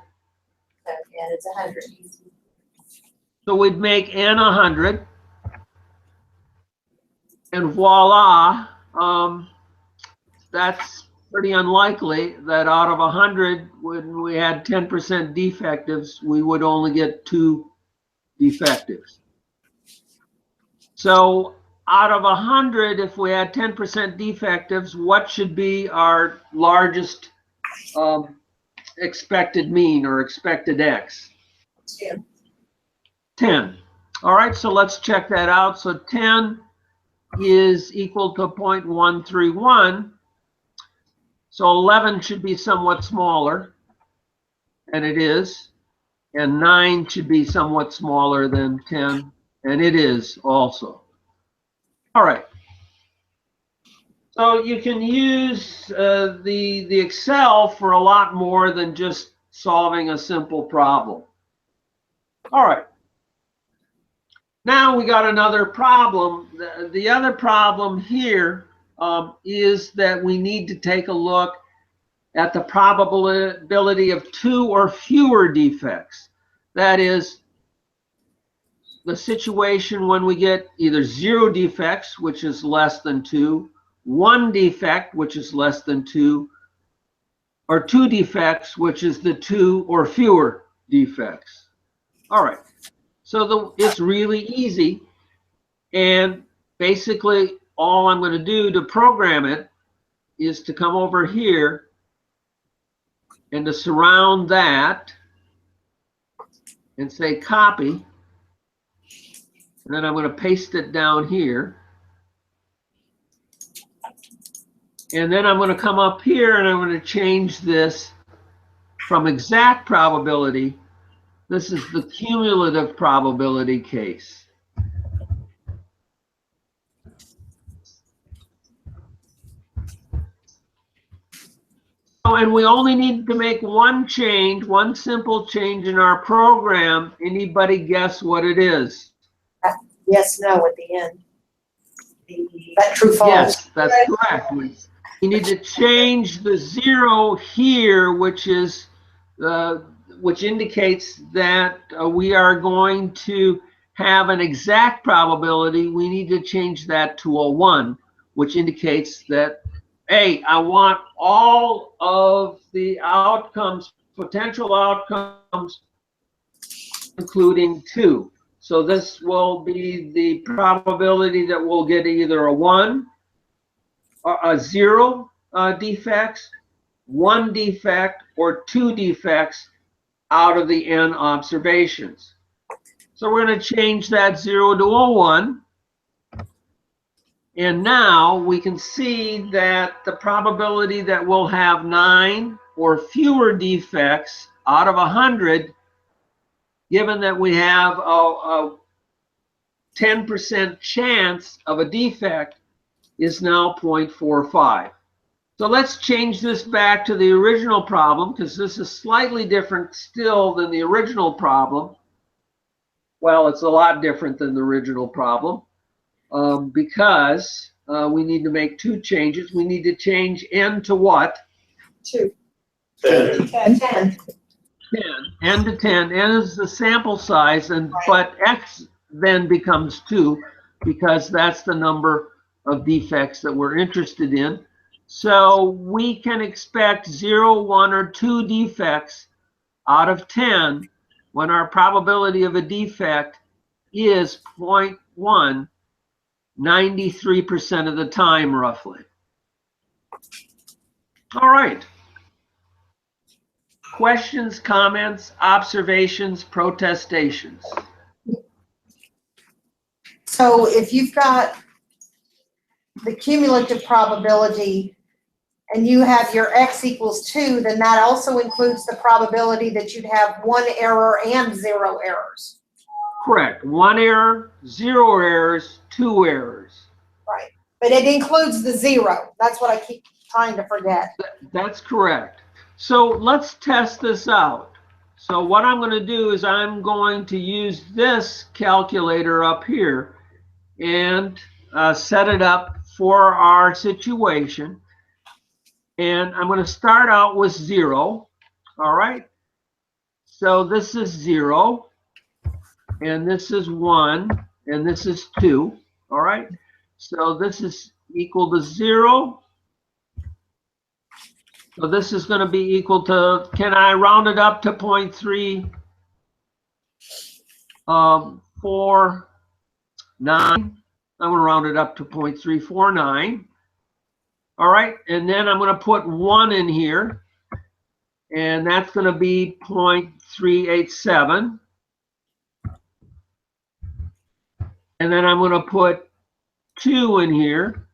yeah, it's 100. So we'd make N 100, and voila, that's pretty unlikely that out of 100, when we had 10% defectives, we would only get 2 defectives. So out of 100, if we had 10% defectives, what should be our largest expected mean or expected X? 10. 10. All right, so let's check that out. So 10 is equal to 0.131. So 11 should be somewhat smaller, and it is. And 9 should be somewhat smaller than 10, and it is also. All right. So you can use the Excel for a lot more than just solving a simple problem. All right. Now we got another problem. The other problem here is that we need to take a look at the probability of 2 or fewer defects. That is, the situation when we get either 0 defects, which is less than 2, 1 defect, which is less than 2, or 2 defects, which is the 2 or fewer defects. All right. So it's really easy, and basically all I'm going to do to program it is to come over here and to surround that and say copy, and then I'm going to paste it down here, and then I'm going to come up here and I'm going to change this from exact probability. This is the cumulative probability case. Oh, and we only need to make one change, one simple change in our program. Anybody guess what it is? Yes, no at the end. That true false. Yes, that's correct. We need to change the 0 here, which is which indicates that we are going to have an exact probability. We need to change that to a 1, which indicates that I want all of the outcomes, potential outcomes, including 2. So this will be the probability that we'll get either a 1, or a 0 defects, 1 defect, or 2 defects out of the n observations. So we're going to change that 0 to a 1. And now we can see that the probability that we'll have 9 or fewer defects out of 100, given that we have a 10% chance of a defect, is now 0.45. So let's change this back to the original problem, because this is slightly different still than the original problem. Well, it's a lot different than the original problem. Because we need to make 2 changes. We need to change n to what? 2. 10. 10. 10. 10. N to 10. N is the sample size, but x then becomes 2, because that's the number of defects that we're interested in. So we can expect 0, 1, or 2 defects out of 10 when our probability of a defect is 0.1. 93% of the time, roughly. All right. Questions, comments, observations, protestations? So if you've got the cumulative probability and you have your x equals 2, then that also includes the probability that you'd have 1 error and 0 errors. Correct. 1 error, 0 errors, 2 errors. Right. But it includes the 0. That's what I keep trying to forget. That's correct. So let's test this out. So what I'm going to do is I'm going to use this calculator up here and set it up for our situation. And I'm going to start out with 0. All right. So this is 0. And this is 1. And this is 2. All right. So this is equal to 0. So this is going to be equal to, can I round it up to 0.349? I'm going to round it up to 0.349. All right, and then I'm going to put 1 in here, and that's going to be 0.387. And then I'm going to put 2 in here,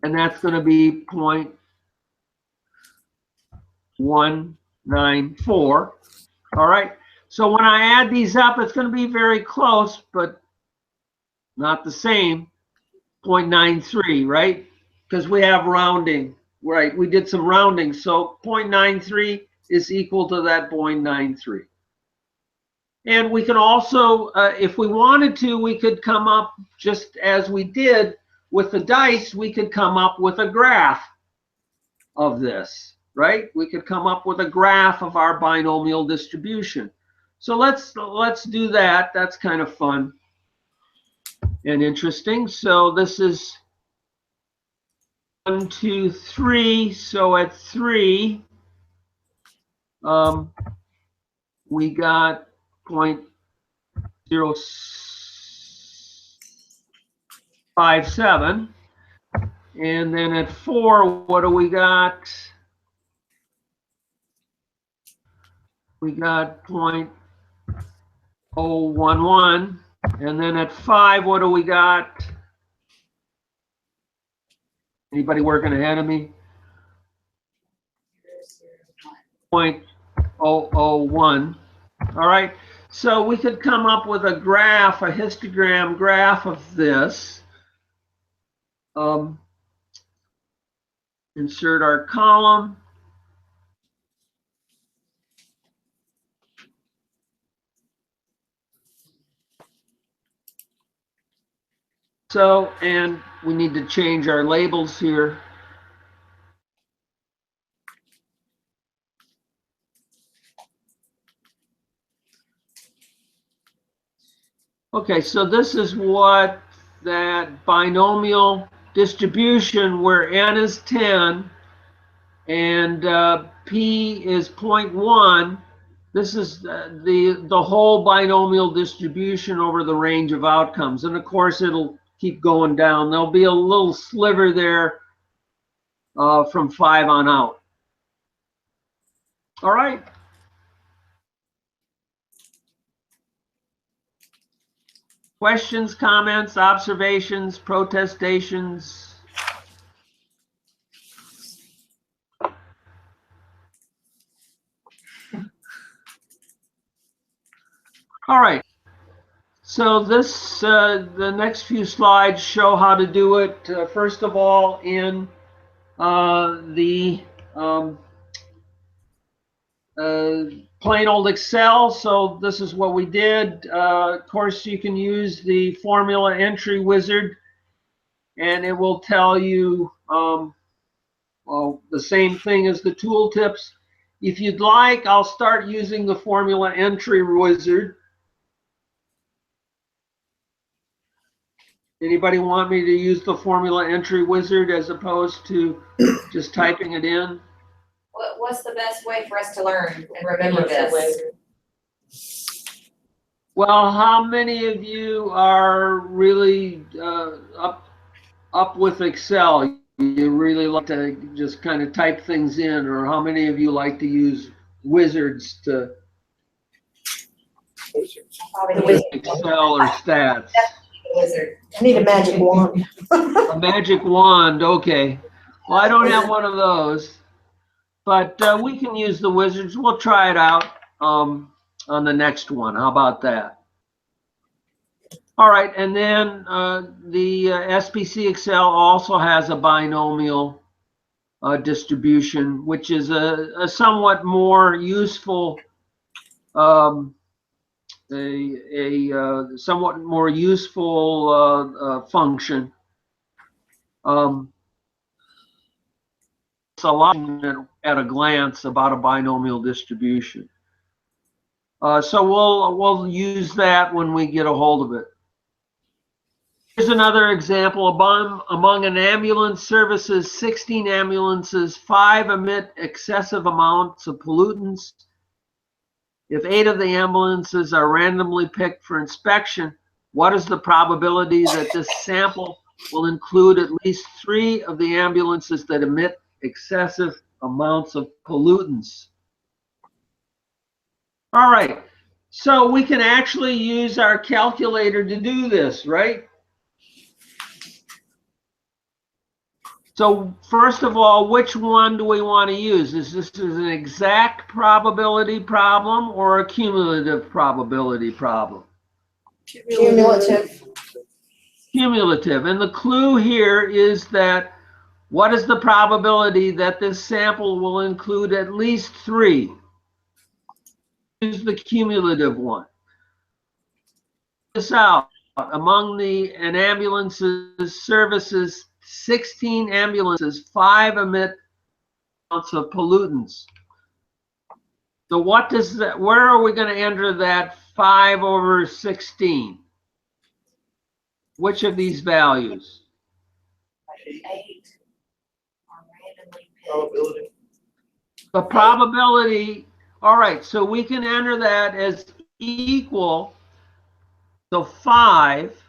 and that's going to be 0.194. All right, so when I add these up, it's going to be very close, but not the same. 0.93, right? Because we have rounding, right? We did some rounding, so 0.93 is equal to that 0.93. And we can also, if we wanted to, we could come up, just as we did with the dice, we could come up with a graph of this, right? We could come up with a graph of our binomial distribution. So let's do that. That's kind of fun and interesting. So this is 1, 2, 3. So at 3, we got 0.057. And then at 4, what do we got? We got 0.011. And then at 5, what do we got? Anybody working ahead of me? 0.001. All right. So we could come up with a graph, a histogram graph of this. Insert our column. So, and we need to change our labels here. Okay, so this is what that binomial distribution where n is 10 and p is 0.1, this is the whole binomial distribution over the range of outcomes. And of course, it'll keep going down. There'll be a little sliver there from 5 on out. All right. Questions, comments, observations, protestations? All right. So this, the next few slides show how to do it. First of all, in the plain old Excel. So this is what we did. Of course, you can use the formula entry wizard, and it will tell you well, the same thing as the tooltips. If you'd like, I'll start using the formula entry wizard. Anybody want me to use the formula entry wizard as opposed to just typing it in? What's the best way for us to learn and remember this? Well, how many of you are really up with Excel? You really like to just kind of type things in, or how many of you like to use wizards to Excel or stats? Wizard. I need a magic wand. A magic wand, okay. Well, I don't have one of those, but we can use the wizards. We'll try it out on the next one. How about that? All right, and then the SPC Excel also has a binomial distribution, which is a somewhat more useful somewhat more useful function. It's a lot at a glance about a binomial distribution. So we'll use that when we get a hold of it. Here's another example. Among an ambulance service's 16 ambulances, 5 emit excessive amounts of pollutants. If 8 of the ambulances are randomly picked for inspection, what is the probability that this sample will include at least 3 of the ambulances that emit excessive amounts of pollutants? All right, so we can actually use our calculator to do this, right? So first of all, which one do we want to use? Is this an exact probability problem or a cumulative probability problem? Cumulative. Cumulative. And the clue here is that what is the probability that this sample will include at least 3? Use the cumulative one. This out. Among an ambulance's services, 16 ambulances, 5 emit amounts of pollutants. So what does that, where are we going to enter that 5 over 16? Which of these values? 8 are randomly picked. Probability. The probability, all right, so we can enter that as equal to 5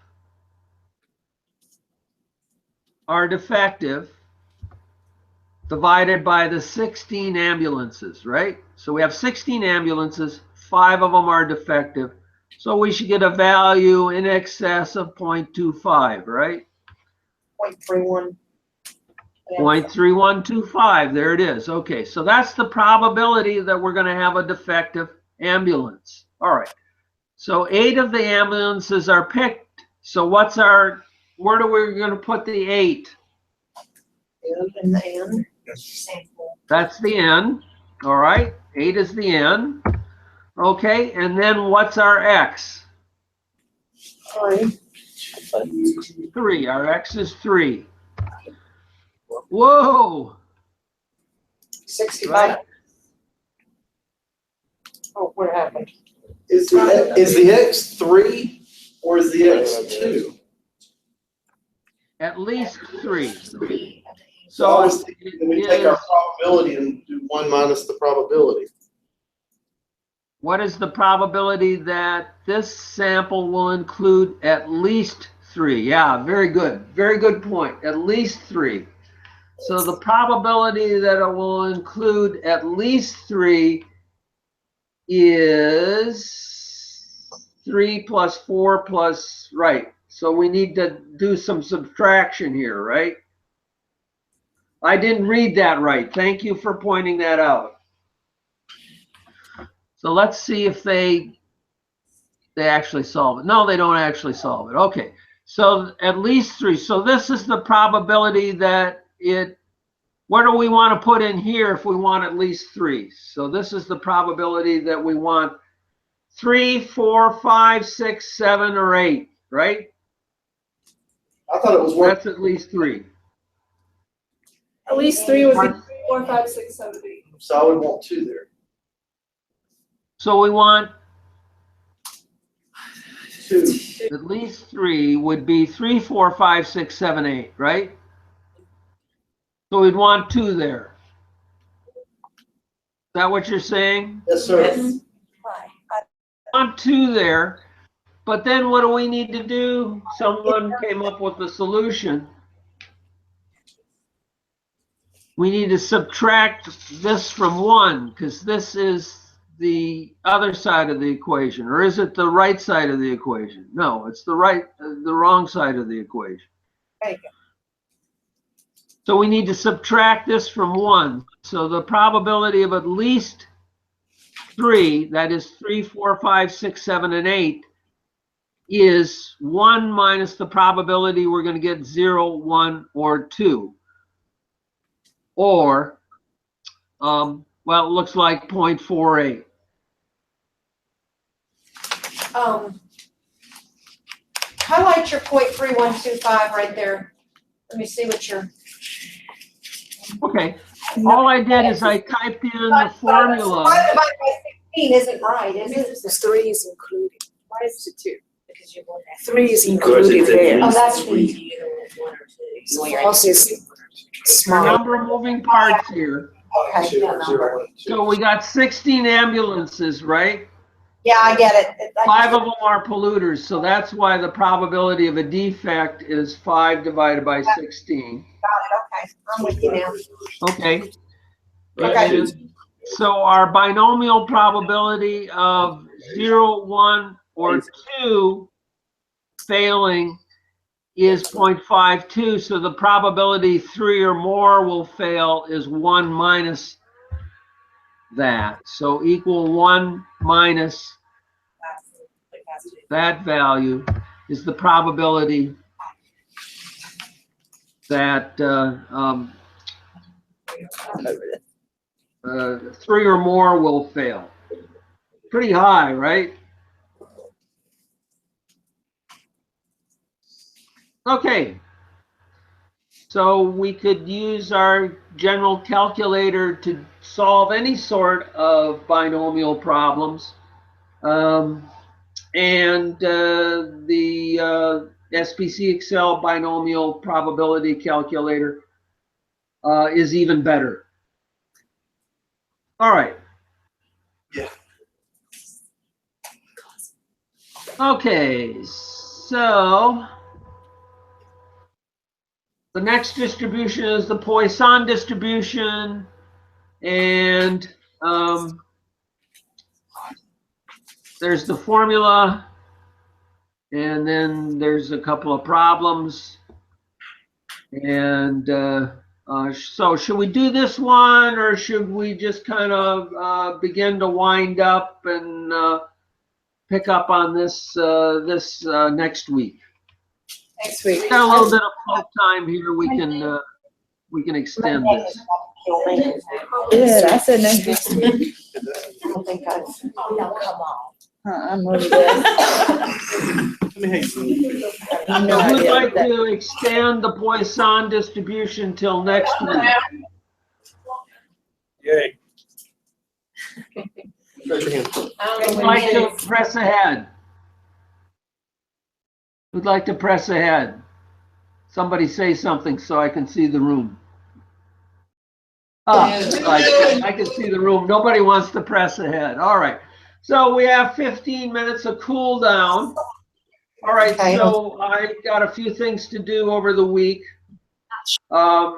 are defective divided by the 16 ambulances, right? So we have 16 ambulances, 5 of them are defective. So we should get a value in excess of 0.25, right? 0.31. 0.3125, there it is. Okay, so that's the probability that we're going to have a defective ambulance. All right, so 8 of the ambulances are picked. So what's our, where are we going to put the 8? In the end. That's the n. All right, 8 is the n. Okay, and then what's our x? 3. Our x is 3. Whoa! 65. Right. Oh, what happened? Is the X 3 or is the X 2? at least 3. So I was So thinking we take our probability and do 1 minus the probability. what is the probability that this sample will include at least 3? Yeah, very good. Very good point. At least 3. So the probability that it will include at least 3 is 3 plus 4 plus, right. So we need to do some subtraction here, right? I didn't read that right. Thank you for pointing that out. So let's see if they actually solve it. No, they don't actually solve it. Okay. So at least 3. So this is the probability that what do we want to put in here if we want at least 3? So this is the probability that we want 3, 4, 5, 6, 7, or 8, right? I thought it was 1. That's at least 3. At least 3 would be 4, 5, 6, 7, 8. So I would want 2 there. So we want 2. at least 3 would be 3, 4, 5, 6, 7, 8, right? So we'd want 2 there. Is that what you're saying? Yes, sir. Yes. Want 2 there, but then what do we need to do? Someone came up with a solution. We need to subtract this from 1 because this is the other side of the equation, or is it the right side of the equation? No, it's the wrong side of the equation. There you go. So we need to subtract this from 1. So the probability of at least 3, that is 3, 4, 5, 6, 7, and 8, is 1 minus the probability we're going to get 0, 1, or 2. Or, well, it looks like 0.48. Highlight your 0.3125 right there. Let me see what you're. Okay, all I did is I typed in the formula. 5 divided by 16 isn't right, is it? The 3 is included. Why is it 2? Because you're going back. 3 is Because included it's at there. least Oh, that's You either want 1 or 2. So You're false is A small. number of moving parts here. Okay. 2, 0, 1, 2. So we got 16 ambulances, right? Yeah, I get it. 5 of them are polluters, so that's why the probability of a defect is 5 divided by 16. Okay, I'm with you now. Okay. Okay. And so our binomial probability of 0, 1, or 2 failing is 0.52. So the probability 3 or more will fail is 1 minus that. So equal 1 minus that value is the probability that 3 or more will fail. Pretty high, right? Okay. So we could use our general calculator to solve any sort of binomial problems. And the SPC Excel binomial probability calculator is even better. All right. Yeah. Okay, so the next distribution is the Poisson distribution, and there's the formula, and then there's a couple of problems. And so should we do this one, or should we just kind of begin to wind up and pick up on this next week? Next week. Got a little bit of time here. We can extend this. Good, I said next week. I don't think I've. Oh, no, come on. I'm over there. Let me hang some. No Who'd idea like what that- to extend the Poisson distribution till next week? Yay. Raise your hand. Who'd like to press ahead? Who'd like to press ahead? Somebody say something so I can see the room. I can see the room. Nobody wants to press ahead. All right. So we have 15 minutes of cool down. All right. Okay. So I got a few things to do over the week. And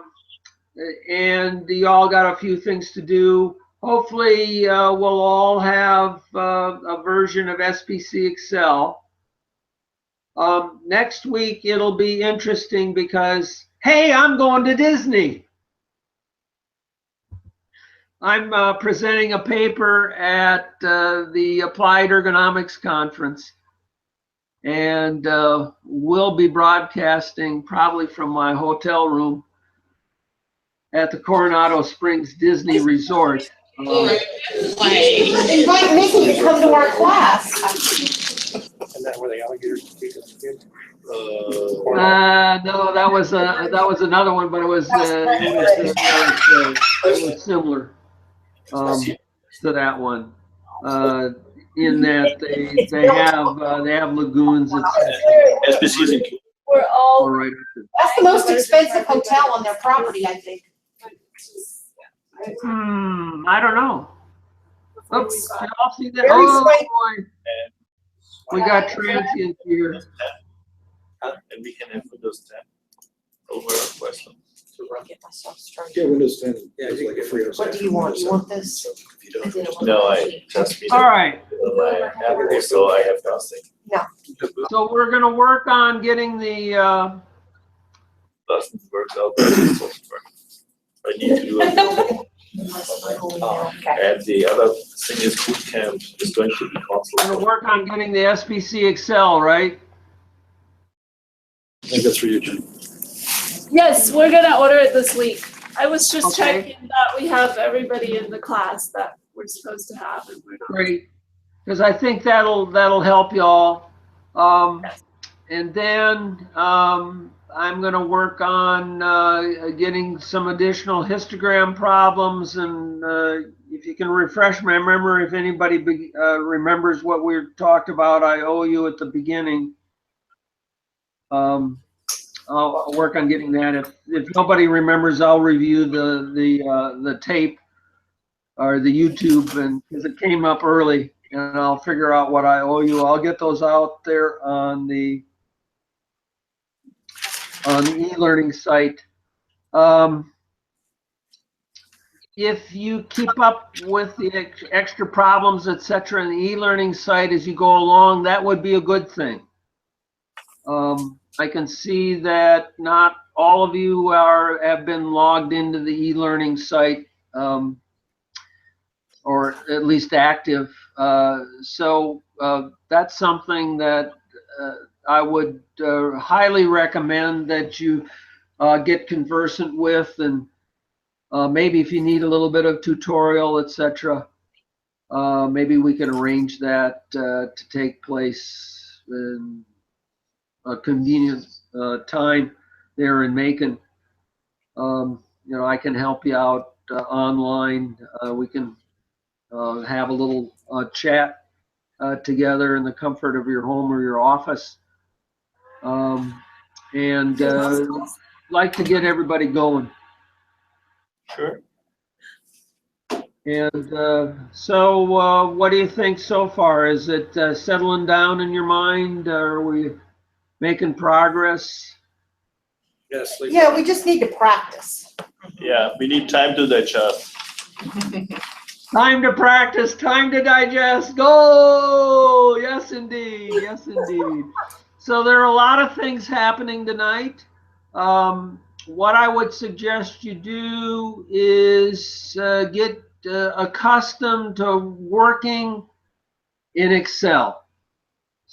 y'all got a few things to do. Hopefully, we'll all have a version of SPC Excel. Next week, it'll be interesting because, hey, I'm going to Disney. I'm presenting a paper at the Applied Ergonomics Conference, and we'll be broadcasting probably from my hotel room at the Coronado Springs Disney Resort. Invite Mickey to come to our class. And that where the alligators speak of skin. No, that was another one, but it was similar to that one. In that they have lagoons, etc. We're all. Right. That's the most expensive hotel on their property, I think. I don't know. Oops, did y'all see that? Very Oh swanky. boy, we got transients here. And we can have Windows 10 over Wesleyan. Get myself started. Yeah, Windows 10. Yeah, it's like a free. What do you want? You want this? If you don't. No, I just need All right. my Apple, so I have nothing. So we're gonna work on getting the. Doesn't work out. Doesn't work. I need to do it. And the other thing is boot camp is going to be We're canceled. gonna work on getting the SPC Excel, right? I think that's for you, Jim. Yes, we're gonna order it this week. I was just Okay. checking that we have everybody in the class that we're supposed to have, and we're not. Great, because I think that'll help y'all. And then I'm going to work on getting some additional histogram problems, and if you can refresh my memory, if anybody remembers what we talked about, I owe you at the beginning. I'll work on getting that. If nobody remembers, I'll review the tape or the YouTube, and because it came up early, and I'll figure out what I owe you. I'll get those out there on the e-learning site. If you keep up with the extra problems, etc., in the e-learning site as you go along, that would be a good thing. I can see that not all of you have been logged into the e-learning site, or at least active. So that's something that I would highly recommend that you get conversant with, and maybe if you need a little bit of tutorial, etc., maybe we can arrange that to take place in a convenient time there in Macon. I can help you out online. We can have a little chat together in the comfort of your home or your office. And like to get everybody going. Sure. And so what do you think so far? Is it settling down in your mind? Are we making progress? Yes. Yeah, we just need to practice. Yeah, we need time to digest. Time to practice, time to digest, go! Yes, indeed, yes, indeed. So there are a lot of things happening tonight. What I would suggest you do is get accustomed to working in Excel.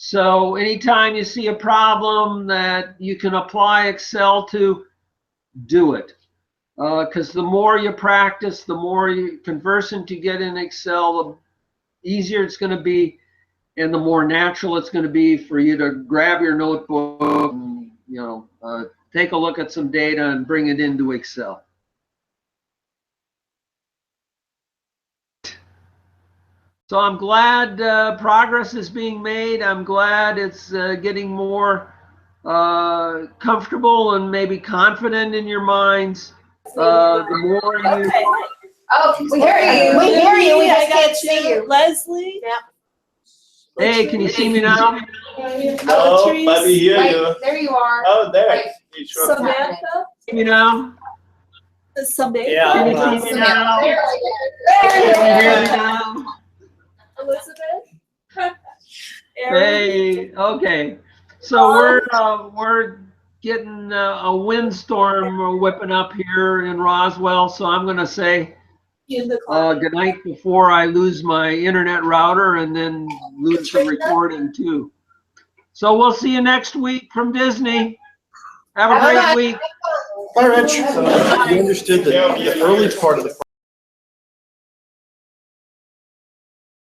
So anytime you see a problem that you can apply Excel to, do it. Because the more you practice, the more conversant you get in Excel, the easier it's going to be, and the more natural it's going to be for you to grab your notebook and, take a look at some data and bring it into Excel. So I'm glad progress is being made. I'm glad it's getting more comfortable and maybe confident in your minds, the more you. Okay. Oh, we hear you. We hear you, we I just got can't see you. Leslie? Hey, can you see me now? No, but we hear Wait, you. there you are. Oh, there. Wait. You sure? Samantha? See me now? Samantha? Yeah. Can you see me now? There Can you hear you me go. now? Elizabeth? Hey, okay. So we're getting a windstorm whipping up here in Roswell, so I'm gonna say In the closet. good night before I lose my internet router and then lose the recording too. So we'll see you next week from Disney. Have a great week. Bye, Rich. So you understood the early part of the